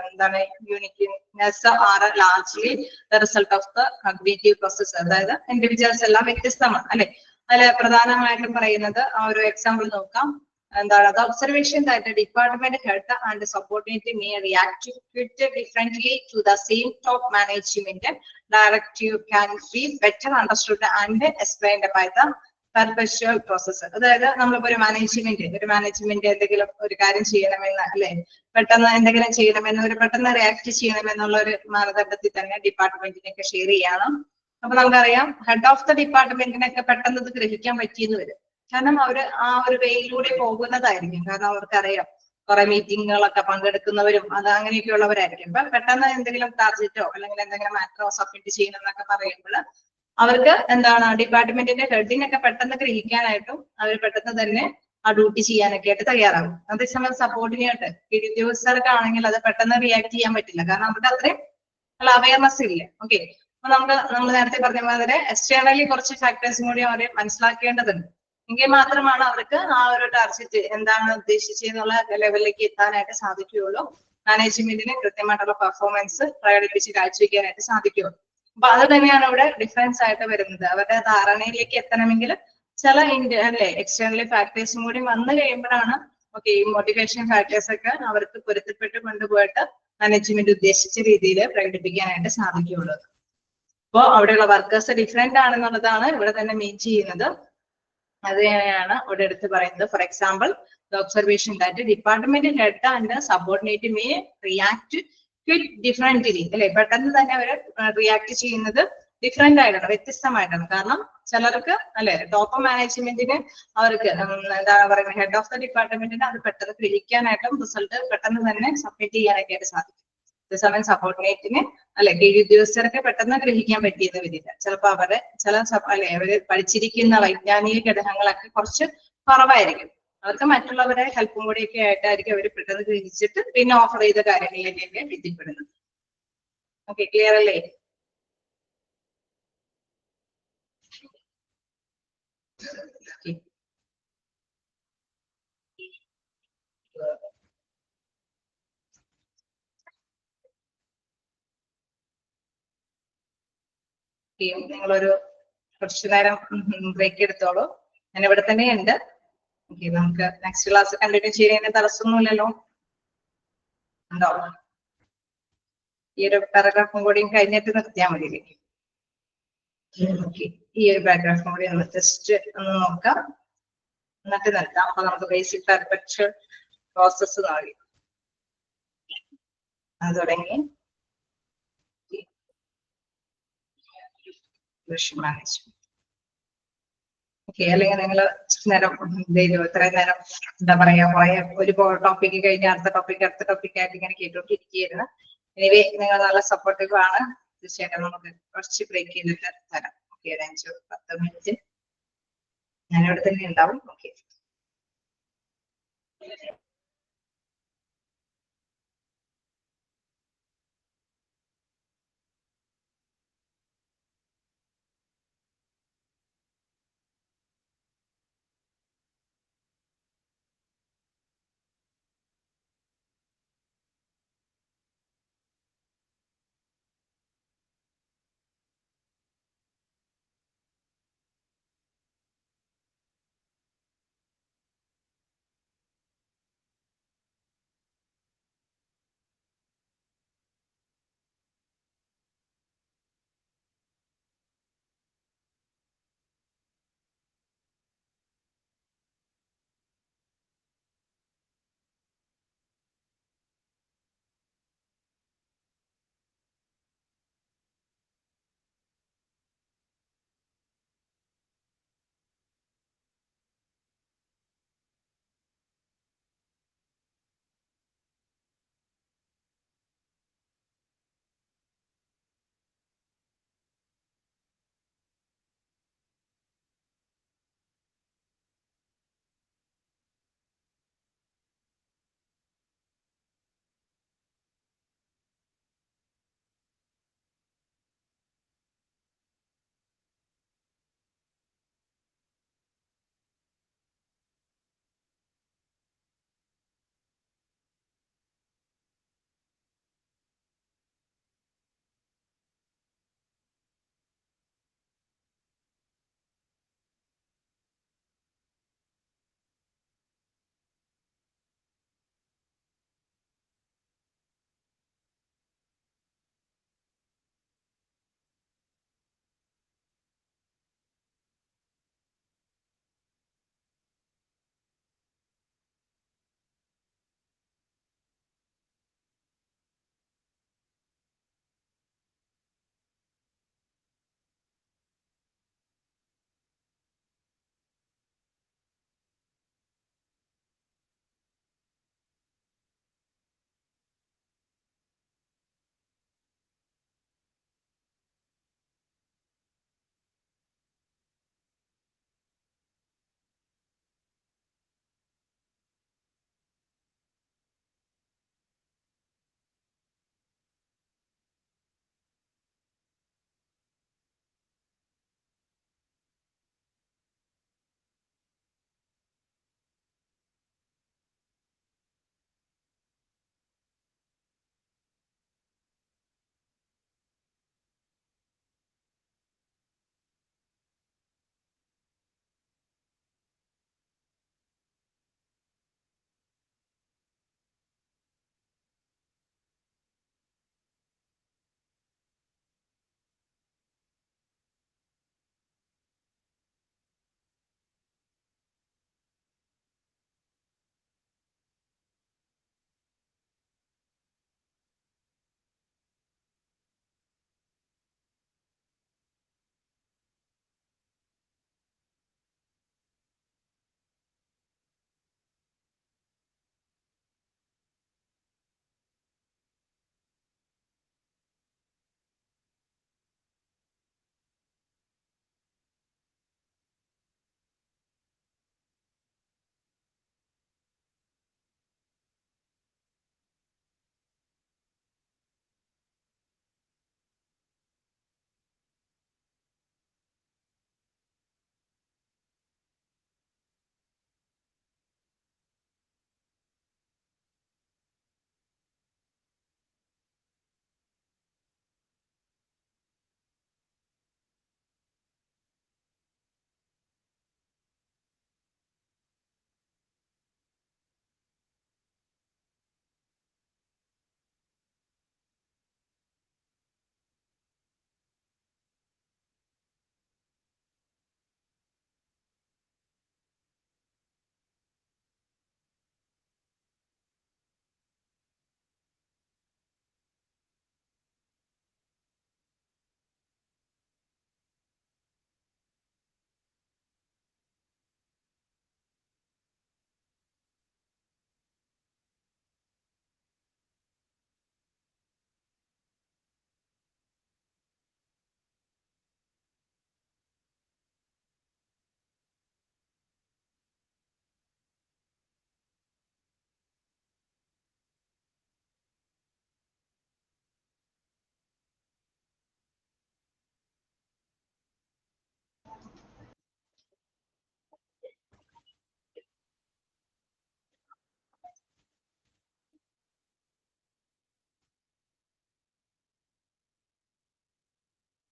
എന്താണ് uniqueness are largely the result of the cognitive process. അതായത് ഇൻഡിവിജ്വൽസ് എല്ലാം വ്യത്യസ്തമാണ് അല്ലെ. അതിൽ പ്രധാനമായിട്ടും പറയുന്നത് ആ ഒരു എക്സാമ്പിൾ നോക്കാം. എന്താണ് the observation that the department head and subordinate may react differently to the same top management directive can be better understood and explained by the perpetual process. അതായത് നമ്മളിപ്പോ ഒരു മാനേജ്മെന്റ് എന്തെങ്കിലും ഒരു കാര്യം ചെയ്യണമെന്ന് അല്ലെ പെട്ടെന്ന് എന്തെങ്കിലും ചെയ്യണമെന്ന് പെട്ടെന്ന് റിയാക്ട് ചെയ്യണമെന്നുള്ള ഒരു മാനദണ്ഡത്തിൽ തന്നെ ഡിപ്പാർട്ട്മെന്റിനൊക്കെ ഷെയർ ചെയ്യണം. അപ്പൊ നമുക്കറിയാം ഹെഡ് ഓഫ് ദ ഡിപ്പാർട്ട്മെന്റിനൊക്കെ പെട്ടെന്ന് ഇത് ഗ്രഹിക്കാൻ പറ്റിയെന്ന് വരും. കാരണം അവര് ആ ഒരു വേയിലൂടെ പോകുന്നതായിരിക്കും. കാരണം അവർക്കറിയാം കുറെ മീറ്റിങ്ങുകളൊക്കെ പങ്കെടുക്കുന്നവരും അങ്ങനെയൊക്കെയുള്ളവരായിരിക്കും. അപ്പൊ പെട്ടെന്ന് എന്തെങ്കിലും ടാർജറ്റോ അല്ലെങ്കിൽ എന്തെങ്കിലും മാറ്ററോ സബ്മിറ്റ് ചെയ്യണം എന്നൊക്കെ പറയുമ്പോൾ അവർക്ക് എന്താണ് ഡിപ്പാർട്ട്മെന്റിന്റെ ഹെഡിനൊക്കെ പെട്ടെന്ന് ഗ്രഹിക്കാനായിട്ടും അവർ പെട്ടെന്ന് തന്നെ ആ ഡ്യൂട്ടി ചെയ്യാനൊക്കെ ആയിട്ട് തയ്യാറാകും. അതേസമയം സബോർഡിനേറ്റ് ഉദ്യോഗസ്ഥർക്ക് ആണെങ്കിൽ അത് പെട്ടെന്ന് റിയാക്ട് ചെയ്യാൻ പറ്റില്ല. കാരണം അവർക്ക് അത്രയും ഉള്ള അവയർനെസ് ഇല്ല. ഓക്കെ. അപ്പൊ നമ്മൾ നേരത്തെ പറഞ്ഞ മാതിരി എക്സ്റ്റേണലി കുറച്ച് ഫാക്ടേഴ്സും കൂടി അവരെ മനസ്സിലാക്കേണ്ടതുണ്ട്. എങ്കിൽ മാത്രമാണ് അവർക്ക് ആ ഒരു ടാർഗറ്റ് എന്താണ് ഉദ്ദേശിച്ചെന്നുള്ള ലെവലിലേക്ക് എത്താനായിട്ട് സാധിക്കുകയുള്ളൂ. മാനേജ്മെന്റിന് കൃത്യമായിട്ടുള്ള പെർഫോമൻസ് പ്രകടിപ്പിച്ച് കാഴ്ചവെക്കാനായിട്ട് സാധിക്കുകയുള്ളൂ. അപ്പൊ അത് തന്നെയാണ് ഇവിടെ ഡിഫറൻസ് ആയിട്ട് വരുന്നത്. അവരുടെ ധാരണയിലേക്ക് എത്തണമെങ്കിൽ ചില എക്സ്റ്റേണലി ഫാക്ടേഴ്സും കൂടി വന്നു കഴിയുമ്പോഴാണ് ഓക്കെ ഈ മോട്ടിവേഷൻ ഫാക്ടേഴ്സ് ഒക്കെ അവർക്ക് പൊരുത്തപ്പെട്ട് കൊണ്ടുപോയിട്ട് മാനേജ്മെന്റ് ഉദ്ദേശിച്ച രീതിയിൽ പ്രകടിപ്പിക്കാനായിട്ട് സാധിക്കുകയുള്ളൂ. അപ്പോൾ അവിടെയുള്ള വർക്കേഴ്സ് ഡിഫറെന്റ് ആണെന്നുള്ളതാണ് ഇവിടെ തന്നെ മീൻ ചെയ്യുന്നത്. അത് തന്നെയാണ് ഇവിടെ എടുത്ത് പറയുന്നത്. For example the observation that department head and subordinate may react quit differently അല്ലെ, പെട്ടെന്ന് തന്നെ അവർ റിയാക്ട് ചെയ്യുന്നത് ഡിഫറെന്റ് ആയിട്ടാണ്, വ്യത്യസ്തമായിട്ടാണ്. കാരണം ചിലർക്ക് അല്ലെ ടോപ്പ് മാനേജ്മെന്റിന് അവർക്ക് എന്താ പറയുക, ഹെഡ് ഓഫ് ദ ഡിപ്പാർട്ട്മെന്റിന് അത് പെട്ടെന്ന് ഗ്രഹിക്കാനായിട്ടും റിസൾട്ട് പെട്ടെന്ന് തന്നെ സബ്മിറ്റ് ചെയ്യാനൊക്കെ ആയിട്ട് സാധിക്കും. അതേസമയം സബോർഡിനേറ്റിന് അല്ലെ കീഴുദ്യോഗസ്ഥർക്ക് പെട്ടെന്ന് ഗ്രഹിക്കാൻ പറ്റിയെന്ന് വരില്ല. ചിലപ്പോൾ ചില അല്ലെ അവര് പഠിച്ചിരിക്കുന്ന വൈജ്ഞാനിക ഘടകങ്ങളൊക്കെ കുറച്ച് കുറവായിരിക്കും. അവർക്ക് മറ്റുള്ളവരെ ഹെൽപ്പും കൂടിയൊക്കെ ആയിട്ടായിരിക്കും അവർ പെട്ടെന്ന് ഗ്രഹിച്ചിട്ട് പിന്നെ ഓഫർ ചെയ്ത കാര്യങ്ങളിലേക്കൊക്കെ എത്തിപ്പെടുന്നത്. ഓക്കെ, ക്ലിയർ അല്ലേ? നിങ്ങളൊരു കുറച്ചു നേരം ബ്രേക്ക് എടുത്തോളൂ. ഞാൻ ഇവിടെ തന്നെ ഉണ്ട്. ഓക്കെ, നമുക്ക് നെക്സ്റ്റ് ക്ലാസ് കണ്ടിന്യൂ ചെയ്യുന്നതിന് തടസ്സമൊന്നുമില്ലല്ലോ? ഉണ്ടോ? ഈ ഒരു പാരഗ്രാഫും കൂടി കഴിഞ്ഞിട്ട് നിർത്തിയാൽ മതി. ഓക്കെ, ഈ ഒരു പാരഗ്രാഫും കൂടി ഒന്ന് ജസ്റ്റ് ഒന്ന് നോക്കാം, എന്നിട്ട് നിർത്താം. അപ്പൊ നമുക്ക് ബേസിക് പെർഫെക്ഷൻ പ്രോസസ് നോക്കി അത് തുടങ്ങി മാനേജ്മെന്റ്. ഓക്കെ, അല്ലെങ്കിൽ നിങ്ങൾ നേരം ഇത്രയും നേരം എന്താ പറയാ ഒരു ടോപ്പിക്ക് കഴിഞ്ഞ് അടുത്ത ടോപ്പിക് ആയിട്ട് ഇങ്ങനെ കേട്ടോണ്ടിരിക്കുകയായിരുന്നു. എനിവേ നിങ്ങൾ നല്ല സപ്പോർട്ടീവ് ആണ്. തീർച്ചയായിട്ടും നമുക്ക് കുറച്ച് ബ്രേക്ക് ചെയ്തിട്ട് തരാം. ഓക്കെ, ഒരു 5-10 മിനിറ്റ് ഞാനിവിടെ തന്നെ ഉണ്ടാവും. ഓക്കെ.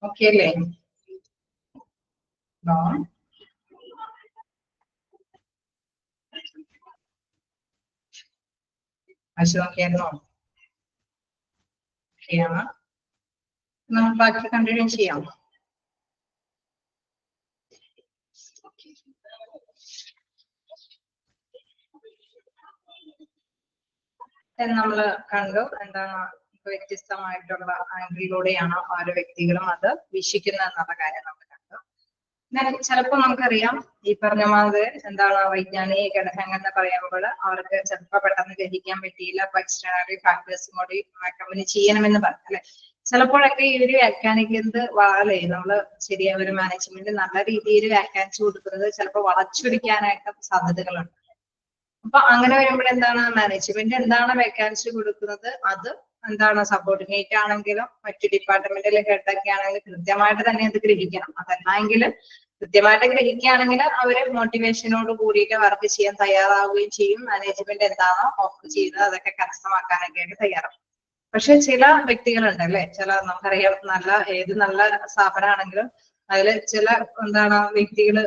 ഓക്കെ അല്ലേ? നോക്കിയായിരുന്നോ? ഓക്കെയാണ്. നമുക്ക് ബാക്കി കണ്ടിന്യൂ ചെയ്യാം. നമ്മൾ കണ്ടു എന്താണ് വ്യത്യസ്തമായിട്ടുള്ള ആംഗിളിലൂടെയാണ് ഓരോ വ്യക്തികളും അത് വീക്ഷിക്കുന്നത് എന്നുള്ള കാര്യം നമ്മൾ കണ്ടു. ചിലപ്പോൾ നമുക്കറിയാം ഈ പറഞ്ഞ മാതിരി എന്താണ് വൈജ്ഞാനിക ഘടകങ്ങൾ എന്ന് പറയുമ്പോൾ അവർക്ക് ചിലപ്പോൾ പെട്ടെന്ന് ഗ്രഹിക്കാൻ പറ്റിയില്ല, അപ്പൊ എക്സ്റ്റേണലി ഫാക്ടേഴ്സും കൂടി റെക്കമെൻഡ് ചെയ്യണമെന്ന് പറഞ്ഞു അല്ലെ. ചിലപ്പോഴൊക്കെ ഈ ഒരു വ്യാഖ്യാനിക്കുന്നത് വളരെ നമ്മള് ശരിയായ ഒരു മാനേജ്മെന്റ് നല്ല രീതിയിൽ വ്യാഖ്യാനിച്ചു കൊടുക്കുന്നത് ചിലപ്പോൾ വളച്ചൊടിക്കാനായിട്ട് സാധ്യതകളുണ്ട്. അപ്പൊ അങ്ങനെ വരുമ്പോൾ എന്താണ് മാനേജ്മെന്റ് എന്താണ് വ്യാഖ്യാനിച്ചു കൊടുക്കുന്നത് അത് എന്താണ് സബോർഡിനേറ്റ് ആണെങ്കിലും മറ്റു ഡിപ്പാർട്ട്മെന്റിലെ ഹെഡൊക്കെ ആണെങ്കിലും കൃത്യമായിട്ട് തന്നെ അത് ഗ്രഹിക്കണം. അതല്ലെങ്കിൽ കൃത്യമായിട്ട് ഗ്രഹിക്കുകയാണെങ്കിൽ അവര് മോട്ടിവേഷനോട് കൂടിയിട്ട് വർക്ക് ചെയ്യാൻ തയ്യാറാവുകയും ചെയ്യും. മാനേജ്മെന്റ് എന്താണോ ഓഫർ ചെയ്തത് അതൊക്കെ കരസ്ഥമാക്കാനൊക്കെ ആയിട്ട് തയ്യാറാവും. പക്ഷെ ചില വ്യക്തികളുണ്ട് അല്ലെ, ചില നമുക്കറിയാം ഏത് നല്ല സ്ഥാപനമാണെങ്കിലും അതില് ചില എന്താണ് വ്യക്തികള്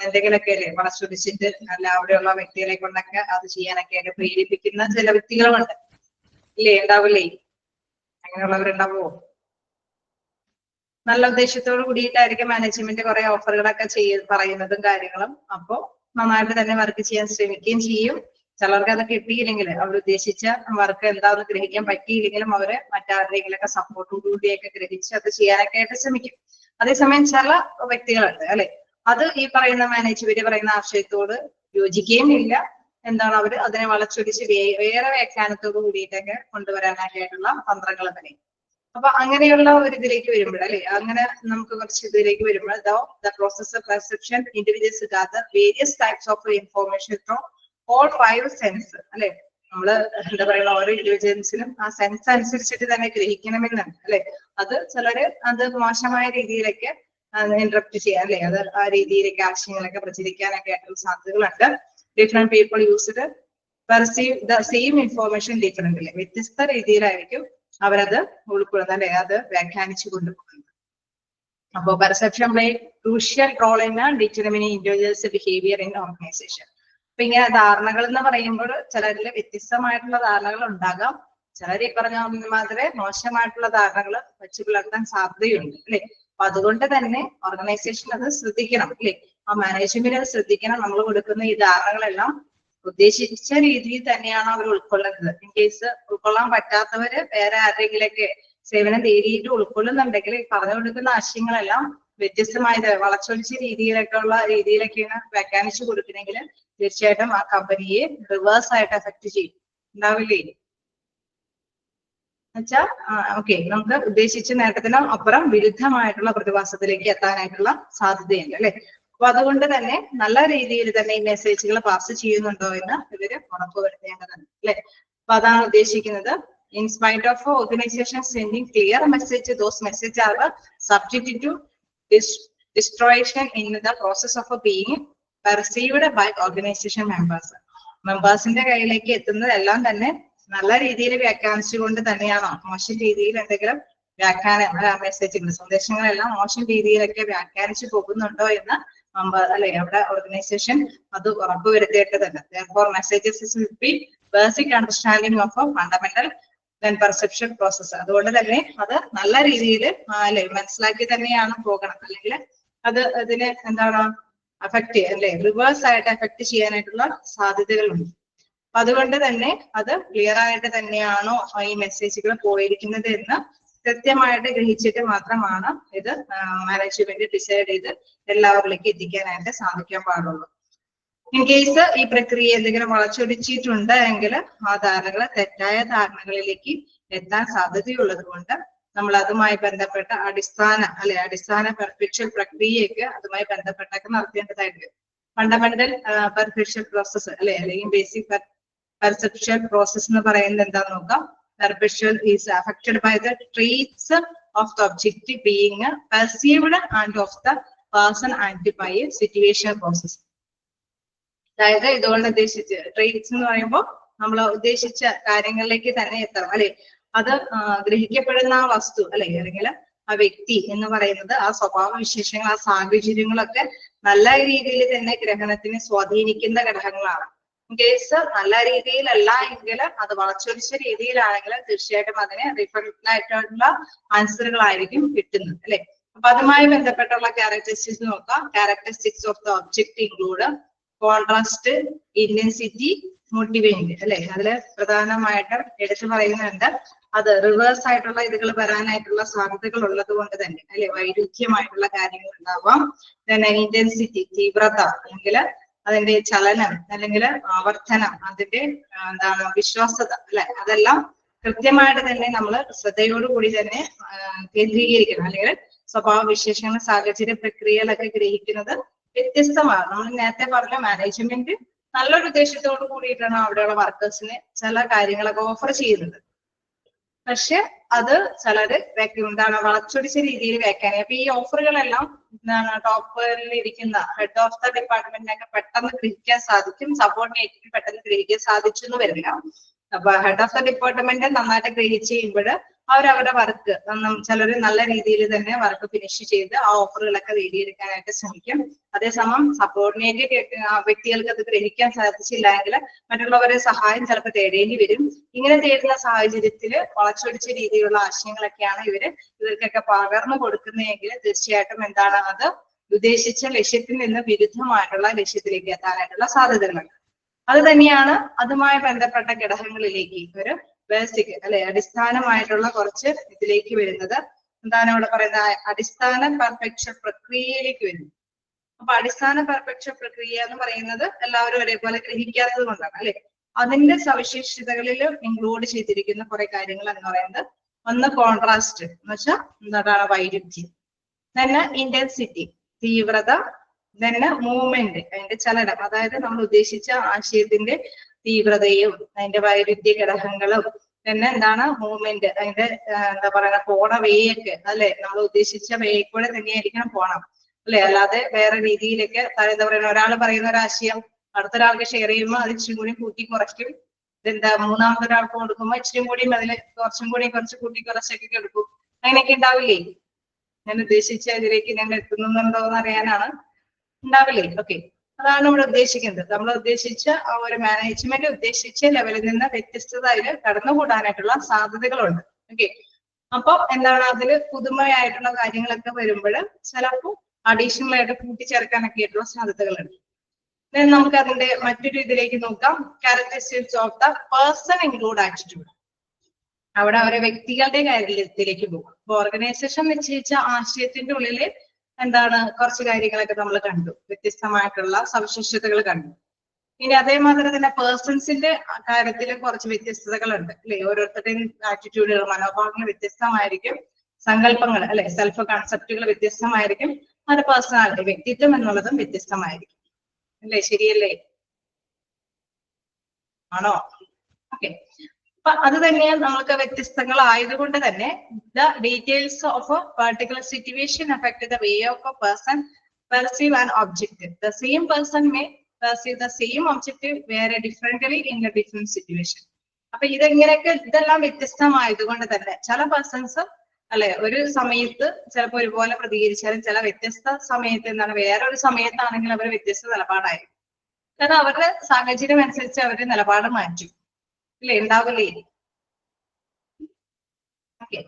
എന്തെങ്കിലുമൊക്കെ അല്ലേ വളച്ചൊടിച്ചിട്ട് അല്ല അവിടെയുള്ള വ്യക്തികളെ കൊണ്ടൊക്കെ അത് ചെയ്യാനൊക്കെ ആയിട്ട് പ്രേരിപ്പിക്കുന്ന ചില വ്യക്തികളുമുണ്ട് ഇല്ലേ? ഉണ്ടാവില്ലേ? അങ്ങനെയുള്ളവരുണ്ടാവോ? നല്ല ഉദ്ദേശത്തോട് കൂടിയിട്ടായിരിക്കും മാനേജ്മെന്റ് കുറെ ഓഫറുകളൊക്കെ പറയുന്നതും കാര്യങ്ങളും. അപ്പോ നന്നായിട്ട് തന്നെ വർക്ക് ചെയ്യാൻ ശ്രമിക്കുകയും ചെയ്യും. ചിലർക്ക് അത് കിട്ടിയില്ലെങ്കിൽ അവർ ഉദ്ദേശിച്ച വർക്ക് എന്താണെന്ന് ഗ്രഹിക്കാൻ പറ്റിയില്ലെങ്കിലും അവര് മറ്റാരുടെയെങ്കിലൊക്കെ സപ്പോർട്ടോടുകൂടിയൊക്കെ ഗ്രഹിച്ച് അത് ചെയ്യാനൊക്കെ ആയിട്ട് ശ്രമിക്കും. അതേസമയം ചില വ്യക്തികളുണ്ട് അല്ലെ, അത് ഈ പറയുന്ന മാനേജ്മെന്റ് പറയുന്ന ആശയത്തോട് യോജിക്കുകയും ഇല്ല, എന്താണ് അവര് അതിനെ വളച്ചൊടിച്ച് വേറെ വ്യാഖ്യാനത്തോട് കൂടിയിട്ടൊക്കെ കൊണ്ടുവരാനായിട്ടുള്ള തന്ത്രങ്ങൾ തന്നെ. അപ്പൊ അങ്ങനെയുള്ള ഒരു ഇതിലേക്ക് വരുമ്പോൾ അല്ലെ, അങ്ങനെ നമുക്ക് കുറച്ച് ഇതിലേക്ക് വരുമ്പോൾ the process of perception individuals gather various types of information from all 5 sense അല്ലെ. നമ്മള് എന്താ പറയുക, ഓരോ ഇൻഡിവിജ്വൽസിനും ആ സെൻസ് അനുസരിച്ചിട്ട് തന്നെ ഗ്രഹിക്കണമെന്നുണ്ട് അല്ലെ. അത് ചിലര് അത് മോശമായ രീതിയിലൊക്കെ ഇന്ററപ്റ്റ് ചെയ്യാം അല്ലെ, അത് ആ രീതിയിലേക്ക് ആശയങ്ങളൊക്കെ പ്രചരിക്കാനൊക്കെ ആയിട്ടുള്ള സാധ്യതകളുണ്ട്. Different people used perceive the same information differently, വ്യത്യസ്ത രീതിയിലായിരിക്കും അവരത് ഉൾക്കൊള്ളുന്നത് അല്ലെ, അത് വ്യാഖ്യാനിച്ചു കൊണ്ടുപോകുന്നത്. അപ്പോ perception play crucial role in determining individuals behaviour in organisation. അപ്പൊ ഇങ്ങനെ ധാരണകൾ എന്ന് പറയുമ്പോൾ ചിലരിൽ വ്യത്യസ്തമായിട്ടുള്ള ധാരണകൾ ഉണ്ടാകാം. ചിലർ ഈ പറഞ്ഞ മാതിരി മോശമായിട്ടുള്ള ധാരണകൾ വെച്ച് പുലർത്താൻ സാധ്യതയുണ്ട് അല്ലെ. അപ്പൊ അതുകൊണ്ട് തന്നെ ഓർഗനൈസേഷൻ അത് ശ്രദ്ധിക്കണം അല്ലെ, ആ മാനേജ്മെന്റ് അത് ശ്രദ്ധിക്കണം. നമ്മൾ കൊടുക്കുന്ന ഈ ധാരണകളെല്ലാം ഉദ്ദേശിച്ച രീതിയിൽ തന്നെയാണ് അവർ ഉൾക്കൊള്ളുന്നത്. ഇൻ കേസ് ഉൾക്കൊള്ളാൻ പറ്റാത്തവര് വേറെ ആരുടെയെങ്കിലൊക്കെ സേവനം തേടിയിട്ട് ഉൾക്കൊള്ളുന്നുണ്ടെങ്കിൽ പറഞ്ഞു കൊടുക്കുന്ന ആശയങ്ങളെല്ലാം വ്യത്യസ്തമായത് വളച്ചൊടിച്ച രീതിയിലൊക്കെയാണ് വ്യാഖ്യാനിച്ചു കൊടുക്കുന്നെങ്കിൽ തീർച്ചയായിട്ടും ആ കമ്പനിയെ റിവേഴ്സ് ആയിട്ട് എഫക്ട് ചെയ്യും. ഉണ്ടാവില്ലേ? എന്നുവെച്ചാ ഓക്കെ, നമുക്ക് ഉദ്ദേശിച്ച നേട്ടത്തിന് അപ്പുറം വിരുദ്ധമായിട്ടുള്ള പ്രതിഭാസത്തിലേക്ക് എത്താനായിട്ടുള്ള സാധ്യതയുണ്ട് അല്ലെ. അപ്പൊ അതുകൊണ്ട് തന്നെ നല്ല രീതിയിൽ തന്നെ ഈ മെസ്സേജുകൾ പാസ് ചെയ്യുന്നുണ്ടോ എന്ന് ഇവര് ഉറപ്പുവരുത്തേണ്ടതുണ്ട് അല്ലെ. അപ്പൊ അതാണ് ഉദ്ദേശിക്കുന്നത്. In spite of organization sending clear message, those messages are subject to destruction in the process of being perceived by organization members. മെമ്പേഴ്സിന്റെ കയ്യിലേക്ക് എത്തുന്നതെല്ലാം തന്നെ നല്ല രീതിയിൽ വ്യാഖ്യാനിച്ചുകൊണ്ട് തന്നെയാണോ, മോശം രീതിയിൽ എന്തെങ്കിലും മെസ്സേജുകൾ സന്ദേശങ്ങളെല്ലാം മോശം രീതിയിലൊക്കെ വ്യാഖ്യാനിച്ചു പോകുന്നുണ്ടോ എന്ന് അല്ലെ അവിടെ ഓർഗനൈസേഷൻ അത് ഉറപ്പുവരുത്തേണ്ടതുണ്ട്. Therefore, messages will be basic understanding of a fundamental perception process. അതുകൊണ്ട് തന്നെ അത് നല്ല രീതിയിൽ അല്ലെ മനസ്സിലാക്കി തന്നെയാണ് പോകണം. അല്ലെങ്കിൽ അത് അതിനെ എന്താണ് അഫക്ട് അല്ലെ റിവേഴ്സ് ആയിട്ട് എഫക്ട് ചെയ്യാനായിട്ടുള്ള സാധ്യതകളുണ്ട്. അപ്പൊ അതുകൊണ്ട് തന്നെ അത് ക്ലിയർ ആയിട്ട് തന്നെയാണോ ഈ മെസ്സേജുകൾ പോയിരിക്കുന്നത് എന്ന് കൃത്യമായിട്ട് ഗ്രഹിച്ചിട്ട് മാത്രമാണ് ഇത് മാനേജ്മെന്റ് ഡിസൈഡ് ചെയ്ത് എല്ലാവരിലേക്ക് എത്തിക്കാനായിട്ട് സാധിക്കാൻ പാടുള്ളൂ. ഇൻ കേസ് ഈ പ്രക്രിയ എന്തെങ്കിലും വളച്ചൊടിച്ചിട്ടുണ്ട് എങ്കിൽ ആ ധാരണകള് തെറ്റായ ധാരണകളിലേക്ക് എത്താൻ സാധ്യതയുള്ളത് കൊണ്ട് നമ്മൾ അതുമായി ബന്ധപ്പെട്ട അടിസ്ഥാന പെർഫെക്ഷൻ പ്രക്രിയയൊക്കെ അതുമായി ബന്ധപ്പെട്ടൊക്കെ നടത്തേണ്ടതായിട്ട് വരും. ഫണ്ടമെന്റൽ പെർഫെക്ഷൻ പ്രോസസ് അല്ലെങ്കിൽ ബേസിക് പെർസെപ്ഷൻ പ്രോസസ് എന്ന് പറയുന്നത് എന്താന്ന് നോക്കാം. Perception is affected by the traits of the objective being perceived and of the person and by a situation process. അതായത് ഇതുകൊണ്ട് ഉദ്ദേശിച്ച ട്രേറ്റ്സ് എന്ന് പറയുമ്പോൾ നമ്മൾ ഉദ്ദേശിച്ച കാര്യങ്ങളിലേക്ക് തന്നെ എത്തണം അല്ലെ. അത് ഗ്രഹിക്കപ്പെടുന്ന ആ വസ്തു അല്ലെങ്കിൽ ആ വ്യക്തി എന്ന് പറയുന്നത് ആ സ്വഭാവ വിശേഷങ്ങൾ ആ സാഹചര്യങ്ങളൊക്കെ നല്ല രീതിയിൽ തന്നെ ഗ്രഹണത്തിനെ സ്വാധീനിക്കുന്ന ഘടകങ്ങളാണ്. കേസ് നല്ല രീതിയിലല്ല എങ്കിൽ അത് വളച്ചൊടിച്ച രീതിയിലാണെങ്കിൽ തീർച്ചയായിട്ടും അതിന് റിഫ്ലക്റ്റ് ആയിട്ടുള്ള ആൻസറുകളായിരിക്കും കിട്ടുന്നത് അല്ലെ. അപ്പൊ അതുമായി ബന്ധപ്പെട്ടുള്ള ക്യാരക്ടറിസ്റ്റിക്സ് നോക്കാം. Characteristics of the object include contrast, intensity, motivate അല്ലെ. അതില് പ്രധാനമായിട്ടും എടുത്തു പറയുന്നുണ്ട് അത് റിവേഴ്സ് ആയിട്ടുള്ള ഇതുകൾ വരാനായിട്ടുള്ള സാധ്യതകൾ ഉള്ളത് കൊണ്ട് തന്നെ അല്ലെ വൈരുദ്ധ്യമായിട്ടുള്ള കാര്യങ്ങൾ ഉണ്ടാവാം. പിന്നെ ഇന്റൻസിറ്റി തീവ്രത അല്ലെങ്കിൽ അതിന്റെ ചലനം അല്ലെങ്കിൽ ആവർത്തനം അതിന്റെ എന്താണ് വിശ്വാസത അല്ലെ അതെല്ലാം കൃത്യമായിട്ട് തന്നെ നമ്മൾ ശ്രദ്ധയോടുകൂടി തന്നെ കേന്ദ്രീകരിക്കണം. അല്ലെങ്കിൽ സ്വഭാവ വിശേഷങ്ങൾ സാഹചര്യ പ്രക്രിയകളൊക്കെ ഗ്രഹിക്കുന്നത് വ്യത്യസ്തമാണ്. നമ്മൾ നേരത്തെ പറഞ്ഞ മാനേജ്മെന്റ് നല്ലൊരു ഉദ്ദേശത്തോട് കൂടിയിട്ടാണ് അവിടെയുള്ള വർക്കേഴ്സിന് ചില കാര്യങ്ങളൊക്കെ ഓഫർ ചെയ്യുന്നത്. പക്ഷെ അത് ചിലര് എന്താണ് വളച്ചൊടിച്ച രീതിയിൽ വ്യാഖ്യാനം. അപ്പൊ ഈ ഓഫറുകളെല്ലാം എന്താണ് ടോപ്പിൽ ഇരിക്കുന്ന ഹെഡ് ഓഫ് ദ ഡിപ്പാർട്ട്മെന്റിനൊക്കെ പെട്ടെന്ന് ഗ്രഹിക്കാൻ സാധിക്കും, സബോർഡിനേറ്റിന് പെട്ടെന്ന് ഗ്രഹിക്കാൻ സാധിച്ചു എന്ന് വരില്ല. അപ്പൊ ഹെഡ് ഓഫ് ദ ഡിപ്പാർട്ട്മെന്റ് നന്നായിട്ട് ഗ്രഹിച്ച് കഴിയുമ്പോൾ അവരവരുടെ വർക്ക് ചിലർ നല്ല രീതിയിൽ തന്നെ വർക്ക് ഫിനിഷ് ചെയ്ത് ആ ഓഫറുകളൊക്കെ നേടിയെടുക്കാനായിട്ട് ശ്രമിക്കും. അതേസമയം സബോർഡിനേറ്റ് വ്യക്തികൾക്ക് അത് ഗ്രഹിക്കാൻ സാധിച്ചില്ല എങ്കിൽ മറ്റുള്ളവരെ സഹായം ചിലപ്പോൾ തേടേണ്ടി വരും. ഇങ്ങനെ തേടുന്ന സാഹചര്യത്തിൽ വളച്ചൊടിച്ച രീതിയിലുള്ള ആശയങ്ങളൊക്കെയാണ് ഇവർക്കൊക്കെ പകർന്നു കൊടുക്കുന്നതെങ്കിൽ തീർച്ചയായിട്ടും എന്താണ് അത് ഉദ്ദേശിച്ച ലക്ഷ്യത്തിൽ നിന്ന് വിരുദ്ധമായിട്ടുള്ള ലക്ഷ്യത്തിലേക്ക് എത്താനായിട്ടുള്ള സാധ്യതകളുണ്ട്. അത് തന്നെയാണ് അതുമായി ബന്ധപ്പെട്ട ഘടകങ്ങളിലേക്ക് ഒരു ബേസിക് അല്ലെ അടിസ്ഥാനമായിട്ടുള്ള കുറച്ച് ഇതിലേക്ക് വരുന്നത്. എന്താണ് ഇവിടെ പറയുന്നത് അടിസ്ഥാന പെർഫെക്ഷൻ പ്രക്രിയയിലേക്ക് വരുന്നു. അപ്പൊ അടിസ്ഥാന പെർഫെക്ഷൻ പ്രക്രിയ എന്ന് പറയുന്നത് എല്ലാവരും ഒരേപോലെ ഗ്രഹിക്കാത്തത് കൊണ്ടാണ് അല്ലെ. അതിന്റെ സവിശേഷതകളിൽ ഇൻക്ലൂഡ് ചെയ്തിരിക്കുന്ന കുറെ കാര്യങ്ങൾ എന്ന് പറയുന്നത് ഒന്ന് കോൺട്രാസ്റ്റ് എന്ന് വെച്ചാൽ എന്താണ് വൈരുദ്ധ്യം, തന്നെ ഇന്റൻസിറ്റി തീവ്രത, തന്നെ മൂവ്മെന്റ് അതിന്റെ ചലനം, അതായത് നമ്മൾ ഉദ്ദേശിച്ച ആശയത്തിന്റെ തീവ്രതയും അതിന്റെ വൈരുദ്ധ്യ ഘടകങ്ങളും, പിന്നെ എന്താണ് മൂവ്മെന്റ് അതിന്റെ എന്താ പറയുക പോണ വേയൊക്കെ അല്ലെ നമ്മൾ ഉദ്ദേശിച്ച വേയിൽ കൂടെ തന്നെയായിരിക്കണം പോണം അല്ലെ. അല്ലാതെ വേറെ രീതിയിലൊക്കെ എന്താ പറയുക ഒരാൾ പറയുന്ന ഒരു ആശയം അടുത്തൊരാൾക്ക് ഷെയർ ചെയ്യുമ്പോൾ അത് ഇച്ചിരി കൂടി കൂട്ടി കുറയ്ക്കും. ഇതെന്താ മൂന്നാമത്തെ ഒരാൾക്ക് കൊടുക്കുമ്പോൾ ഇച്ചിരി കൂടിയും അതിൽ കുറച്ച് കൂട്ടി കുറച്ചൊക്കെ എടുക്കും. അങ്ങനെയൊക്കെ ഉണ്ടാവില്ലേ? ഞാൻ ഉദ്ദേശിച്ച ഇതിലേക്ക് ഞാൻ എത്തുന്നുണ്ടോ എന്ന് അറിയാനാണ്. ഉണ്ടാവില്ലേ? ഓക്കെ, അതാണ് നമ്മൾ ഉദ്ദേശിക്കുന്നത്. നമ്മൾ ഉദ്ദേശിച്ച ആ ഒരു മാനേജ്മെന്റ് ഉദ്ദേശിച്ച ലെവലിൽ നിന്ന് വ്യത്യസ്തത അതിൽ കടന്നുകൂടാനായിട്ടുള്ള സാധ്യതകളുണ്ട്. ഓക്കെ, അപ്പൊ എന്താണ് അതിൽ പുതുമയായിട്ടുള്ള കാര്യങ്ങളൊക്കെ വരുമ്പോൾ ചിലപ്പോൾ അഡീഷണൽ ആയിട്ട് കൂട്ടിച്ചേർക്കാനൊക്കെ ആയിട്ടുള്ള സാധ്യതകളുണ്ട്. നമുക്ക് അതിന്റെ മറ്റൊരു ഇതിലേക്ക് നോക്കാം. Characteristics of the person include attitude. അവിടെ അവരെ വ്യക്തികളുടെ കാര്യത്തിലേക്ക് പോകും. അപ്പൊ ഓർഗനൈസേഷൻ നിശ്ചയിച്ച ആശയത്തിന്റെ ഉള്ളില് എന്താണ് കുറച്ച് കാര്യങ്ങളൊക്കെ നമ്മൾ കണ്ടു, വ്യത്യസ്തമായിട്ടുള്ള സവിശേഷതകൾ കണ്ടു. ഇനി അതേമാതിരി തന്നെ പേഴ്സൺസിന്റെ കാര്യത്തിൽ കുറച്ച് വ്യത്യസ്തതകളുണ്ട് അല്ലെ. ഓരോരുത്തരുടെയും ആറ്റിറ്റ്യൂഡുകൾ മനോഭാവങ്ങൾ വ്യത്യസ്തമായിരിക്കും, സങ്കല്പങ്ങൾ അല്ലെ സെൽഫ് കൺസെപ്റ്റുകൾ വ്യത്യസ്തമായിരിക്കും, അത് പേഴ്സണാലിറ്റി വ്യക്തിത്വം എന്നുള്ളതും വ്യത്യസ്തമായിരിക്കും അല്ലെ. ശരിയല്ലേ? ആണോ? ഓക്കെ, അപ്പൊ അത് തന്നെയാണ് നമുക്ക് വ്യത്യസ്തങ്ങളായതുകൊണ്ട് തന്നെ the details of a particular situation affect the way of a person perceive an object. The same person may perceive the same object വേറെ differently in a different situation. അപ്പൊ ഇതെല്ലാം വ്യത്യസ്തമായതുകൊണ്ട് തന്നെ ചില പേഴ്സൺസ് അല്ലെ ഒരു സമയത്ത് ചിലപ്പോൾ ഒരുപോലെ പ്രതികരിച്ചാലും ചില വ്യത്യസ്ത സമയത്ത് എന്താണ് വേറൊരു സമയത്താണെങ്കിൽ അവർ വ്യത്യസ്ത നിലപാടായിരിക്കും. കാരണം അവരുടെ സാഹചര്യം അനുസരിച്ച് അവരുടെ നിലപാട് മാറ്റും ഇല്ലേ, ഉണ്ടാവില്ലേ? ഓക്കെ,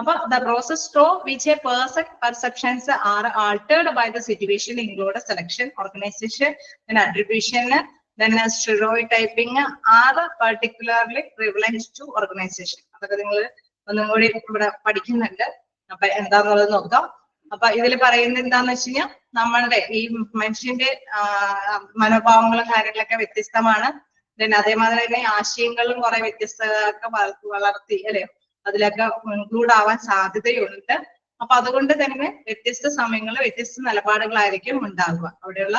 അപ്പൊ the process through which a person perceptions are altered by the situation include selection, organisation, attribution, stereotyping are particularly privileged to organisation. അതൊക്കെ നിങ്ങൾ ഒന്നും കൂടി ഇവിടെ പഠിക്കുന്നുണ്ട്. അപ്പൊ എന്താന്നുള്ളത് നോക്കാം. അപ്പൊ ഇതിൽ പറയുന്നത് എന്താന്ന് വെച്ച് കഴിഞ്ഞാൽ നമ്മളുടെ ഈ മനുഷ്യന്റെ മനോഭാവങ്ങളും കാര്യങ്ങളൊക്കെ വ്യത്യസ്തമാണ്. അതേമാതിരി തന്നെ ആശയങ്ങളും കുറെ വ്യത്യസ്തത വളർത്തി അല്ലെ അതിലൊക്കെ ഇൻക്ലൂഡ് ആവാൻ സാധ്യതയുണ്ട്. അപ്പൊ അതുകൊണ്ട് തന്നെ വ്യത്യസ്ത സമയങ്ങളിൽ വ്യത്യസ്ത നിലപാടുകളായിരിക്കും ഉണ്ടാവുക. അവിടെയുള്ള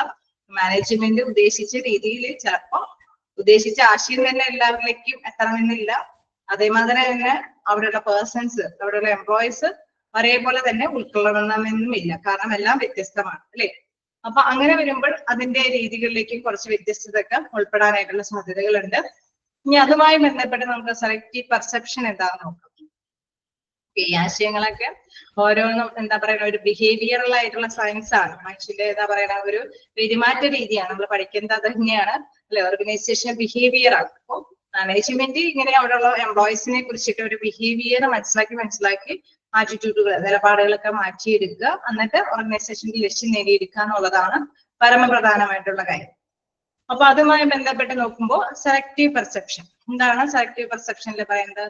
മാനേജ്മെന്റ് ഉദ്ദേശിച്ച രീതിയിൽ ചിലപ്പോൾ ഉദ്ദേശിച്ച ആശയം തന്നെ എല്ലാവരിലേക്കും എത്തണമെന്നില്ല. അതേമാതിരി തന്നെ അവിടെയുള്ള പേഴ്സൺസ് അവിടെയുള്ള എംപ്ലോയീസ് ഒരേപോലെ തന്നെ ഉൾക്കൊള്ളണമെന്നുമില്ല. കാരണം എല്ലാം വ്യത്യസ്തമാണ് അല്ലെ. അപ്പൊ അങ്ങനെ വരുമ്പോൾ അതിന്റെ രീതികളിലേക്ക് കുറച്ച് വ്യത്യസ്തതയൊക്കെ ഉൾപ്പെടാനായിട്ടുള്ള സാധ്യതകളുണ്ട്. ഇനി അതുമായി ബന്ധപ്പെട്ട് നമുക്ക് സെലക്റ്റീവ് പെർസെപ്ഷൻ എന്താണെന്ന് നോക്കാം. ഈ ആശയങ്ങളൊക്കെ ഓരോന്നും എന്താ പറയുക ഒരു ബിഹേവിയറൽ ആയിട്ടുള്ള സയൻസ് ആണ്. മനുഷ്യന്റെ എന്താ പറയുക ഒരു പെരുമാറ്റ രീതിയാണ് നമ്മൾ പഠിക്കുന്നത്. അത് തന്നെയാണ് അല്ലെ ഓർഗനൈസേഷൻ ബിഹേവിയർ ആണ്. അപ്പൊ മാനേജ്മെന്റ് ഇങ്ങനെ അവിടെയുള്ള എംപ്ലോയീസിനെ കുറിച്ചിട്ട് ഒരു ബിഹേവിയർ മനസ്സിലാക്കി ആറ്റിറ്റ്യൂഡുകൾ നിലപാടുകളൊക്കെ മാറ്റിയെടുക്കുക, എന്നിട്ട് ഓർഗനൈസേഷന്റെ ലക്ഷ്യം നേടിയെടുക്കുക എന്നുള്ളതാണ് പരമപ്രധാനമായിട്ടുള്ള കാര്യം. അപ്പൊ അതുമായി ബന്ധപ്പെട്ട് നോക്കുമ്പോൾ സെലക്ടീവ് പെർസെപ്ഷൻ എന്താണ് സെലക്ടീവ് പെർസെപ്ഷനിൽ പറയുന്നത്?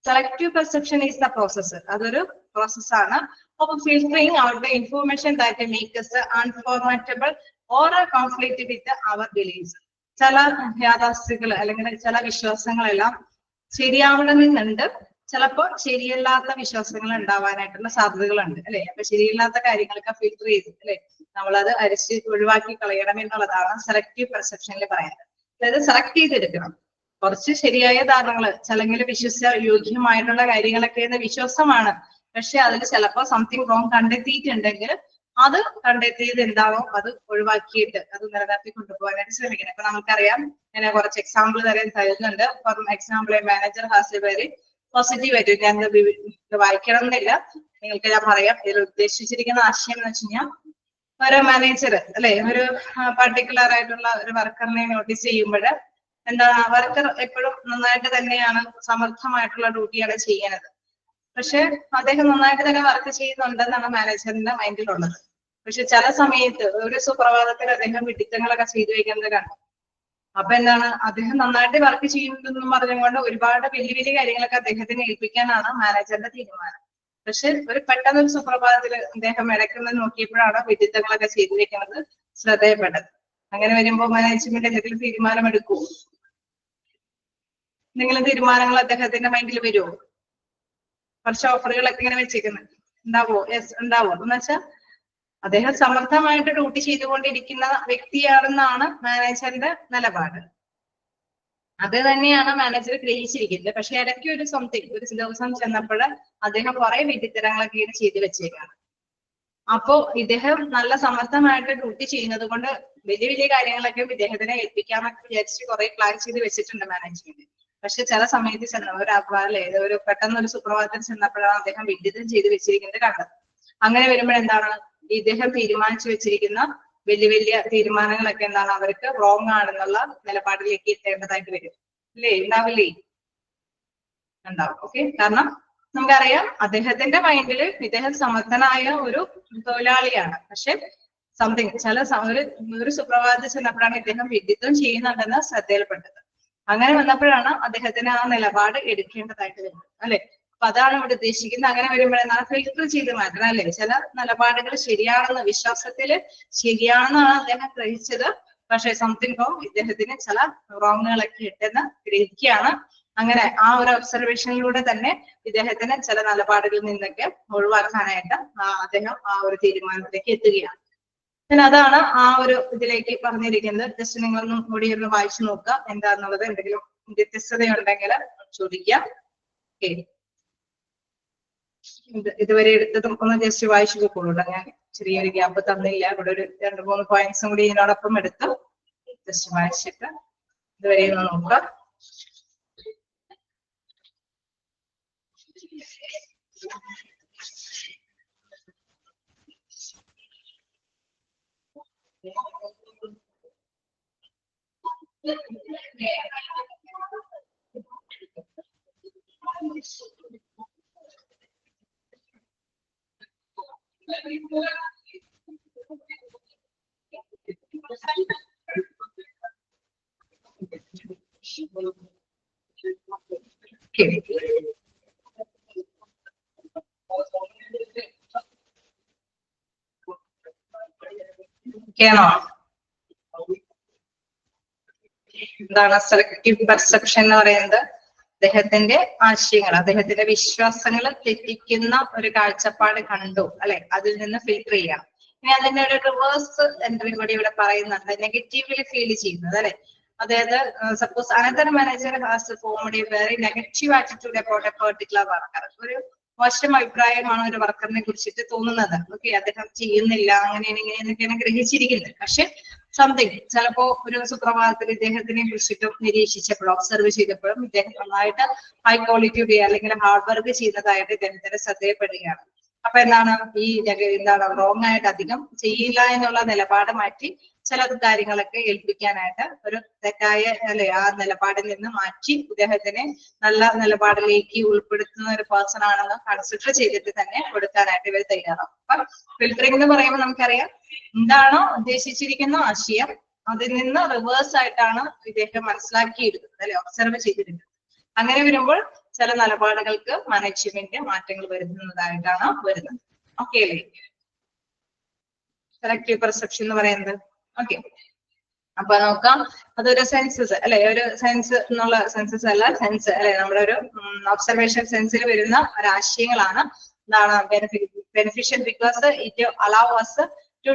Selective perception is the process. അതൊരു പ്രോസസ്സാണ്. അപ്പൊ filtering out the information that makes us unformatable or a conflict with our beliefs. ചില യാഥാസ്ഥിതികൾ അല്ലെങ്കിൽ ചില വിശ്വാസങ്ങളെല്ലാം ശരിയാവണമെന്നുണ്ട്, ചിലപ്പോൾ ശരിയല്ലാത്ത വിശ്വാസങ്ങൾ ഉണ്ടാവാനായിട്ടുള്ള സാധ്യതകളുണ്ട് അല്ലെ. അപ്പൊ ശരിയല്ലാത്ത കാര്യങ്ങളൊക്കെ ഫിൽറ്റർ ചെയ്ത് അല്ലെ നമ്മളത് അരിച്ച് ഒഴിവാക്കി കളയണം എന്നുള്ളതാണ് സെലക്ടീവ് പെർസെപ്ഷനിൽ പറയുന്നത്. അതായത് സെലക്ട് ചെയ്തെടുക്കണം. കുറച്ച് ശരിയായ ധാരണകള് ചിലങ്കിൽ യോഗ്യമായിട്ടുള്ള കാര്യങ്ങളൊക്കെ വിശ്വാസമാണ്, പക്ഷെ അതിൽ ചിലപ്പോൾ സംതിങ് റോങ് കണ്ടെത്തിയിട്ടുണ്ടെങ്കിൽ അത് കണ്ടെത്തിയത് എന്താണോ അത് ഒഴിവാക്കിയിട്ട് അത് നിലനിർത്തി കൊണ്ടുപോകാനായിട്ട് ശ്രമിക്കണം. ഇപ്പൊ നമുക്കറിയാം, ഞാൻ കുറച്ച് എക്സാമ്പിൾ തരുന്നുണ്ട്. For example, manager has A very positive ആയിട്ട് ഞാൻ ഇത് വായിക്കണം എന്നില്ല, നിങ്ങൾക്ക് ഞാൻ പറയാം. ഇതിൽ ഉദ്ദേശിച്ചിരിക്കുന്ന ആശയം എന്ന് വെച്ച് കഴിഞ്ഞാൽ ഒരു മാനേജർ അല്ലെ ഒരു പർട്ടിക്കുലർ ആയിട്ടുള്ള ഒരു വർക്കറിനെ നോട്ടീസ് ചെയ്യുമ്പോൾ എന്താ വർക്കർ എപ്പോഴും നന്നായിട്ട് തന്നെയാണ് സമർത്ഥമായിട്ടുള്ള ഡ്യൂട്ടിയാണ് ചെയ്യുന്നത്, പക്ഷെ അദ്ദേഹം നന്നായിട്ട് തന്നെ വർക്ക് ചെയ്യുന്നുണ്ടെന്നാണ് മാനേജറിന്റെ മൈൻഡിലുള്ളത്. പക്ഷെ ചില സമയത്ത് ഒരു സുപ്രഭാതത്തിൽ അദ്ദേഹം വിഡിത്തങ്ങളൊക്കെ ചെയ്തു വയ്ക്കുന്നത് കണ്ടു. അപ്പൊ എന്താണ്, അദ്ദേഹം നന്നായിട്ട് വർക്ക് ചെയ്യുന്നുണ്ടെന്നും പറഞ്ഞുകൊണ്ട് ഒരുപാട് വലിയ വലിയ കാര്യങ്ങളൊക്കെ അദ്ദേഹത്തിന് ഏൽപ്പിക്കാനാണ് മാനേജറിന്റെ തീരുമാനം. പക്ഷെ ഒരു പെട്ടെന്ന് ഒരു സുപ്രഭാതത്തിൽ അദ്ദേഹം ഇടയ്ക്കുന്നത് നോക്കിയപ്പോഴാണ് വിഡിത്തങ്ങളൊക്കെ ചെയ്തു വെക്കുന്നത് ശ്രദ്ധയപ്പെട്ടത്. അങ്ങനെ വരുമ്പോ മാനേജ്മെന്റ് എന്തെങ്കിലും തീരുമാനമെടുക്കുമോ? എന്തെങ്കിലും തീരുമാനങ്ങൾ അദ്ദേഹത്തിന്റെ മൈൻഡിൽ വരുമോ? കുറച്ച് ഓഫറുകളൊക്കെ ഇങ്ങനെ വെച്ചേക്കുന്നത് ഉണ്ടാവോ? യെസ് ഉണ്ടാവോ? എന്ന് വെച്ചാൽ അദ്ദേഹം സമർത്ഥമായിട്ട് ഡ്യൂട്ടി ചെയ്തുകൊണ്ടിരിക്കുന്ന വ്യക്തിയാണെന്നാണ് മാനേജറിന്റെ നിലപാട്. അത് തന്നെയാണ് മാനേജർ ഗ്രഹിച്ചിരിക്കുന്നത്. പക്ഷെ ഇടയ്ക്ക് ഒരു ദിവസം ചെന്നപ്പോൾ അദ്ദേഹം കുറെ വിഡിത്തരങ്ങളൊക്കെ ചെയ്തു വെച്ചേക്കാണ്. അപ്പോ ഇദ്ദേഹം നല്ല സമർത്ഥമായിട്ട് ഡ്യൂട്ടി ചെയ്യുന്നത് കൊണ്ട് വലിയ വലിയ കാര്യങ്ങളൊക്കെ ഇദ്ദേഹത്തിനെ ഏൽപ്പിക്കാന്നൊക്കെ വിചാരിച്ച് കുറെ പ്ലാൻ ചെയ്ത് വെച്ചിട്ടുണ്ട് മാനേജ്മെന്റ്. പക്ഷെ ചില സമയത്ത് ഒരു പെട്ടെന്ന് ഒരു സുപ്രഭാതത്തിൽ ചെന്നപ്പോഴാണ് അദ്ദേഹം വിഡിത്തം ചെയ്ത് വെച്ചിരിക്കുന്നത് കണ്ടത്. അങ്ങനെ വരുമ്പോൾ എന്താണ്, ഇദ്ദേഹം തീരുമാനിച്ചു വെച്ചിരിക്കുന്ന വലിയ വലിയ തീരുമാനങ്ങളൊക്കെ എന്താണ് അവർക്ക് റോങ് ആണെന്നുള്ള നിലപാടിലേക്ക് എത്തേണ്ടതായിട്ട് വരും അല്ലേ? ഉണ്ടാവില്ലേ? ഉണ്ടാവും. ഓക്കെ, കാരണം നമുക്കറിയാം അദ്ദേഹത്തിന്റെ മൈൻഡിൽ ഇദ്ദേഹം സമർത്ഥനായ ഒരു തൊഴിലാളിയാണ്, പക്ഷെ ഒരു സുപ്രഭാതത്തിൽ ചെന്നപ്പോഴാണ് ഇദ്ദേഹം വിഡിത്തം ചെയ്യുന്നുണ്ടെന്ന് ശ്രദ്ധയിൽപ്പെട്ടത്. അങ്ങനെ വന്നപ്പോഴാണ് അദ്ദേഹത്തിന് ആ നിലപാട് എടുക്കേണ്ടതായിട്ട് വരുന്നത് അല്ലെ. അപ്പൊ അതാണ് ഇവിടെ ഉദ്ദേശിക്കുന്നത്. അങ്ങനെ വരുമ്പോഴെന്താണ് ഫിൽറ്റർ ചെയ്ത് മാറ്റണം അല്ലെ. ചില നിലപാടുകൾ ശരിയാണെന്ന് വിശ്വാസത്തില് ശരിയാണെന്നാണ് അദ്ദേഹം ഗ്രഹിച്ചത്, പക്ഷെ സംതിങ് റോങ് ഇദ്ദേഹത്തിന് ചില റോങ്ങുകളൊക്കെ ഇട്ടെന്ന് ഗ്രഹിക്കുകയാണ്. അങ്ങനെ ആ ഒരു ഒബ്സർവേഷനിലൂടെ തന്നെ ഇദ്ദേഹത്തിന് ചില നിലപാടുകളിൽ നിന്നൊക്കെ ഒഴിവാക്കാനായിട്ട് അദ്ദേഹം ആ ഒരു തീരുമാനത്തിലേക്ക് എത്തുകയാണ്. പിന്നെ അതാണ് ആ ഒരു ഇതിലേക്ക് പറഞ്ഞിരിക്കുന്നത്. ജസ്റ്റ് നിങ്ങളൊന്നും കൂടി ഒന്ന് വായിച്ചു നോക്കുക എന്താന്നുള്ളത്. എന്തെങ്കിലും വ്യത്യസ്തതയുണ്ടെങ്കിൽ ചോദിക്കാം. ഓക്കെ, ഇതുവരെ എടുത്തതും ഒന്ന് ജസ്റ്റ് വായിച്ചു നോക്കുള്ളൂ. ഞാൻ ചെറിയൊരു ഗ്യാപ്പ് തന്നില്ല, ഇവിടെ ഒരു 2-3 പോയിന്റ്സും കൂടി ഇതിനോടൊപ്പം എടുത്ത് ജസ്റ്റ് വായിച്ചിട്ട് ഇതുവരെ ഒന്ന് നോക്കുക. ണോ? എന്താണ് സെലക്ടീവ് പെർസെപ്ഷൻ എന്ന് പറയുന്നത്? അദ്ദേഹത്തിന്റെ ആശയങ്ങൾ, അദ്ദേഹത്തിന്റെ വിശ്വാസങ്ങൾ തെറ്റിക്കുന്ന ഒരു കാഴ്ചപ്പാട് കണ്ടു അല്ലെ, അതിൽ നിന്ന് ഫിൽട്ടർ ചെയ്യാം. ഇനി അതിന്റെ ഒരു റിവേഴ്സ് എൻട്രി കൂടി ഇവിടെ പറയുന്നുണ്ട്, നെഗറ്റീവ്ലി ഫീൽ ചെയ്യുന്നത് അല്ലെ. അതായത് suppose another manager has formed a very negative attitude about a particular worker. ഒരു മോശം അഭിപ്രായമാണ് ഒരു വർക്കറിനെ കുറിച്ചിട്ട് തോന്നുന്നത്. ഓക്കെ, അദ്ദേഹം ചെയ്യുന്നില്ല അങ്ങനെയാണ് ഇങ്ങനെയെന്നൊക്കെയാണ് ഗ്രഹിച്ചിരിക്കുന്നത്. പക്ഷെ സംതിങ് ചിലപ്പോ ഒരു സുപ്രഭാതത്തിൽ ഇദ്ദേഹത്തിനെ കുറിച്ചിട്ടും നിരീക്ഷിച്ചപ്പോഴും ഒബ്സർവ് ചെയ്തപ്പോഴും ഇദ്ദേഹം നന്നായിട്ട് ഹൈ ക്വാളിറ്റി അല്ലെങ്കിൽ ഹാർഡ് വർക്ക് ചെയ്യുന്നതായിട്ട് ഇദ്ദേഹത്തിന് ശ്രദ്ധയപ്പെടുകയാണ്. അപ്പൊ എന്താണ് എന്താണ് റോങ് ആയിട്ട് അധികം ചെയ്യില്ല എന്നുള്ള നിലപാട് മാറ്റി ചില കാര്യങ്ങളൊക്കെ ഏൽപ്പിക്കാനായിട്ട് ഒരു തെറ്റായ ആ നിലപാടിൽ നിന്ന് മാറ്റി ഇദ്ദേഹത്തിനെ നല്ല നിലപാടിലേക്ക് ഉൾപ്പെടുത്തുന്ന ഒരു പേഴ്സൺ ആണെന്ന് കൺസിഡർ ചെയ്തിട്ട് തന്നെ കൊടുക്കാനായിട്ട് ഇവർ തയ്യാറാവും. അപ്പൊ ഫിൽറ്ററിംഗ് എന്ന് പറയുമ്പോൾ നമുക്കറിയാം എന്താണോ ഉദ്ദേശിച്ചിരിക്കുന്ന ആശയം അതിൽ നിന്ന് റിവേഴ്സ് ആയിട്ടാണ് ഇദ്ദേഹം മനസ്സിലാക്കിയെടുക്കുന്നത് ഒബ്സർവ് ചെയ്തിരിക്കുന്നത്. അങ്ങനെ വരുമ്പോൾ ചില നിലപാടുകൾക്ക് മാനേജ്മെന്റ് മാറ്റങ്ങൾ വരുന്നതായിട്ടാണ് വരുന്നത്. ഓക്കെ അല്ലേ? സെലക്ടീവ് പെർസെപ്ഷൻ എന്ന് പറയുന്നത്. ഓക്കെ, അപ്പൊ നോക്കാം. അതൊരു സെൻസസ് ഒരു സെൻസ് എന്നുള്ള സെൻസസ് അല്ല, സെൻസ് നമ്മുടെ ഒരു ഒബ്സർവേഷൻ സെൻസിൽ വരുന്ന ഒരാശയങ്ങളാണ്. എന്താണ് beneficial because it allow us to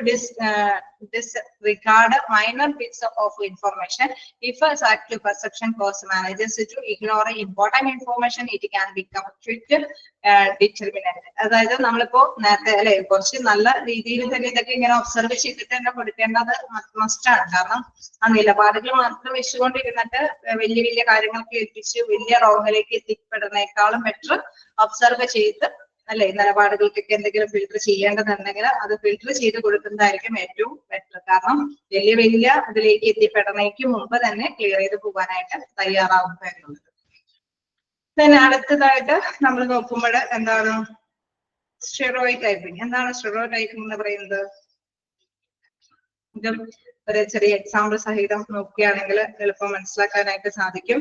disregard minor bits of information. If a selective perception causes managers to ignore important information, it can become quick determinant. അതായത് നമ്മളിപ്പോ നേരത്തെ കുറച്ച് നല്ല രീതിയിൽ തന്നെ ഇതൊക്കെ ഇങ്ങനെ ഒബ്സർവ് ചെയ്തിട്ട് തന്നെ കൊടുക്കേണ്ടത് മസ്റ്റാണ്. കാരണം ആ നിലപാടുകൾ മാത്രം വെച്ചുകൊണ്ടിരുന്നിട്ട് വലിയ വലിയ കാര്യങ്ങൾക്ക് എത്തിച്ച് വലിയ റോങ്ങിലേക്ക് എത്തിപ്പെടുന്നേക്കാളും ബെറ്റർ ഒബ്സർവ് ചെയ്ത് നിലപാടുകൾക്കൊക്കെ എന്തെങ്കിലും ഫിൽട്ടർ ചെയ്യേണ്ടതുണ്ടെങ്കിൽ അത് ഫിൽട്ടർ ചെയ്ത് കൊടുക്കുന്നതായിരിക്കും ഏറ്റവും ബെറ്റർ. കാരണം വലിയ വലിയ അതിലേക്ക് എത്തിപ്പെടുന്നതിന് മുമ്പ് തന്നെ ക്ലിയർ ചെയ്ത് പോകാനായിട്ട് തയ്യാറാവുക എന്നുള്ളത്. പിന്നെ അടുത്തതായിട്ട് നമ്മൾ നോക്കുമ്പോൾ എന്താണ് സ്റ്റെറോയിഡ് ടൈപ്പിംഗ്. എന്താണ് സ്റ്റെറോയിഡ് ടൈപ്പിംഗ് എന്ന് പറയുന്നത്? ഇത് ഒരു ചെറിയ എക്സാമ്പിൾ സഹിതം നോക്കുകയാണെങ്കിൽ എളുപ്പം മനസ്സിലാക്കാനായിട്ട് സാധിക്കും.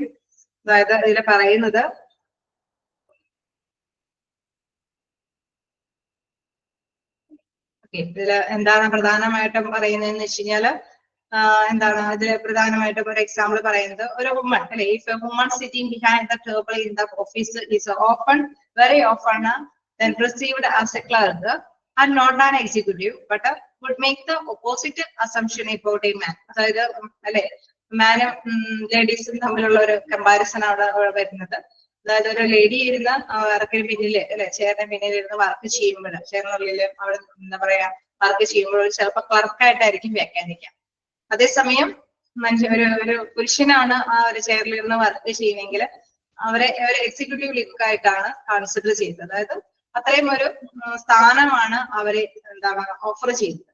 അതായത് ഇതിൽ പറയുന്നത് ഇതില് എന്താണ് പ്രധാനമായിട്ടും പറയുന്നതെന്ന് വെച്ച് കഴിഞ്ഞാല് എന്താണ് അതില് പ്രധാനമായിട്ടും ഒരു എക്സാമ്പിൾ പറയുന്നത് ഒരു woman if A woman sitting behind the table in the office is open very often then perceived as a clerk and not an executive but would make the opposite assumption about a man. അതായത് മാനും ലേഡീസും തമ്മിലുള്ള ഒരു comparison അവിടെ വരുന്നത്. അതായത് ഒരു lady ഇരുന്ന് വർക്കിന് പിന്നില് ചെയറിന് പിന്നിൽ ഇരുന്ന് വർക്ക് ചെയ്യുമ്പോൾ ചെയറിനുള്ളില് അവിടെ എന്താ പറയാ വർക്ക് ചെയ്യുമ്പോൾ ചിലപ്പോൾ ക്ലർക്കായിട്ടായിരിക്കും വ്യാഖ്യാനിക്കാം. അതേസമയം ഒരു പുരുഷനാണ് ആ ഒരു ചെയറിൽ ഇരുന്ന് വർക്ക് ചെയ്യുന്നെങ്കിൽ അവരെ ഒരു എക്സിക്യൂട്ടീവ് ലിക്കായിട്ടാണ് കൺസിഡർ ചെയ്തത്. അതായത് അത്രയും ഒരു സ്ഥാനമാണ് അവരെ എന്താണ് ഓഫർ ചെയ്തത്.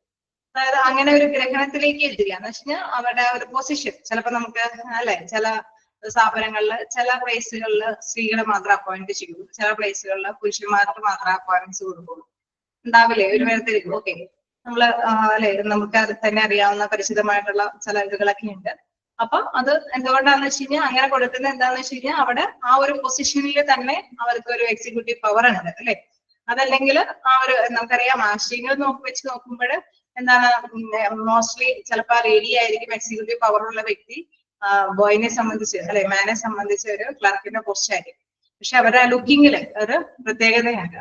അതായത് അങ്ങനെ ഒരു ഗ്രഹണത്തിലേക്ക് എത്തുക എന്ന് വെച്ച് കഴിഞ്ഞാൽ അവരുടെ ഒരു പൊസിഷൻ ചിലപ്പോ നമുക്ക് ചില സ്ഥാപനങ്ങളിൽ ചില പ്ലേസുകളിൽ സ്ത്രീകളെ മാത്രം അപ്പോയിന്റ് ചെയ്യുള്ളൂ, ചില പ്ലേസുകളിൽ പുരുഷന്മാർക്ക് മാത്രം അപ്പോയിന്റ്മെന്റ്സ് കൊടുക്കുള്ളൂ. ഉണ്ടാവില്ലേ ഒരു വേർതിരിവ്? ഓക്കെ, നമ്മള് നമുക്ക് അത് തന്നെ അറിയാവുന്ന പരിചിതമായിട്ടുള്ള ചില ഇതുകളൊക്കെ ഉണ്ട്. അപ്പൊ അത് എന്തുകൊണ്ടാന്ന് വെച്ച് കഴിഞ്ഞാൽ അങ്ങനെ കൊടുക്കുന്നത് എന്താന്ന് വെച്ച് കഴിഞ്ഞാൽ അവിടെ ആ ഒരു പൊസിഷനിൽ തന്നെ അവർക്ക് ഒരു എക്സിക്യൂട്ടീവ് പവർ ഉണ്ട് അതല്ലെങ്കിൽ ആ ഒരു നമുക്കറിയാം ആശയങ്ങൾ വെച്ച് നോക്കുമ്പോൾ എന്താണ് മോസ്റ്റ്ലി ചിലപ്പോ ആ ലേഡി ആയിരിക്കും എക്സിക്യൂട്ടീവ് പവറുള്ള വ്യക്തി, ബോയിനെ സംബന്ധിച്ച് മാനെ സംബന്ധിച്ച് ഒരു ക്ലർക്കിന്റെ പോസ്റ്റ് ആയിരിക്കും. പക്ഷെ അവരുടെ ലുക്കിങ്ങില് ഒരു പ്രത്യേകതയുണ്ട്.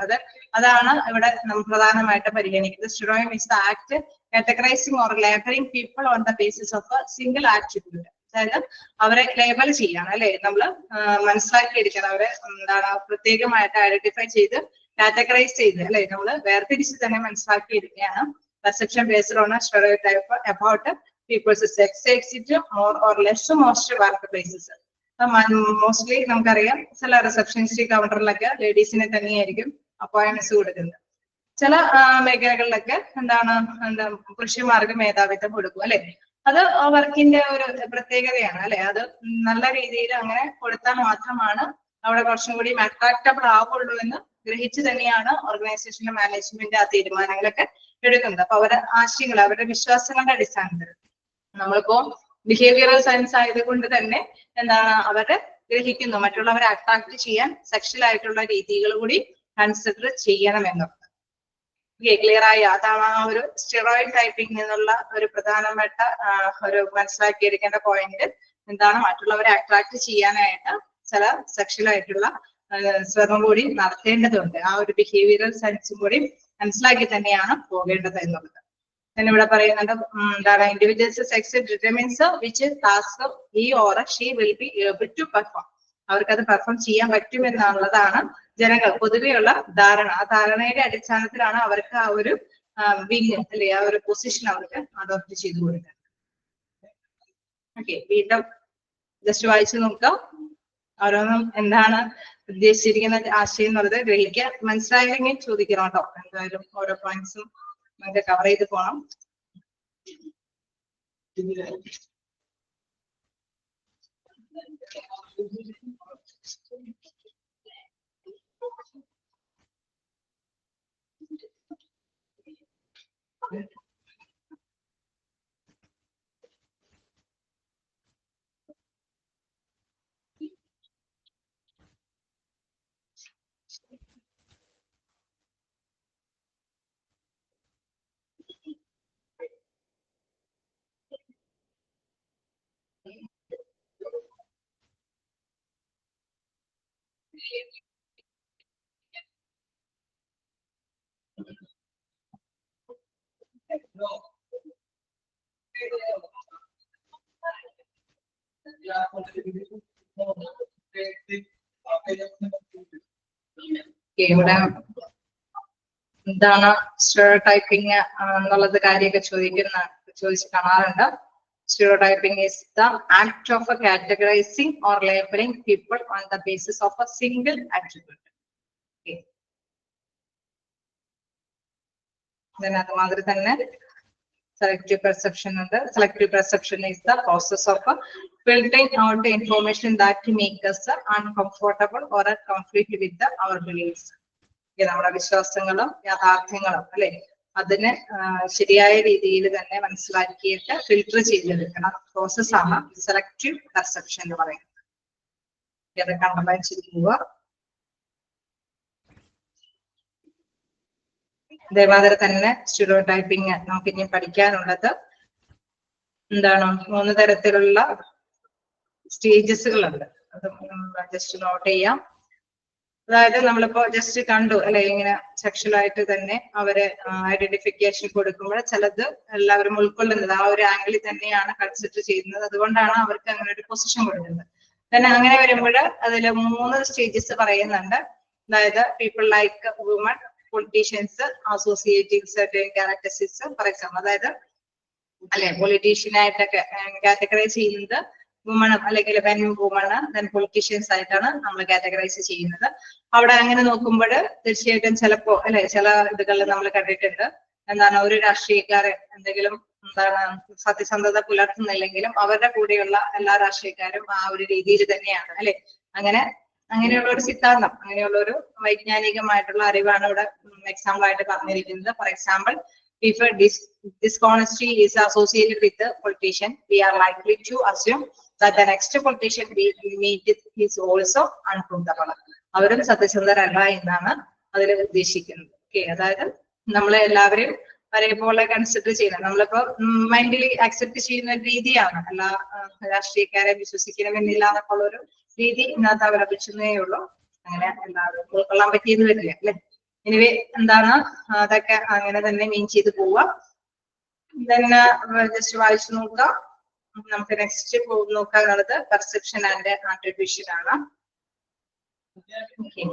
അതാണ് ഇവിടെ പ്രധാനമായിട്ട് പരിഗണിക്കുന്നത്. Steroid means the act categorising or labelling people on the basis of a single attribute. അതായത് അവരെ ലേബൽ ചെയ്യാണ് നമ്മള് മനസ്സിലാക്കിയിരിക്കണം. അവരെ എന്താണ് പ്രത്യേകമായിട്ട് ഐഡന്റിഫൈ ചെയ്ത് കാറ്റഗറൈസ് ചെയ്ത് നമ്മള് വേർതിരിച്ച് തന്നെ മനസ്സിലാക്കിയിരിക്കുകയാണ്. Perception based on stereotype about people's sex, exist more or less most work places. Mostly നമുക്കറിയാം ചില റിസപ്ഷനിസ്റ്റ് കൗണ്ടറിലൊക്കെ ലേഡീസിനെ തന്നെയായിരിക്കും അപ്പോയിന്റ്മെന്റ്സ് കൊടുക്കുന്നത്. ചില മേഖലകളിലൊക്കെ എന്താണ് പുരുഷന്മാർക്ക് മേധാവിത്വം കൊടുക്കും അത് വർക്കിന്റെ ഒരു പ്രത്യേകതയാണ് അത് നല്ല രീതിയിൽ അങ്ങനെ കൊടുത്താൽ മാത്രമാണ് അവിടെ കുറച്ചും കൂടി അട്രാക്റ്റബിൾ ആവുള്ളൂ എന്ന് ഗ്രഹിച്ചു തന്നെയാണ് ഓർഗനൈസേഷന്റെ മാനേജ്മെന്റ് ആ തീരുമാനങ്ങളൊക്കെ എടുക്കുന്നത്. അപ്പൊ അവരുടെ ആശയങ്ങൾ അവരുടെ വിശ്വാസങ്ങളുടെ അടിസ്ഥാനത്തിൽ നമ്മളിപ്പോ ബിഹേവിയറൽ സയൻസ് ആയതുകൊണ്ട് തന്നെ എന്താണ് അവരെ ഗ്രഹിക്കുന്നു മറ്റുള്ളവരെ അട്രാക്ട് ചെയ്യാൻ സെക്ഷൽ ആയിട്ടുള്ള രീതികൾ കൂടി കൺസിഡർ ചെയ്യണമെന്നുള്ളത്. ക്ലിയർ ആയി? അതാണ് ആ ഒരു സ്റ്റിറോയിഡ് ടൈപ്പിംഗ് എന്നുള്ള ഒരു പ്രധാനപ്പെട്ട ഒരു മനസ്സിലാക്കിയിരിക്കേണ്ട പോയിന്റ്. എന്താണ് മറ്റുള്ളവരെ അട്രാക്ട് ചെയ്യാനായിട്ട് ചില സെക്ഷൽ ആയിട്ടുള്ള ശ്രമം കൂടി നടത്തേണ്ടതുണ്ട്. ആ ഒരു ബിഹേവിയറൽ സയൻസും കൂടി മനസ്സിലാക്കി തന്നെയാണ് പോകേണ്ടത് എന്നുള്ളത്. then ഇവിടെ പറയുന്നുണ്ട് എന്താണ് individuals sex determines which task he or she will be able to perform. അവർക്കത് പെർഫോം ചെയ്യാൻ പറ്റുമെന്നുള്ളതാണ് ജനങ്ങൾ പൊതുവെയുള്ള ധാരണ. ആ ധാരണയുടെ അടിസ്ഥാനത്തിലാണ് അവർക്ക് ആ ഒരു വിങ് ആ ഒരു പൊസിഷൻ അവർക്ക് അഡോപ്റ്റ് ചെയ്തു കൊടുക്കുന്നത്. ഓക്കെ, വീണ്ടും ജസ്റ്റ് വായിച്ചു നോക്കാം. ഓരോന്നും എന്താണ് ഉദ്ദേശിച്ചിരിക്കുന്ന ആശയം എന്നുള്ളത് ഗ്രഹിക്കുക. മനസ്സിലായില്ലെങ്കിൽ ചോദിക്കണം കേട്ടോ. എന്തായാലും ഓരോ പോയിന്റ്സും നമുക്ക് കവർ ചെയ്ത് പോകണം. ഇവിടെ എന്താണ് സ്റ്റെറിയോടൈപ്പിംഗ് എന്നുള്ളത് കാര്യമൊക്കെ ചോദിച്ച് കാണാറുണ്ട്. Stereotyping is the act of categorizing or labeling people on the basis of a single attribute. Okay. Then അതുമാതിരി തന്നെ selective perception ഉണ്ട്. Selective perception is the process of filtering out the information that make us uncomfortable or conflict with our beliefs. നമ്മുടെ വിശ്വാസങ്ങളും യാഥാർത്ഥ്യങ്ങളും അല്ലെ അതിനെ ശരിയായ രീതിയിൽ തന്നെ മനസ്സിലാക്കിയിട്ട് ഫിൽട്ടർ ചെയ്തെടുക്കണം പ്രോസസ്സാണ് സെലക്റ്റീവ് പെർസെപ്ഷൻ എന്ന് പറയുന്നത്. അത് കണ്ടുപിടിച്ചിരിക്കുക. അതേമാതിരി തന്നെ സ്റ്റീരിയോടൈപ്പിംഗ് നമുക്ക് ഇനി പഠിക്കാനുള്ളത് എന്താണ് 3 തരത്തിലുള്ള സ്റ്റേജസുകളുണ്ട്. അത് ജസ്റ്റ് നോട്ട് ചെയ്യാം. അതായത് നമ്മളിപ്പോ ജസ്റ്റ് കണ്ടു അല്ലെ, ഇങ്ങനെ സെക്ഷലായിട്ട് തന്നെ അവരെ ഐഡന്റിഫിക്കേഷൻ കൊടുക്കുമ്പോൾ ചിലത് എല്ലാവരും ഉൾക്കൊള്ളുന്നത് ആ ഒരു ആംഗിളിൽ തന്നെയാണ് കൺസിഡർ ചെയ്യുന്നത്. അതുകൊണ്ടാണ് അവർക്ക് അങ്ങനെ ഒരു പൊസിഷൻ കൊടുക്കുന്നത്. തന്നെ അങ്ങനെ വരുമ്പോൾ അതിൽ 3 സ്റ്റേജസ് പറയുന്നുണ്ട്. അതായത് people like woman, politicians associating certain characteristics for example. അതായത് അല്ലെ പൊളിറ്റീഷ്യനായിട്ടൊക്കെ കാറ്റഗറൈസ് ചെയ്യുന്നത് വുമൺ അല്ലെങ്കിൽ വെൻ വുമൺ ദെൻ പൊളിറ്റീഷ്യൻസ് ആയിട്ടാണ് നമ്മൾ കാറ്റഗറൈസ് ചെയ്യുന്നത്. അവിടെ അങ്ങനെ നോക്കുമ്പോൾ തീർച്ചയായിട്ടും ചിലപ്പോ അല്ലെ ചില ഇതുകളിൽ നമ്മൾ കണ്ടിട്ടുണ്ട് എന്താണ് ഒരു രാഷ്ട്രീയക്കാരൻ എന്തെങ്കിലും എന്താണ് സത്യസന്ധത പുലർത്തുന്നില്ലെങ്കിലും അവരുടെ കൂടെയുള്ള എല്ലാ രാഷ്ട്രീയക്കാരും ആ ഒരു രീതിയിൽ തന്നെയാണ് അല്ലെ. അങ്ങനെയുള്ള ഒരു സിദ്ധാന്തം, അങ്ങനെയുള്ള ഒരു വൈജ്ഞാനികമായിട്ടുള്ള അറിവാണ് ഇവിടെ എക്സാമ്പിൾ ആയിട്ട് പറഞ്ഞിരിക്കുന്നത്. For example, if a dishonesty is associated with the politician, we are likely to assume that the next politician we meet is also untruthful. അവരും സത്യസന്ധരല്ല എന്നാണ് അതിൽ ഉദ്ദേശിക്കുന്നത്. ഓക്കെ, അതായത് നമ്മളെ എല്ലാവരെയും ഒരേപോലെ കൺസിഡർ ചെയ്യുന്നത്, നമ്മളിപ്പോ മൈൻഡലി അക്സെപ്റ്റ് ചെയ്യുന്ന രീതിയാണ്. എല്ലാ രാഷ്ട്രീയക്കാരെ വിശ്വസിക്കണമെന്നില്ല എന്നൊക്കെ ഉള്ള ഒരു രീതി ഇന്നത്തെ അവലംബിച്ചതേ ഉള്ളൂ. അങ്ങനെ എല്ലാവരും ഉൾക്കൊള്ളാൻ പറ്റിയെന്ന് വരില്ല അല്ലെ. എനിവേ എന്താണ് അതൊക്കെ അങ്ങനെ തന്നെ മീൻ ചെയ്ത് പോവുക. തന്നെ ജസ്റ്റ് വായിച്ചു നോക്കുക. നമുക്ക് നെക്സ്റ്റ് നോക്കാനുള്ളത് പെർസെപ്ഷൻ ആൻഡ് ആട്രിബ്യൂഷൻ ആണ്.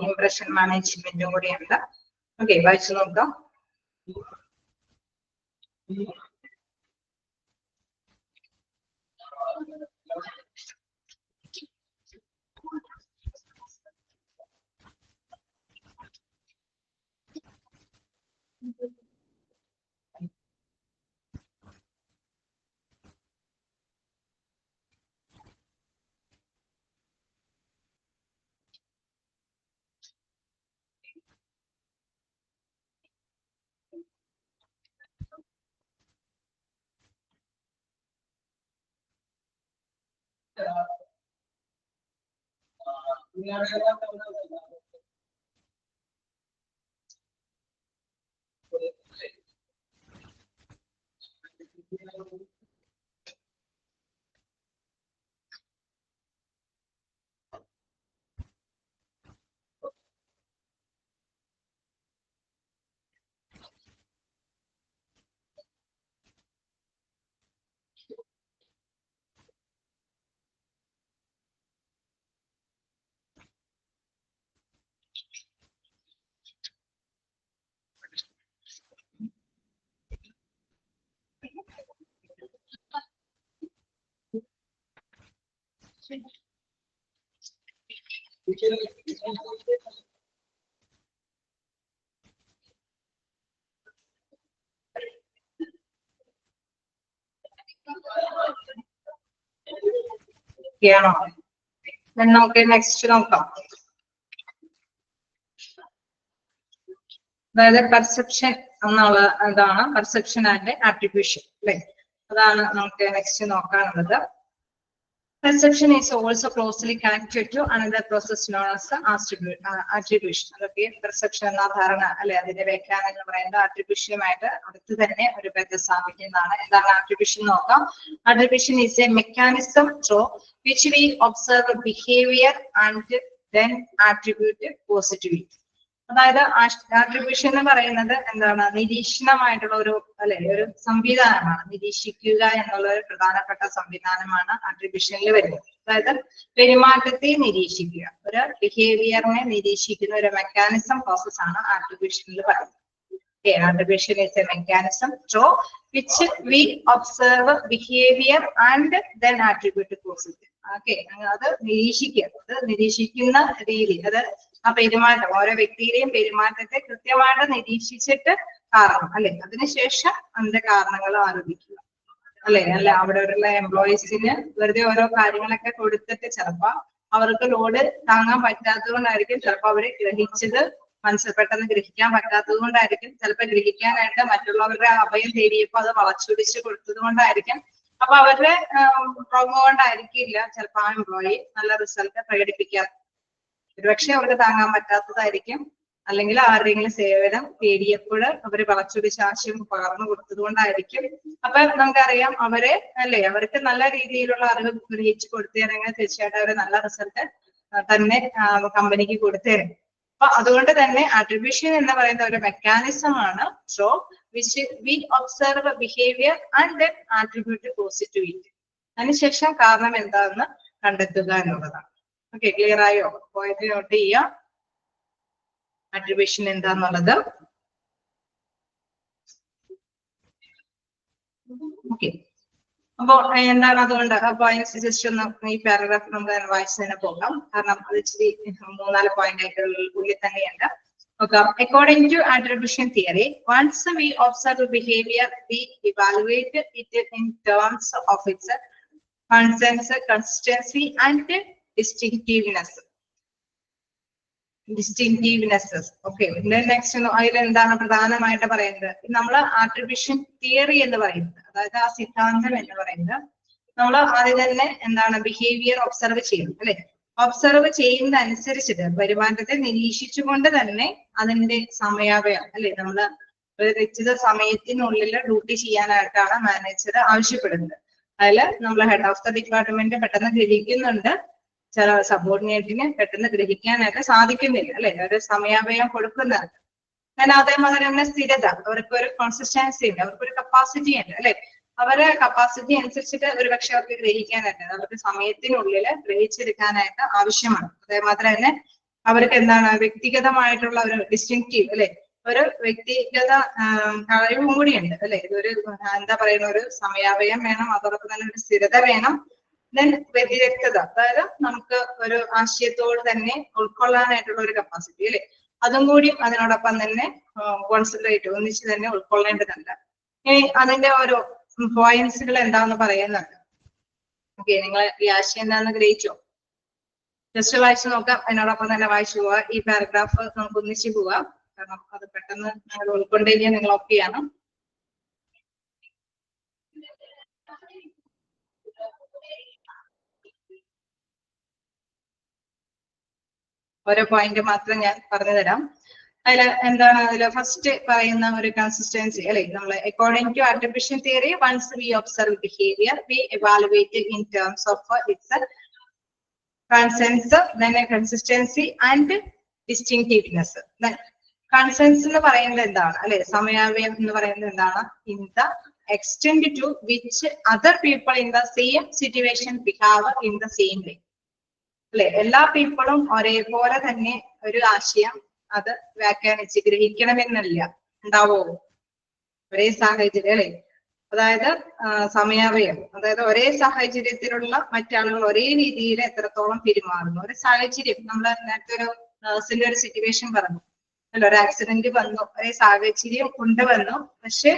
ഇംപ്രഷൻ മാനേജ്മെന്റും കൂടിയുണ്ട്. ഓക്കെ, വായിച്ചു നോക്കാം. ആണോ? നമുക്ക് നെക്സ്റ്റ് നോക്കാം. അതായത് പെർസെപ്ഷൻ എന്നുള്ള എന്താണ് പെർസെപ്ഷൻ ആൻഡ് ആട്രിബ്യൂഷൻ അല്ലെ, അതാണ് നമുക്ക് next നോക്കാനുള്ളത്. Perception is also closely connected to another process known as attribution. അതൊക്കെ പെർസെപ്ഷൻ എന്ന ധാരണ അല്ലെ, അതിന്റെ വ്യാഖ്യാനം എന്ന് പറയുന്നത് ആട്രിബ്യൂഷനുമായിട്ട് അടുത്ത് തന്നെ ഒരു ബന്ധം സ്ഥാപിക്കുന്നതാണ്. എന്താണ് ആട്രിബ്യൂഷൻ നോക്കാം. Attribution is a mechanism through which we observe behavior and then attribute positivity. അതായത് ആട്രിബ്യൂഷൻ എന്ന് പറയുന്നത് എന്താണ്, നിരീക്ഷണമായിട്ടുള്ള ഒരു അല്ലെ ഒരു സംവിധാനമാണ്. നിരീക്ഷിക്കുക എന്നുള്ള ഒരു പ്രധാനപ്പെട്ട സംവിധാനമാണ് ആട്രിബ്യൂഷനിൽ വരുന്നത്. അതായത് പെരുമാറ്റത്തെ നിരീക്ഷിക്കുക, ഒരു ബിഹേവിയറിനെ നിരീക്ഷിക്കുന്ന ഒരു മെക്കാനിസം പ്രോസസ് ആണ് ആട്രിബ്യൂഷനിൽ പറയുന്നത്. Attribution is a mechanism through which we observe behavior and then attribute positive. അത് നിരീക്ഷിക്കുക, അത് നിരീക്ഷിക്കുന്ന രീതി, അത് ആ പെരുമാറ്റം ഓരോ വ്യക്തിയുടെയും പെരുമാറ്റത്തെ കൃത്യമായിട്ട് നിരീക്ഷിച്ചിട്ട് കാരണം അല്ലെ, അതിനുശേഷം അതിന്റെ കാരണങ്ങൾ ആരോപിക്കുക അല്ലെ. അവിടെ ഉള്ള എംപ്ലോയീസിന് വെറുതെ ഓരോ കാര്യങ്ങളൊക്കെ കൊടുത്തിട്ട് ചിലപ്പോ അവർക്ക് ലോഡ് താങ്ങാൻ പറ്റാത്തത് കൊണ്ടായിരിക്കും, ചിലപ്പോ അവര് ഗ്രഹിച്ചത് പെട്ടെന്ന് ഗ്രഹിക്കാൻ പറ്റാത്തത് കൊണ്ടായിരിക്കും, ചിലപ്പോൾ ഗ്രഹിക്കാനായിട്ട് മറ്റുള്ളവരുടെ അഭയം തേടിയപ്പോ അത് വളച്ചൊടിച്ച് കൊടുത്തത് കൊണ്ടായിരിക്കും. അപ്പൊ അവരുടെ പ്രോബ്ലം കൊണ്ടായിരിക്കില്ല ചിലപ്പോ ആ എംപ്ലോയി നല്ല റിസൾട്ട് പ്രകടിപ്പിക്കാറ്. ഒരുപക്ഷെ അവർക്ക് താങ്ങാൻ പറ്റാത്തതായിരിക്കും, അല്ലെങ്കിൽ ആരുടെയെങ്കിലും സേവനം തേടിയപ്പോൾ അവര് വളച്ചൊടിച്ച് ആശയം പകർന്നു കൊടുത്തത് കൊണ്ടായിരിക്കും. അപ്പൊ നമുക്കറിയാം അവരെ അല്ലെ, അവർക്ക് നല്ല രീതിയിലുള്ള അറിവ് ഗ്രഹിച്ചു കൊടുത്തേനെങ്കിൽ തീർച്ചയായിട്ടും അവര് നല്ല റിസൾട്ട് തന്നെ കമ്പനിക്ക് കൊടുത്തേനെ. അപ്പൊ അതുകൊണ്ട് തന്നെ ആട്രിബ്യൂഷൻ എന്ന് പറയുന്ന ഒരു മെക്കാനിസം ആണ്. So which we observe behaviour and then attribute positivity. അതിനുശേഷം കാരണം എന്താണെന്ന് കണ്ടെത്തുക എന്നുള്ളതാണ്. ഓക്കെ, ക്ലിയർ ആയോ? പോയിന്റ് നോട്ട് ചെയ്യാം ആട്രിബ്യൂഷൻ എന്താന്നുള്ളത്. ഓക്കെ, അപ്പൊ എന്താണ് അതുകൊണ്ട് അപ്പൊ അതിന് ജസ്റ്റ് ഒന്ന് ഈ പാരഗ്രാഫ് നമുക്ക് വായിച്ചു തന്നെ പോകാം, കാരണം അത് ഇച്ചിരി 3-4 പോയിന്റ് ആയിട്ടുള്ളിൽ തന്നെയുണ്ട്. നോക്കാം. According to attribution theory, once we observe behaviour we evaluate it in terms of its consensus, consistency and distinctiveness. Okay, next അതിൽ എന്താണ് പ്രധാനമായിട്ട് പറയുന്നത്, നമ്മൾ ആട്രിബ്യൂഷൻ തിയറി എന്ന് പറയുന്നത്, അതായത് ആ സിദ്ധാന്തം എന്ന് പറയുന്നത്, നമ്മൾ ആദ്യം തന്നെ എന്താണ് ബിഹേവിയർ ഒബ്സർവ് ചെയ്യണം അല്ലെ. ഒബ്സർവ് ചെയ്യുന്ന അനുസരിച്ചിട്ട് പെരുമാറ്റത്തെ നിരീക്ഷിച്ചുകൊണ്ട് തന്നെ അതിന്റെ സമയാവയം അല്ലെ, നമ്മള് ഒരു നിശ്ചിത സമയത്തിനുള്ളിൽ ഡ്യൂട്ടി ചെയ്യാനായിട്ടാണ് മാനേജർ ആവശ്യപ്പെടുന്നത്. അതിൽ നമ്മൾ ഹെഡ് ഓഫ് ദ ഡിപ്പാർട്ട്മെന്റ് പെട്ടെന്ന് ഗ്രഹിക്കുന്നുണ്ട്, ചില സബോർഡിനേറ്റിന് പെട്ടെന്ന് ഗ്രഹിക്കാനായിട്ട് സാധിക്കുന്നില്ല അല്ലെ, ഒരു സമയാവയം കൊടുക്കുന്നുണ്ട്. ഞാൻ അതേമാതിരി തന്നെ സ്ഥിരത, അവർക്കൊരു കോൺസിസ്റ്റൻസി ഉണ്ട്, അവർക്കൊരു കപ്പാസിറ്റി ഉണ്ട് അല്ലെ. അവരെ കപ്പാസിറ്റി അനുസരിച്ചിട്ട് ഒരു പക്ഷെ അവർക്ക് ഗ്രഹിക്കാനായിട്ട്, അവർക്ക് സമയത്തിനുള്ളിൽ ഗ്രഹിച്ചെടുക്കാനായിട്ട് ആവശ്യമാണ്. അതേമാതിരി തന്നെ അവർക്ക് എന്താണ് വ്യക്തിഗതമായിട്ടുള്ള ഒരു ഡിസ്റ്റിങ്റ്റീവ് അല്ലെ, ഒരു വ്യക്തിഗത കഴിവും കൂടിയുണ്ട് അല്ലെ. ഇതൊരു എന്താ പറയുന്ന ഒരു സമയാവയം വേണം, അതോടൊപ്പം തന്നെ ഒരു സ്ഥിരത വേണം. ദെൻ വ്യതിരക്തത, അതായത് നമുക്ക് ഒരു ആശയത്തോട് തന്നെ ഉൾക്കൊള്ളാനായിട്ടുള്ള ഒരു കപ്പാസിറ്റി അല്ലെ, അതും കൂടി അതിനോടൊപ്പം തന്നെ കോൺസെൻട്രേറ്റ് ഒന്നിച്ച് തന്നെ ഉൾക്കൊള്ളേണ്ടതുണ്ട്. ഇനി അതിന്റെ ഓരോ പോയിന്റ്സുകൾ എന്താന്ന് പറയുന്നുണ്ട്. ഓക്കെ, നിങ്ങൾ ഈ ആശയം എന്താണെന്ന് ഗ്രഹിച്ചോ? ജസ്റ്റ് വായിച്ചു നോക്കാം, അതിനോടൊപ്പം തന്നെ വായിച്ചു പോവാം. ഈ പാരഗ്രാഫ് നമുക്ക് ഒന്നിച്ച് പോവാം, കാരണം അത് പെട്ടെന്ന് നിങ്ങൾ ഉൾക്കൊണ്ടു കഴിഞ്ഞാൽ നിങ്ങൾ ഓക്കെയാണ്. ഓരോ പോയിന്റ് മാത്രം ഞാൻ പറഞ്ഞു തരാം. അതിൽ എന്താണ്, അതിൽ ഫസ്റ്റ് പറയുന്ന ഒരു കൺസിസ്റ്റൻസി അല്ലെ, നമ്മൾ according to attribution theory, once we observe behaviour we evaluate in terms of its consensus, then consistency and distinctiveness. Consensus എന്ന് പറയുന്നത് എന്താണ് അല്ലെ, സമയാവയം എന്ന് പറയുന്നത് എന്താണ്, in the extent to which other people in the same situation behave in the same way അല്ലെ. എല്ലാ പീപ്പിളും ഒരേപോലെ തന്നെ ഒരു ആശയം അത് വ്യാഖ്യാനിച്ച് ഗ്രഹിക്കണമെന്നില്ല, ഉണ്ടാവോ ഒരേ സാഹചര്യം അല്ലെ. അതായത് സമയാവയം, അതായത് ഒരേ സാഹചര്യത്തിലുള്ള മറ്റാളുകൾ ഒരേ രീതിയിൽ എത്രത്തോളം പെരുമാറുന്നു. ഒരു സാഹചര്യം, നമ്മൾ നേരത്തെ ഒരു നഴ്സിന്റെ ഒരു സിറ്റുവേഷൻ പറഞ്ഞു അല്ല, ഒരു ആക്സിഡന്റ് വന്നു, ഒരേ സാഹചര്യം കൊണ്ടുവന്നു, പക്ഷെ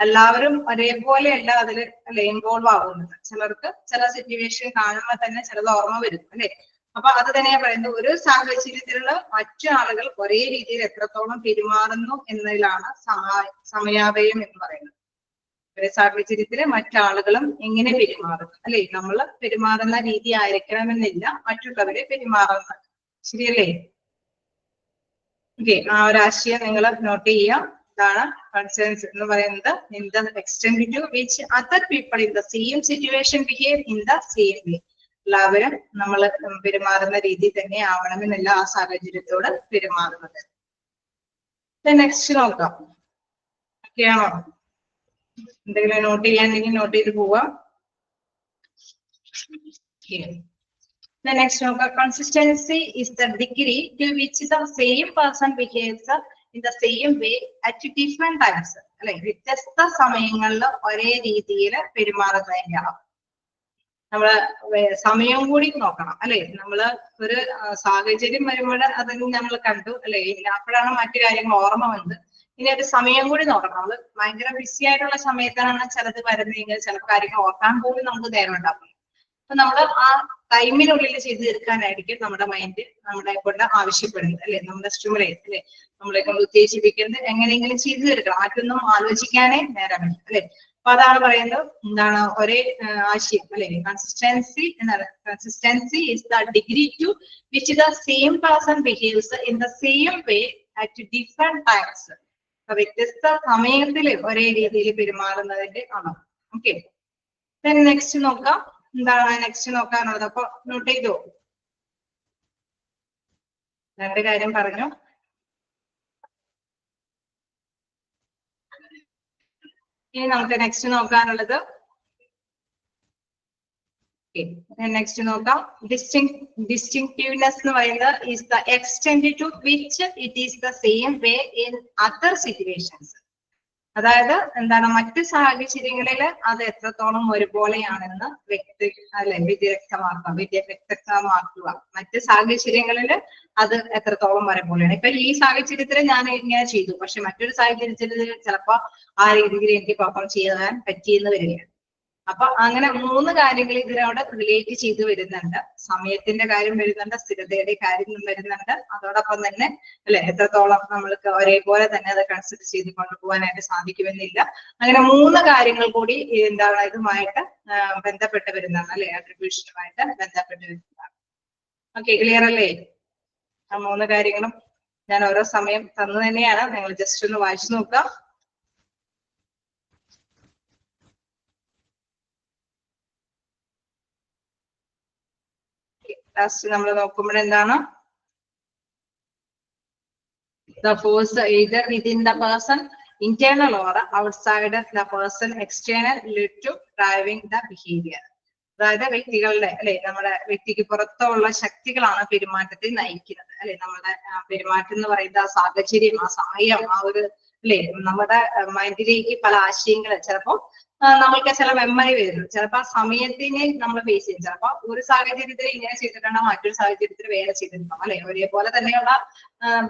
എല്ലാവരും ഒരേപോലെയല്ല അതിൽ അല്ലെ ഇൻവോൾവ് ആവുന്നത്. ചിലർക്ക് ചില സിറ്റുവേഷൻ കാണുമ്പോൾ തന്നെ ചിലത് ഓർമ്മ വരും അല്ലെ. അപ്പൊ അത് തന്നെയാ പറയുന്നത്, ഒരു സാഹചര്യത്തിലുള്ള മറ്റു ആളുകൾ ഒരേ രീതിയിൽ എത്രത്തോളം പെരുമാറുന്നു എന്നതിലാണ് സമയാവയം എന്ന് പറയുന്നത്. ഒരു സാഹചര്യത്തില് മറ്റാളുകളും എങ്ങനെ പെരുമാറും അല്ലെ, നമ്മൾ പെരുമാറുന്ന രീതി ആയിരിക്കണമെന്നില്ല മറ്റുള്ളവരെ പെരുമാറുന്നത്. ശരിയല്ലേ? ഓക്കെ, ആ ഒരു ആശയം നിങ്ങൾ നോട്ട് ചെയ്യാം. ഇതാണ് കൺസേൺസ് എന്ന് പറയുന്നത്. In the extent to which other people in the same situation behave in the same way. എല്ലാവരും നമ്മൾ പെരുമാറുന്ന രീതി തന്നെ ആവണമെന്നില്ല ആ സാഹചര്യത്തോട് പെരുമാറുന്നത്. നെക്സ്റ്റ് നോക്കാം. ഓക്കെ ആണോ? എന്തെങ്കിലും നോട്ട് ചെയ്യാണ്ടെങ്കിൽ നോട്ട് ചെയ്ത് പോവാം. The next number, consistency is the degree to which the same person behaves in the same way at different times. അല്ലെ, വ്യത്യസ്ത സമയങ്ങളിൽ ഒരേ രീതിയിൽ പെരുമാറുന്നതിന്റെ നമ്മള് സമയം കൂടി നോക്കണം അല്ലെ. നമ്മള് ഒരു സാഹചര്യം വരുമ്പോൾ അതിന് നമ്മൾ കണ്ടു അല്ലെ, അപ്പോഴാണ് മറ്റു കാര്യങ്ങൾ ഓർമ്മ വന്നത്. ഇനി ഒരു സമയം കൂടി നോക്കണം. നമ്മള് ഭയങ്കര ബിസി ആയിട്ടുള്ള സമയത്താണ് ചിലത് വരുന്നതെങ്കിൽ ചില കാര്യങ്ങൾ ഓർക്കാൻ പോലും നമുക്ക് നേരം ഉണ്ടാവും. അപ്പൊ നമ്മൾ ആ ടൈമിനുള്ളിൽ ചെയ്തു തീർക്കാനായിരിക്കും നമ്മുടെ മൈൻഡ് നമ്മളെ കൊണ്ട് ആവശ്യപ്പെടുന്നത് അല്ലെ, നമ്മുടെ സ്റ്റിമുലേറ്റ് അല്ലെ, നമ്മളെ കൊണ്ട് ഉത്തേജിപ്പിക്കുന്നത് എങ്ങനെയെങ്കിലും ചെയ്തു തീർക്കണം. മറ്റൊന്നും ആലോചിക്കാനേ നേരമില്ല അല്ലെ. അപ്പൊ അതാണ് പറയുന്നത്, എന്താണ് ഒരേ ആശയം അല്ലെ. കൺസിസ്റ്റൻസി എന്നാണ്, consistency is the degree to which the same person behaves in the same way at different times. വ്യത്യസ്ത സമയത്തിൽ ഒരേ രീതിയിൽ പെരുമാറുന്നതിന്റെ ആണ്. ഓക്കെ, നെക്സ്റ്റ് നോക്കാം. എന്താണ് നെക്സ്റ്റ് നോക്കാനുള്ളത്? അപ്പൊ നോട്ട് ചെയ്തോ? രണ്ട് കാര്യം പറഞ്ഞു. ഇനി നമുക്ക് നെക്സ്റ്റ് നോക്കാനുള്ളത്, നെക്സ്റ്റ് നോക്കാം. ഡിസ്റ്റിങ്ക്റ്റീവ്നെസ് എന്ന് പറയുന്നത് is the extent to which it is the same way in other situations. അതായത് എന്താണ്, മറ്റ് സാഹചര്യങ്ങളിൽ അത് എത്രത്തോളം ഒരുപോലെയാണെന്ന് വ്യക്തമാക്കുക. മറ്റ് സാഹചര്യങ്ങളിൽ അത് എത്രത്തോളം ഒരുപോലെയാണ്. ഇപ്പൊ ഈ സാഹചര്യത്തിൽ ഞാൻ ഇങ്ങനെ ചെയ്തു, പക്ഷെ മറ്റൊരു സാഹചര്യത്തിൽ ചിലപ്പോ ആ രീതിയിൽ എനിക്ക് പെർഫോം ചെയ്യാൻ പറ്റിയെന്ന് വരികയാണ്. അപ്പൊ അങ്ങനെ മൂന്ന് കാര്യങ്ങൾ ഇതിനോട് റിലേറ്റ് ചെയ്ത് വരുന്നുണ്ട്. സമയത്തിന്റെ കാര്യം വരുന്നുണ്ട്, സ്ഥിരതയുടെ കാര്യം വരുന്നുണ്ട്, അതോടൊപ്പം തന്നെ അല്ലെ എത്രത്തോളം നമ്മൾക്ക് ഒരേപോലെ തന്നെ അത് കൺസിഡർ ചെയ്ത് കൊണ്ടുപോകാനായിട്ട് സാധിക്കുമെന്നില്ല. അങ്ങനെ മൂന്ന് കാര്യങ്ങൾ കൂടി എന്താണ് ഇതുമായിട്ട് ബന്ധപ്പെട്ട് വരുന്നതാണ് അല്ലെ, ആട്രിബ്യൂഷനുമായിട്ട് ബന്ധപ്പെട്ട് വരുന്നതാണ്. ഓക്കെ, ക്ലിയർ അല്ലേ? ആ മൂന്ന് കാര്യങ്ങളും ഞാൻ ഓരോ സമയം തന്നു തന്നെയാണ്, നിങ്ങൾ ജസ്റ്റ് ഒന്ന് വായിച്ചു നോക്കുക. ലാസ്റ്റ് നമ്മൾ നോക്കുമ്പോൾ എന്താണ്, the force either within the person, internal or outside the person, external, lead to driving the behavior. അതായത് വ്യക്തികളുടെ അല്ലെ, നമ്മുടെ വ്യക്തിക്ക് പുറത്തുള്ള ശക്തികളാണ് പെരുമാറ്റത്തെ നയിക്കുന്നത് അല്ലെ. നമ്മുടെ പെരുമാറ്റം എന്ന് പറയുന്ന ആ സാഹചര്യം, ആ സമയം, ആ ഒരു അല്ലെ, നമ്മുടെ മൈൻഡിലേക്ക് പല ആശയങ്ങൾ ചിലപ്പോ നമ്മൾക്ക് ചില മെമ്മറി വരുന്നു. ചിലപ്പോ ആ സമയത്തിനെ നമ്മൾ ഫേസ് ചെയ്യും. ചിലപ്പോ ഒരു സാഹചര്യത്തിൽ ഇങ്ങനെ ചെയ്തിട്ടുണ്ടോ, മറ്റൊരു സാഹചര്യത്തിൽ വേറെ ചെയ്തിട്ടുണ്ടോ അല്ലെ. ഒരേപോലെ തന്നെയുള്ള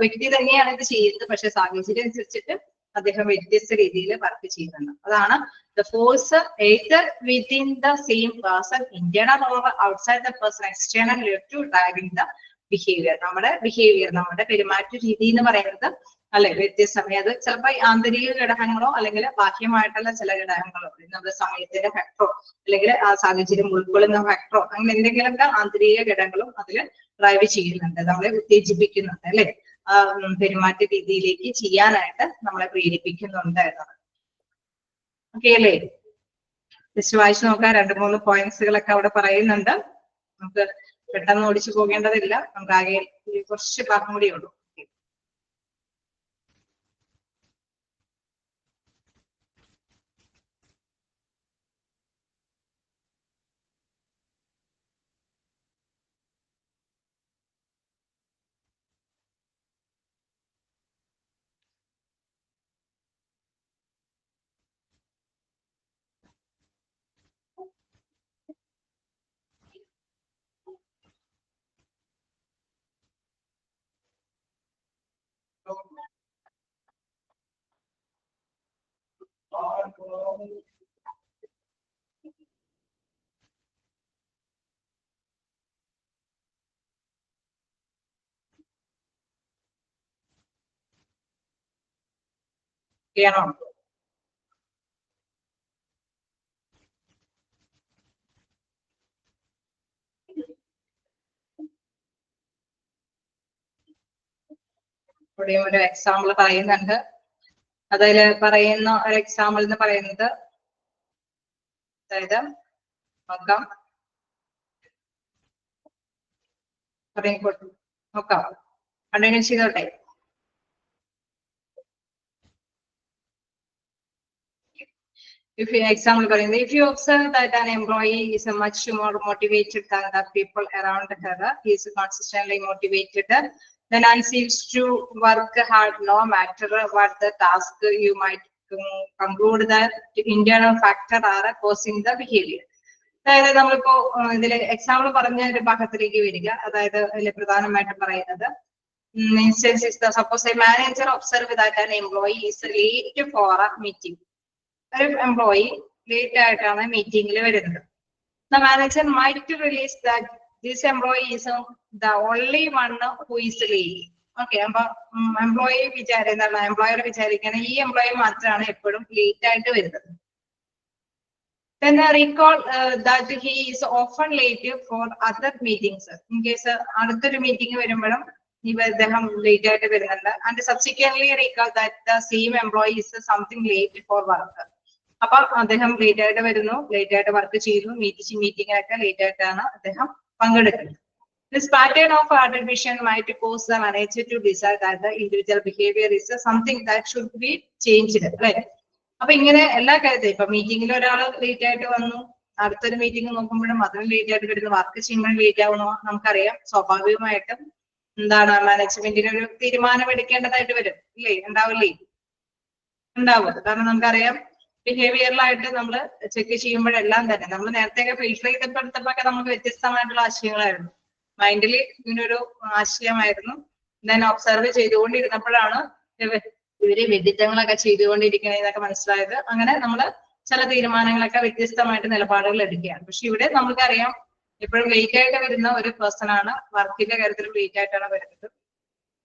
വ്യക്തി തന്നെയാണ് ഇത് ചെയ്യുന്നത്, പക്ഷെ സാഹചര്യം അനുസരിച്ചിട്ട് അദ്ദേഹം വ്യത്യസ്ത രീതിയിൽ വർക്ക് ചെയ്യുന്നുണ്ട്. അതാണ് the force either within the same person, internal or outside the person, external, lead to driving the behavior. നമ്മുടെ ബിഹേവിയർ, നമ്മുടെ പെരുമാറ്റ രീതി എന്ന് പറയുന്നത് അല്ലെ വ്യത്യസ്തമായി അത് ചിലപ്പോൾ ആന്തരിക ഘടകങ്ങളോ അല്ലെങ്കിൽ ബാഹ്യമായിട്ടുള്ള ചില ഘടകങ്ങളോ, നമ്മുടെ സമയത്തിന്റെ ഫാക്ടറോ അല്ലെങ്കിൽ ആ സാഹചര്യം ഉൾക്കൊള്ളുന്ന ഫാക്ടറോ അങ്ങനെ എന്തെങ്കിലുമൊക്കെ ആന്തരിക ഘടകങ്ങളും അതിൽ ഡ്രൈവ് ചെയ്യുന്നുണ്ട്, നമ്മളെ ഉത്തേജിപ്പിക്കുന്നുണ്ട് അല്ലെ. പെരുമാറ്റ രീതിയിലേക്ക് ചെയ്യാനായിട്ട് നമ്മളെ പ്രേരിപ്പിക്കുന്നുണ്ട് എന്നാണ്. ഓക്കെ അല്ലേ? ജസ്റ്റ് വായിച്ചു നോക്കാം. രണ്ട് മൂന്ന് പോയിന്റ്സുകളൊക്കെ അവിടെ പറയുന്നുണ്ട്. നമുക്ക് പെട്ടെന്ന് ഓടിച്ചു പോകേണ്ടതില്ല, നമുക്ക് ആകെ കുറച്ച് ഭാഗം കൂടി ഉള്ളൂ. ചെയ്യണോ? ഇവിടെയും ഒരു എക്സാമ്പിൾ പറയുന്നുണ്ട്. അതിൽ പറയുന്ന ഒരു എക്സാമ്പിൾ എന്ന് പറയുന്നത്, അതായത് നോക്കാം, നോക്കാം, കണ്ടിന്യൂ ചെയ്തോട്ടെ. If you example, if you observe that an employee is much more motivated than the people around her, he is consistently motivated, then and seems to work hard no matter what the task, you might conclude that internal factor are causing the behavior. അതായത് നമ്മളിപ്പോ ഇതിൽ example പറഞ്ഞ ഒരു ഭാഗത്തിലേക്ക് വരിക. അതായത് അതിൽ പ്രധാനമായിട്ട് പറയുന്നത്, suppose a manager observe that an employee is late for a meeting. ഒരു എംപ്ലോയി ലേറ്റ് ആയിട്ടാണ് മീറ്റിംഗിൽ വരുന്നത്. The manager might realize that this employee is the only one who is late. Okay, അപ്പൊ എംപ്ലോയർ വിചാരിക്കണം ഈ എംപ്ലോയി മാത്രമാണ് എപ്പോഴും late ആയിട്ട് വരുന്നത്. Then recall that he is often late for other meetings. In case അടുത്തൊരു മീറ്റിംഗ് വരുമ്പോഴും അദ്ദേഹം ലേറ്റ് ആയിട്ട് വരുന്നുണ്ട്. And subsequently recall that the same employee is something late for work. അപ്പൊ അദ്ദേഹം ലേറ്റ് ആയിട്ട് വരുന്നു, ലേറ്റ് ആയിട്ട് വർക്ക് ചെയ്യുന്നു, മീറ്റിംഗിലൊക്കെ ലേറ്റ് ആയിട്ടാണ് അദ്ദേഹം പങ്കെടുക്കുന്നത്. This pattern of attribution might cause the manager to decide that the individual behavior is something that should be changed, right? അപ്പൊ ഇങ്ങനെ എല്ലാ കാര്യത്തിലും ഇപ്പൊ മീറ്റിംഗിൽ ഒരാൾ ലേറ്റ് ആയിട്ട് വന്നു, അടുത്തൊരു മീറ്റിംഗ് നോക്കുമ്പോഴും അതിന് ലേറ്റ് ആയിട്ട് വരുന്നു, വർക്ക് ചെയ്യുമ്പോഴും ലേറ്റ് ആവുന്നു, നമുക്കറിയാം സ്വാഭാവികമായിട്ടും എന്താണ് മാനേജ്മെന്റിന് ഒരു തീരുമാനം എടുക്കേണ്ടതായിട്ട് വരും, ഇല്ലേ? ഉണ്ടാവില്ലേ? ഉണ്ടാവും. കാരണം നമുക്കറിയാം ബിഹേവിയറലായിട്ട് നമ്മൾ ചെക്ക് ചെയ്യുമ്പോഴെല്ലാം തന്നെ നമ്മൾ നേരത്തെ ഫിൽട്ടർ ചെയ്തെടുത്തപ്പോഴൊക്കെ നമുക്ക് വ്യത്യസ്തമായിട്ടുള്ള ആശയങ്ങളായിരുന്നു. മൈൻഡില് ഇങ്ങനൊരു ആശയമായിരുന്നു. ഞാൻ ഒബ്സർവ് ചെയ്തുകൊണ്ടിരുന്നപ്പോഴാണ് ഇവര് വ്യതിറ്റങ്ങളൊക്കെ ചെയ്തുകൊണ്ടിരിക്കണേന്നൊക്കെ മനസ്സിലായത്. അങ്ങനെ നമ്മൾ ചില തീരുമാനങ്ങളൊക്കെ വ്യത്യസ്തമായിട്ട് നിലപാടുകൾ എടുക്കുകയാണ്. പക്ഷെ ഇവിടെ നമുക്കറിയാം എപ്പോഴും ലേറ്റ് ആയിട്ട് വരുന്ന ഒരു പേഴ്സൺ ആണ്, വർക്കിന്റെ കാര്യത്തിലും ലേറ്റ് ആയിട്ടാണ് വരുന്നത്.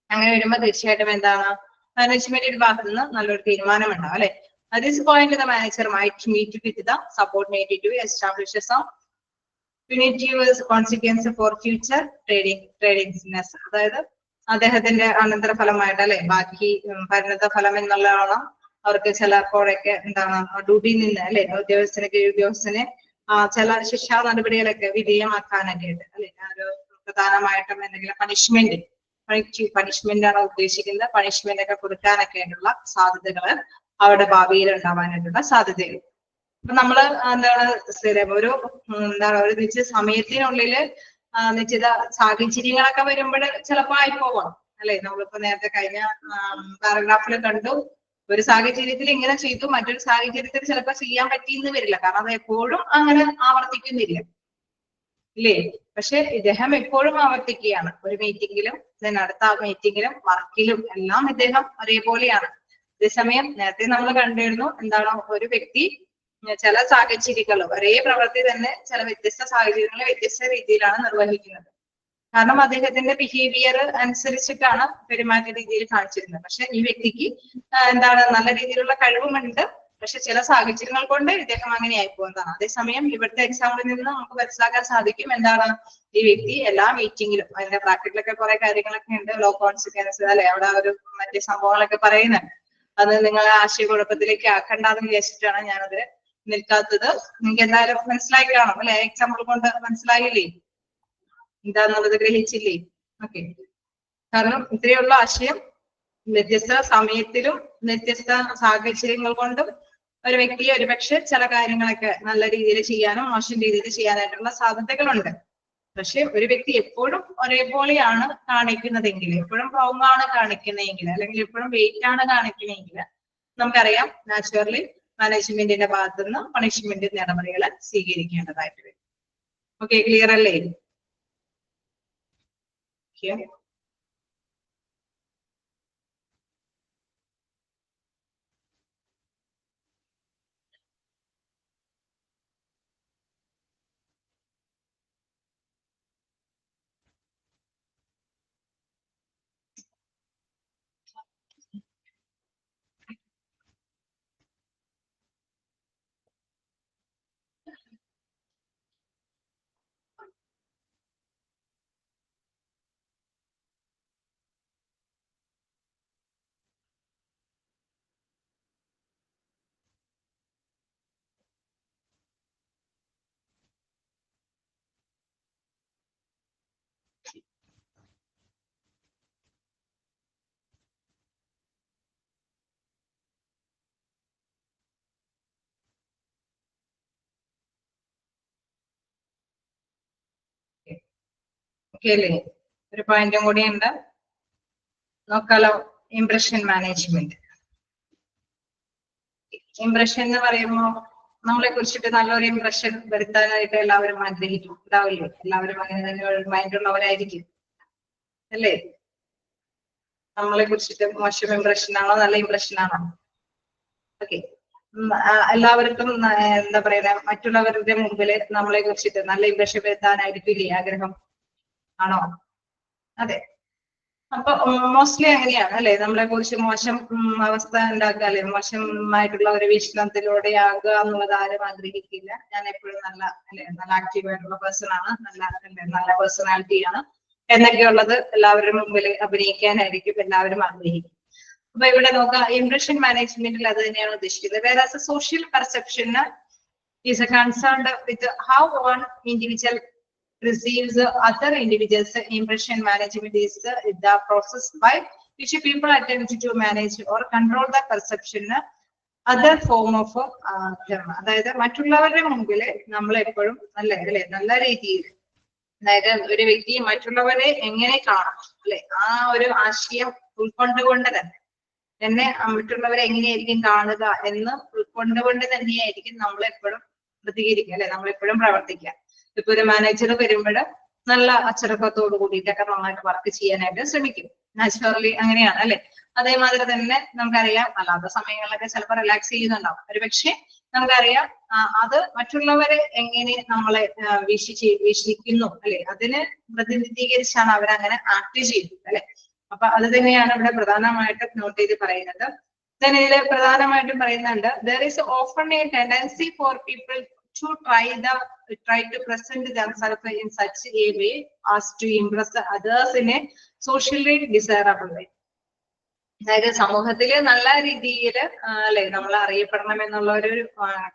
അങ്ങനെ വരുമ്പോൾ തീർച്ചയായിട്ടും എന്താണ് മാനേജ്മെന്റിന്റെ ഭാഗത്ത് നിന്ന് നല്ലൊരു തീരുമാനം ഉണ്ടാവും, അല്ലെ? At this point, the manager might meet with the subordinate to establish some punitive consequence for future trading. അതായത് അദ്ദേഹത്തിന്റെ അനന്തരഫലമായിട്ട്, അല്ലെ, ബാക്കി പരിണത ഫലം എന്നുള്ളതാണ് അവർക്ക് ചിലപ്പോഴൊക്കെ എന്താണ് ഡ്യൂട്ടിയിൽ നിന്ന്, അല്ലെ, ഉദ്യോഗസ്ഥനെ ചില ശിക്ഷാ നടപടികളൊക്കെ വിധേയമാക്കാനൊക്കെ ആയിട്ട്, അല്ലെ, ഒരു പ്രധാനമായിട്ടും എന്തെങ്കിലും പണിഷ്മെന്റ് ആണ് ഉദ്ദേശിക്കുന്നത്, പണിഷ്മെന്റ് ഒക്കെ കൊടുക്കാനൊക്കെ ആയിട്ടുള്ള സാധ്യതകൾ അവിടെ ഭാവിയിൽ ഉണ്ടാവാനായിട്ടുള്ള സാധ്യതയുണ്ട്. അപ്പൊ നമ്മള് എന്താണ് ഒരു നിശ്ചിത സമയത്തിനുള്ളില് നിശ്ചിത സാഹചര്യങ്ങളൊക്കെ വരുമ്പോൾ ചിലപ്പോ ആയിപ്പോവാം, അല്ലെ? നമ്മളിപ്പോ നേരത്തെ കഴിഞ്ഞ പാരഗ്രാഫിൽ കണ്ടു, ഒരു സാഹചര്യത്തിൽ ഇങ്ങനെ ചെയ്തു, മറ്റൊരു സാഹചര്യത്തിൽ ചിലപ്പോ ചെയ്യാൻ പറ്റിയെന്ന് വരില്ല. കാരണം അത് എപ്പോഴും അങ്ങനെ ആവർത്തിക്കുന്നില്ല, ഇല്ലേ? പക്ഷെ ഇദ്ദേഹം എപ്പോഴും ആവർത്തിക്കുകയാണ്. ഒരു മീറ്റിംഗിലും അടുത്ത മീറ്റിംഗിലും വർക്കിലും എല്ലാം ഇദ്ദേഹം ഒരേപോലെയാണ്. അതേസമയം നേരത്തെ നമ്മൾ കണ്ടിരുന്നു എന്താണ്, ഒരു വ്യക്തി ചില സാഹചര്യങ്ങളും ഒരേ പ്രവൃത്തി തന്നെ ചില വ്യത്യസ്ത സാഹചര്യങ്ങളിൽ വ്യത്യസ്ത രീതിയിലാണ് നിർവഹിക്കുന്നത്. കാരണം അദ്ദേഹത്തിന്റെ ബിഹേവിയർ അനുസരിച്ചിട്ടാണ് പെരുമാറ്റ രീതിയിൽ കാണിച്ചിരുന്നത്. പക്ഷെ ഈ വ്യക്തിക്ക് എന്താണ് നല്ല രീതിയിലുള്ള കഴിവുമുണ്ട്, പക്ഷെ ചില സാഹചര്യങ്ങൾ കൊണ്ട് ഇദ്ദേഹം അങ്ങനെ ആയി പോകുന്നതാണ്. അതേസമയം ഇവിടുത്തെ എക്സാമ്പിളിൽ നിന്ന് നമുക്ക് മനസ്സിലാക്കാൻ സാധിക്കും എന്താണ്, ഈ വ്യക്തി എല്ലാ മീറ്റിംഗിലും, അതിന്റെ ബ്രാക്കറ്റിലൊക്കെ കുറെ കാര്യങ്ങളൊക്കെ ഉണ്ട്, ലോ കോൺസിക്വൻസ്, അല്ലെ, അവിടെ ഒരു മറ്റേ സംഭവങ്ങളൊക്കെ പറയുന്നുണ്ട്. അത് നിങ്ങൾ ആശയക്കുഴപ്പത്തിലേക്ക് ആക്കണ്ടെന്ന് വിചാരിച്ചിട്ടാണ് ഞാനത് നിൽക്കാത്തത്. നിങ്ങൾക്ക് എന്തായാലും മനസ്സിലായി കാണും, അല്ലെ? എക്സാമ്പിൾ കൊണ്ട് മനസ്സിലായില്ലേ എന്താന്നുള്ളത്, ഗ്രഹിച്ചില്ലേ? ഓക്കെ. കാരണം ഇത്രയുള്ള ആശയം വ്യത്യസ്ത സമയത്തിലും വ്യത്യസ്ത സാഹചര്യങ്ങൾ കൊണ്ടും ഒരു വ്യക്തി ഒരുപക്ഷെ ചില കാര്യങ്ങളൊക്കെ നല്ല രീതിയിൽ ചെയ്യാനും മോശം രീതിയിൽ ചെയ്യാനായിട്ടുള്ള സാധ്യതകളുണ്ട്. പക്ഷെ ഒരു വ്യക്തി എപ്പോഴും ഒരേപോലെയാണ് കാണിക്കുന്നതെങ്കിൽ, എപ്പോഴും റോങ് ആണ് കാണിക്കുന്നതെങ്കിൽ, അല്ലെങ്കിൽ എപ്പോഴും വെയിറ്റ് ആണ് കാണിക്കുന്നതെങ്കിൽ നമുക്കറിയാം നാച്ചുറലി മാനേജ്മെന്റിന്റെ ഭാഗത്തു നിന്ന് പണിഷ്മെന്റ് നടപടികൾ സ്വീകരിക്കേണ്ടതായിട്ട് വരും. ഓക്കെ, ക്ലിയർ അല്ലേ? ഓക്കെ അല്ലേ? ഒരു പോയിന്റും കൂടി ഉണ്ട്, നോക്കാലോ. Impression management. ഇംപ്രഷൻ എന്ന് പറയുമ്പോൾ നമ്മളെ കുറിച്ചിട്ട് നല്ലൊരു ഇംപ്രഷൻ വരുത്താനായിട്ട് എല്ലാവരും ആഗ്രഹിക്കും, ഉണ്ടാവില്ലേ? എല്ലാവരും അങ്ങനെ തന്നെ മൈൻഡുള്ളവരായിരിക്കും അല്ലേ? നമ്മളെ കുറിച്ചിട്ട് മോശം ഇംപ്രഷൻ ആണോ നല്ല ഇംപ്രഷൻ ആണോ? ഓക്കെ. എല്ലാവർക്കും എന്താ പറയുക, മറ്റുള്ളവരുടെ മുമ്പില് നമ്മളെ കുറിച്ചിട്ട് നല്ല ഇംപ്രഷൻ വരുത്താനായിരിക്കില്ലേ ആഗ്രഹം? ആണോ? അതെ. അപ്പൊ മോസ്റ്റ്ലി അങ്ങനെയാണ് അല്ലെ? നമ്മളെ കുറിച്ച് മോശം അവസ്ഥ ഉണ്ടാക്കുക അല്ലെ, മോശമായിട്ടുള്ള ഒരു വീക്ഷണത്തിലൂടെ ആകുക എന്നുള്ളത് ആരും ആഗ്രഹിക്കില്ല. ഞാൻ എപ്പോഴും നല്ല അല്ലെ, നല്ല ആക്റ്റീവ് ആയിട്ടുള്ള പേഴ്സൺ ആണ്, നല്ല പേഴ്സണാലിറ്റിയാണ് എന്നൊക്കെയുള്ളത് എല്ലാവരുടെ മുമ്പിൽ അഭിനയിക്കാനായിരിക്കും എല്ലാവരും ആഗ്രഹിക്കും. അപ്പൊ ഇവിടെ നോക്കാം, ഇംപ്രഷൻ മാനേജ്മെന്റിൽ അത് തന്നെയാണ് ഉദ്ദേശിക്കുന്നത്. വേറെ social perception is concerned with how one individual receives other individuals. Impression management is the process by which people attempt to manage or control the perception other form of അതായത് മറ്റുള്ളവരുടെ മുമ്പിൽ നമ്മൾ എപ്പോഴും നല്ല രീതിയിൽ, അതായത് ഒരു വ്യക്തി മറ്റുള്ളവരെ എങ്ങനെ കാണാം അല്ലെ, ആ ഒരു ആശയം ഉൾക്കൊണ്ടുകൊണ്ട് തന്നെ മറ്റുള്ളവരെ എങ്ങനെയായിരിക്കും കാണുക എന്ന് ഉൾക്കൊണ്ടുകൊണ്ട് തന്നെയായിരിക്കും നമ്മളെപ്പോഴും പ്രതികരിക്കുക അല്ലെ, നമ്മളെപ്പോഴും പ്രവർത്തിക്കുക. ഇപ്പൊ ഒരു മാനേജർ വരുമ്പോൾ നല്ല അച്ചടക്കത്തോട് കൂടിയിട്ടൊക്കെ നന്നായിട്ട് വർക്ക് ചെയ്യാനായിട്ട് ശ്രമിക്കും. നാച്ചുറലി അങ്ങനെയാണ് അല്ലെ. അതേമാതിരി തന്നെ നമുക്കറിയാം, അല്ലാത്ത സമയങ്ങളിലൊക്കെ ചിലപ്പോൾ റിലാക്സ് ചെയ്യുന്നുണ്ടാവും. ഒരു പക്ഷെ നമുക്കറിയാം അത് മറ്റുള്ളവരെ എങ്ങനെ നമ്മളെ വീക്ഷിക്കുന്നു അല്ലെ, അതിന് പ്രതിനിധീകരിച്ചാണ് അവരങ്ങനെ ആക്ട് ചെയ്യുന്നത് അല്ലെ. അപ്പൊ അത് തന്നെയാണ് ഇവിടെ പ്രധാനമായിട്ടും നോട്ട് ചെയ്ത് പറയുന്നത്. ഇതിൽ പ്രധാനമായിട്ടും പറയുന്നുണ്ട്, there is often a tendency for people to try to present themselves in such a way as to impress others in a socially desirable way. അതായത് സമൂഹത്തില് നല്ല രീതിയിൽ അല്ലെ നമ്മൾ അറിയപ്പെടണം എന്നുള്ള ഒരു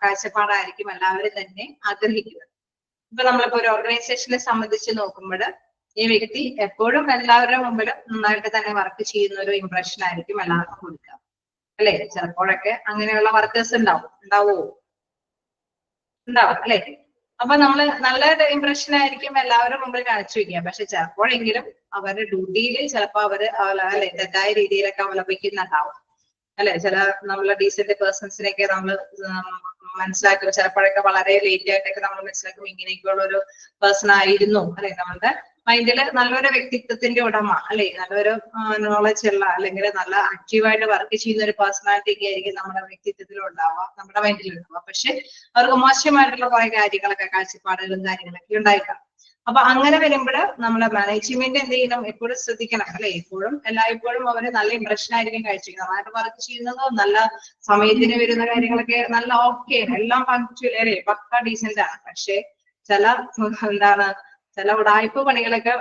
കാഴ്ചപ്പാടായിരിക്കും എല്ലാവരും തന്നെ ആഗ്രഹിക്കുന്നത്. ഇപ്പൊ നമ്മളിപ്പോ ഒരു ഓർഗനൈസേഷനെ സംബന്ധിച്ച് നോക്കുമ്പോൾ ഈ വ്യക്തി എപ്പോഴും എല്ലാവരുടെ മുമ്പിൽ നന്നായിട്ട് തന്നെ വർക്ക് ചെയ്യുന്ന ഒരു ഇംപ്രഷൻ ആയിരിക്കും എല്ലാവർക്കും കൊടുക്കുക അല്ലെ. ചിലപ്പോഴൊക്കെ അങ്ങനെയുള്ള വർക്കേഴ്സ് ഉണ്ടാവുമോ? ഉണ്ടാവും അല്ലെ. അപ്പൊ നമ്മള് നല്ല ഇംപ്രഷൻ ആയിരിക്കും എല്ലാവരും മുമ്പിൽ കാണിച്ചു വയ്ക്കുക. പക്ഷെ ചിലപ്പോഴെങ്കിലും അവരുടെ ഡ്യൂട്ടിയിൽ ചിലപ്പോ അവര് അല്ലെ തെറ്റായ രീതിയിലൊക്കെ അവലംബിക്കുന്നുണ്ടാവും അല്ലെ. ചില നമ്മളെ ഡീസന്റ് പേഴ്സൺസിനെയൊക്കെ നമ്മൾ മനസ്സിലാക്കും. ചിലപ്പോഴൊക്കെ വളരെ ലേറ്റ് ആയിട്ടൊക്കെ നമ്മൾ മനസ്സിലാക്കും ഇങ്ങനെയൊക്കെയുള്ള ഒരു പേഴ്സൺ ആയിരുന്നു അല്ലെ. നമ്മളുടെ മൈൻഡില് നല്ലൊരു വ്യക്തിത്വത്തിന്റെ ഉടമ അല്ലെ, നല്ലൊരു നോളജ് ഉള്ള അല്ലെങ്കിൽ നല്ല ആക്റ്റീവായിട്ട് വർക്ക് ചെയ്യുന്ന ഒരു പേഴ്സണാലിറ്റി ഒക്കെ ആയിരിക്കും നമ്മുടെ വ്യക്തിത്വത്തിൽ ഉണ്ടാവുക, നമ്മുടെ മൈൻഡിൽ ഉണ്ടാവുക. പക്ഷെ അവർക്ക് മോശമായിട്ടുള്ള കുറെ കാര്യങ്ങളൊക്കെ, കാഴ്ചപ്പാടുകളും കാര്യങ്ങളൊക്കെ ഉണ്ടായിരിക്കാം. അപ്പൊ അങ്ങനെ വരുമ്പോൾ നമ്മളെ മാനേജ്മെന്റ് എന്ത് ചെയ്യണം, എപ്പോഴും ശ്രദ്ധിക്കണം അല്ലെ. എല്ലായ്പ്പോഴും അവര് നല്ല ഇംപ്രഷൻ ആയിരിക്കും കാഴ്ചവെക്കുന്നത്. നന്നായിട്ട് വർക്ക് ചെയ്യുന്നതോ നല്ല സമയത്തിന് വരുന്ന കാര്യങ്ങളൊക്കെ നല്ല ഓക്കെ, എല്ലാം പങ്ക്ച്വൽ അല്ലെ, പക്ക ഡീസന്റ് ആണ്. പക്ഷെ ചില ഉടായ്പ പണികളൊക്കെ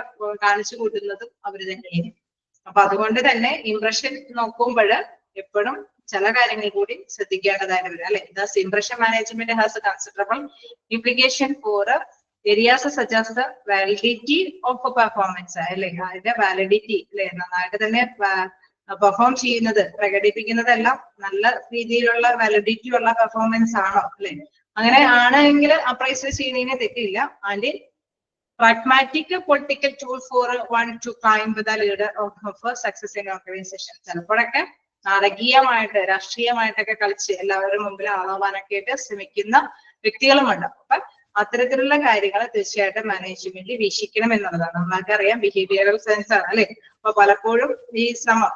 കാണിച്ചു കൂട്ടുന്നതും അവര് തന്നെയായിരിക്കും. അപ്പൊ അതുകൊണ്ട് തന്നെ ഇംപ്രഷൻ നോക്കുമ്പോൾ എപ്പോഴും ചില കാര്യങ്ങൾ കൂടി ശ്രദ്ധിക്കേണ്ടതായിട്ട് വരും അല്ലെ. Thus impression management has a considerable implication for areas such as the validity of a performance അല്ലെ. അതിന്റെ വാലിഡിറ്റി അല്ലെ, നന്നായിട്ട് തന്നെ പെർഫോം ചെയ്യുന്നത്, പ്രകടിപ്പിക്കുന്നതെല്ലാം നല്ല രീതിയിലുള്ള വാലിഡിറ്റി ഉള്ള പെർഫോമൻസ് ആണോ അല്ലെ. അങ്ങനെ ആണെങ്കിൽ അപ്രൈസ് ചെയ്യുന്നതിന് തെറ്റില്ല. And pragmatic political tool for one to climb the ladder of a success in organization. ചിലപ്പോഴൊക്കെ നാടകീയമായിട്ട് രാഷ്ട്രീയമായിട്ടൊക്കെ കളിച്ച് എല്ലാവരുടെ മുമ്പിൽ ആളാവാനൊക്കെ ആയിട്ട് ശ്രമിക്കുന്ന വ്യക്തികളുമുണ്ട്. അപ്പൊ അത്തരത്തിലുള്ള കാര്യങ്ങൾ തീർച്ചയായിട്ടും മാനേജ്മെന്റ് വീക്ഷിക്കണം എന്നുള്ളതാണ്. നമ്മൾക്കറിയാം ബിഹേവിയറൽ സയൻസ് ആണ് അല്ലെ. അപ്പൊ പലപ്പോഴും ഈ ശ്രമം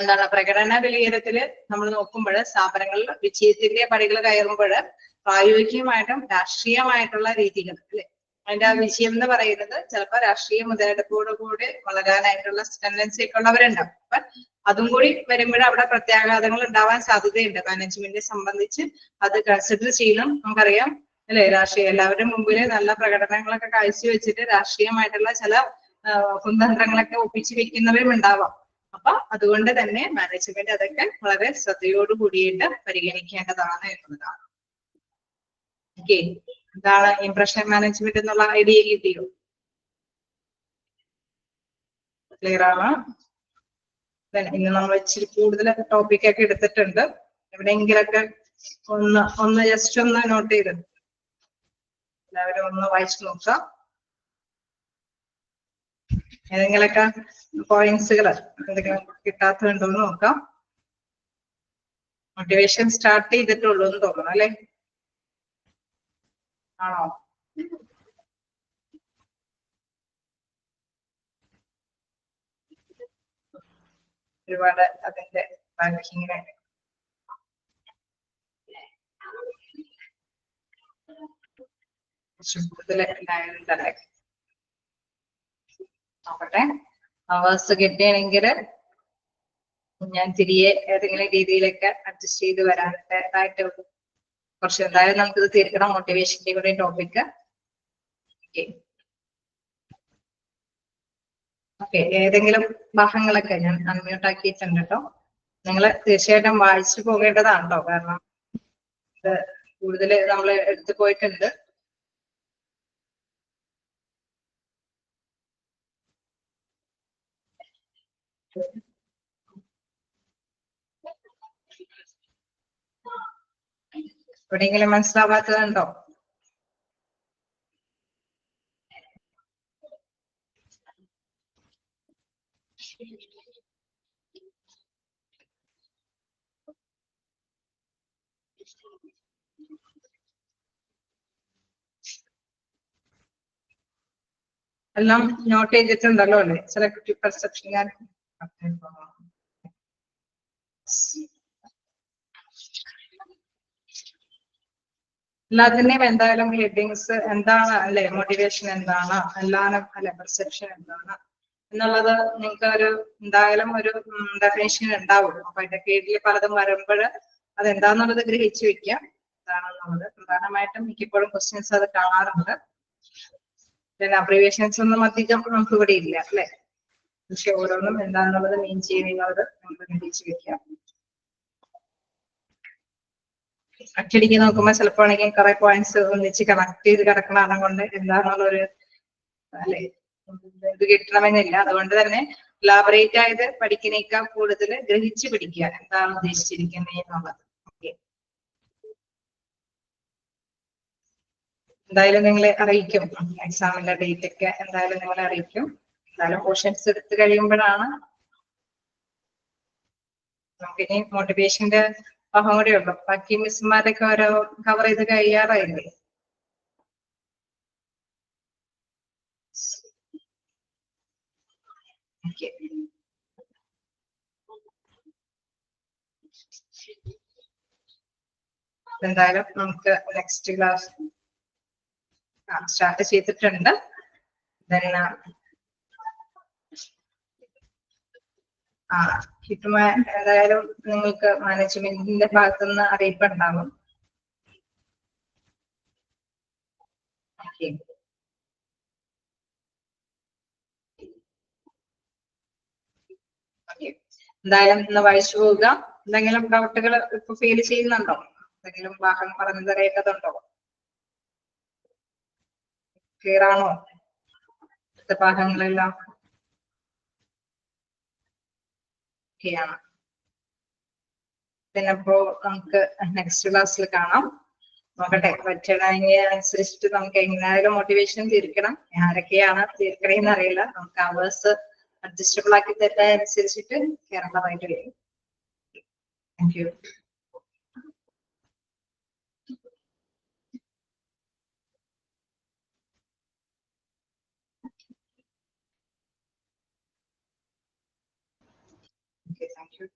എന്താണ് പ്രകടന വിലയിരുത്തല് നമ്മൾ നോക്കുമ്പോൾ സ്ഥാപനങ്ങളിൽ വിജയത്തിന്റെ പടികൾ കയറുമ്പോൾ പ്രായോഗികമായിട്ടും രാഷ്ട്രീയമായിട്ടുള്ള രീതികൾ അല്ലെ, അതിന്റെ ആ വിജയം എന്ന് പറയുന്നത് ചിലപ്പോൾ രാഷ്ട്രീയ മുതലെടുപ്പോടുകൂടി വളരാനായിട്ടുള്ള ടെൻഡൻസി ഒക്കെ ഉള്ളവരുണ്ടാവും. അപ്പൊ അതും കൂടി വരുമ്പോൾ അവിടെ പ്രത്യാഘാതങ്ങൾ ഉണ്ടാവാൻ സാധ്യതയുണ്ട്. മാനേജ്മെന്റിനെ സംബന്ധിച്ച് അത് കൺസിഡർ ചെയ്യണം. നമുക്കറിയാം അല്ലെ, എല്ലാവരുടെ മുമ്പിൽ നല്ല പ്രകടനങ്ങളൊക്കെ കാഴ്ചവെച്ചിട്ട് രാഷ്ട്രീയമായിട്ടുള്ള ചില കുതന്ത്രങ്ങളൊക്കെ ഒപ്പിച്ചു വെക്കുന്നവരും ഉണ്ടാവാം. അപ്പൊ അതുകൊണ്ട് തന്നെ മാനേജ്മെന്റ് അതൊക്കെ വളരെ ശ്രദ്ധയോടു കൂടിയിട്ട് പരിഗണിക്കേണ്ടതാണ് എന്നുള്ളതാണ്. ഓക്കെ, എന്താണ് ഇംപ്രഷൻ മാനേജ്മെന്റ് എന്നുള്ള ഐഡിയ കിട്ടിയോ? ക്ലിയർ ആണ്? ഇന്ന് നമ്മൾ ഇച്ചിരി കൂടുതൽ ടോപ്പിക്കൊക്കെ എടുത്തിട്ടുണ്ട്. എവിടെയെങ്കിലൊക്കെ ഒന്ന് ജസ്റ്റ് ഒന്ന് നോട്ട് ചെയ്ത് എല്ലാവരും ഒന്ന് വായിച്ചു നോക്കാം. ഏതെങ്കിലൊക്കെ പോയിന്റ്സുകൾ എന്തെങ്കിലും കിട്ടാത്തതുണ്ടോ എന്ന് നോക്കാം. മോട്ടിവേഷൻ സ്റ്റാർട്ട് ചെയ്തിട്ടുള്ളൂ എന്ന് തോന്നുന്നു അല്ലെ? ആണോ? ഒരുപാട് അതിന്റെ ബാക്കിങ്ങിനെ കൂടുതൽ ഉണ്ടായിരുന്നല്ലേ? നോക്കട്ടെ. അവേഴ്സ് കിട്ടുകയാണെങ്കിൽ ഞാൻ തിരികെ ഏതെങ്കിലും രീതിയിലൊക്കെ അഡ്ജസ്റ്റ് ചെയ്ത് വരാനായിട്ട് കുറച്ച് എന്തായാലും നമുക്കിത് തീർക്കണം. മോട്ടിവേഷന്റെ കൂടെ ടോപ്പിക്. ഓക്കെ, ഏതെങ്കിലും ഭാഗങ്ങളൊക്കെ ഞാൻ അൺമ്യൂട്ട് ആക്കിയിട്ടുണ്ട് കേട്ടോ. നിങ്ങൾ തീർച്ചയായിട്ടും വായിച്ചു പോകേണ്ടതാണ് കേട്ടോ, കാരണം ഇത് കൂടുതൽ നമ്മൾ എടുത്തു പോയിട്ടുണ്ട്. എവിടെയെങ്കിലും മനസ്സിലാവാത്തതുണ്ടോ? എല്ലാം നോട്ട് ചെയ്തിട്ടുണ്ടല്ലോ അല്ലേ? സെലക്ടീവ് പെർസെപ്ഷൻ ഞാൻ എല്ലാത്തിന്റെയും എന്തായാലും ഹെഡിങ്സ് എന്താണ് അല്ലെ, മോട്ടിവേഷൻ എന്താണ്, എല്ലാനും അല്ലെ, പെർസെപ്ഷൻ എന്താണ് എന്നുള്ളത് നിങ്ങൾക്ക് ഒരു എന്തായാലും ഒരു ഡെഫിനേഷൻ ഉണ്ടാവും. അപ്പൊ അതിന്റെ കീഴിൽ പലതും വരുമ്പോൾ അതെന്താന്നുള്ളത് ഗ്രഹിച്ചു വെക്കാം. എന്താണെന്നുള്ളത് പ്രധാനമായിട്ടും മിക്കപ്പോഴും ക്വസ്റ്റ്യൻസ് അത് കാണാറുണ്ട്. പിന്നെ അബ്രിവേഷൻസ് ഒന്നും അധികം നമുക്ക് ഇവിടെ ഇല്ല അല്ലെ, പക്ഷെ ഓരോന്നും എന്താണെന്നുള്ളത് മീൻ ചെയ്യുന്നത് നമുക്ക് ഗ്രഹിച്ചു വെക്കാം. അച്ചടിക്ക് നോക്കുമ്പോൾ ചിലപ്പോൾ ആണെങ്കിൽ കുറെ പോയിന്റ്സ് ഒന്നിച്ച് കണക്ട് ചെയ്ത് കിടക്കണ കൊണ്ട് എന്താണെന്നുള്ളൊരു അല്ലെ ഇത് കിട്ടണമെന്നില്ല. അതുകൊണ്ട് തന്നെ ലാബറേറ്റ് ആയത് പഠിക്കുന്നേക്കാൾ കൂടുതൽ ഗ്രഹിച്ച് പഠിക്കുക എന്താണ് ഉദ്ദേശിച്ചിരിക്കുന്നത് എന്നുള്ളത്. ഓക്കെ, എന്തായാലും നിങ്ങളെ അറിയിക്കും. എക്സാമിന്റെ ഡേറ്റ് ഒക്കെ എന്തായാലും നിങ്ങളെ അറിയിക്കും. എന്തായാലും പോർഷൻസ് എടുത്തു കഴിയുമ്പോഴാണ് നമുക്കിനി മോട്ടിവേഷന്റെ ഭാഗം കൂടെ ഉള്ളു. ബാക്കി മിസ്സുമാരൊക്കെ ഓരോ കവർ ചെയ്ത് കഴിയാറായില്ലേ? ഓക്കെ, എന്തായാലും നമുക്ക് നെക്സ്റ്റ് ക്ലാസ് സ്റ്റാർട്ട് ചെയ്തിട്ടുണ്ട്. കിട്ടുമ്പോ എന്തായാലും നിങ്ങൾക്ക് മാനേജ്മെന്റിന്റെ ഭാഗത്തുനിന്ന് അറിയിപ്പ് ഉണ്ടാകും. എന്തായാലും ഇന്ന് വായിച്ചു പോവുക. എന്തെങ്കിലും ഡൗട്ടുകൾ ഇപ്പൊ ഫീൽ ചെയ്യുന്നുണ്ടോ? എന്തെങ്കിലും ഭാഗം പറഞ്ഞു തരേണ്ടതുണ്ടോ? ക്ലിയർ ആണോ ഭാഗങ്ങളെല്ലാം? ഓക്കെയാണ്. പിന്നപ്പോ നമുക്ക് നെക്സ്റ്റ് ക്ലാസ്സിൽ കാണാം. നോക്കട്ടെ, പറ്റണതിനനുസരിച്ചിട്ട് നമുക്ക് എങ്ങനെയായാലും മോട്ടിവേഷൻ തീർക്കണം. ആരൊക്കെയാണ് തീർക്കണേന്ന് അറിയില്ല. നമുക്ക് അവേഴ്സ് അഡ്ജസ്റ്റബിൾ ആക്കി തരുന്ന അനുസരിച്ചിട്ട് കേരളമായിട്ട് വരും. Thank you. Okay, thank you.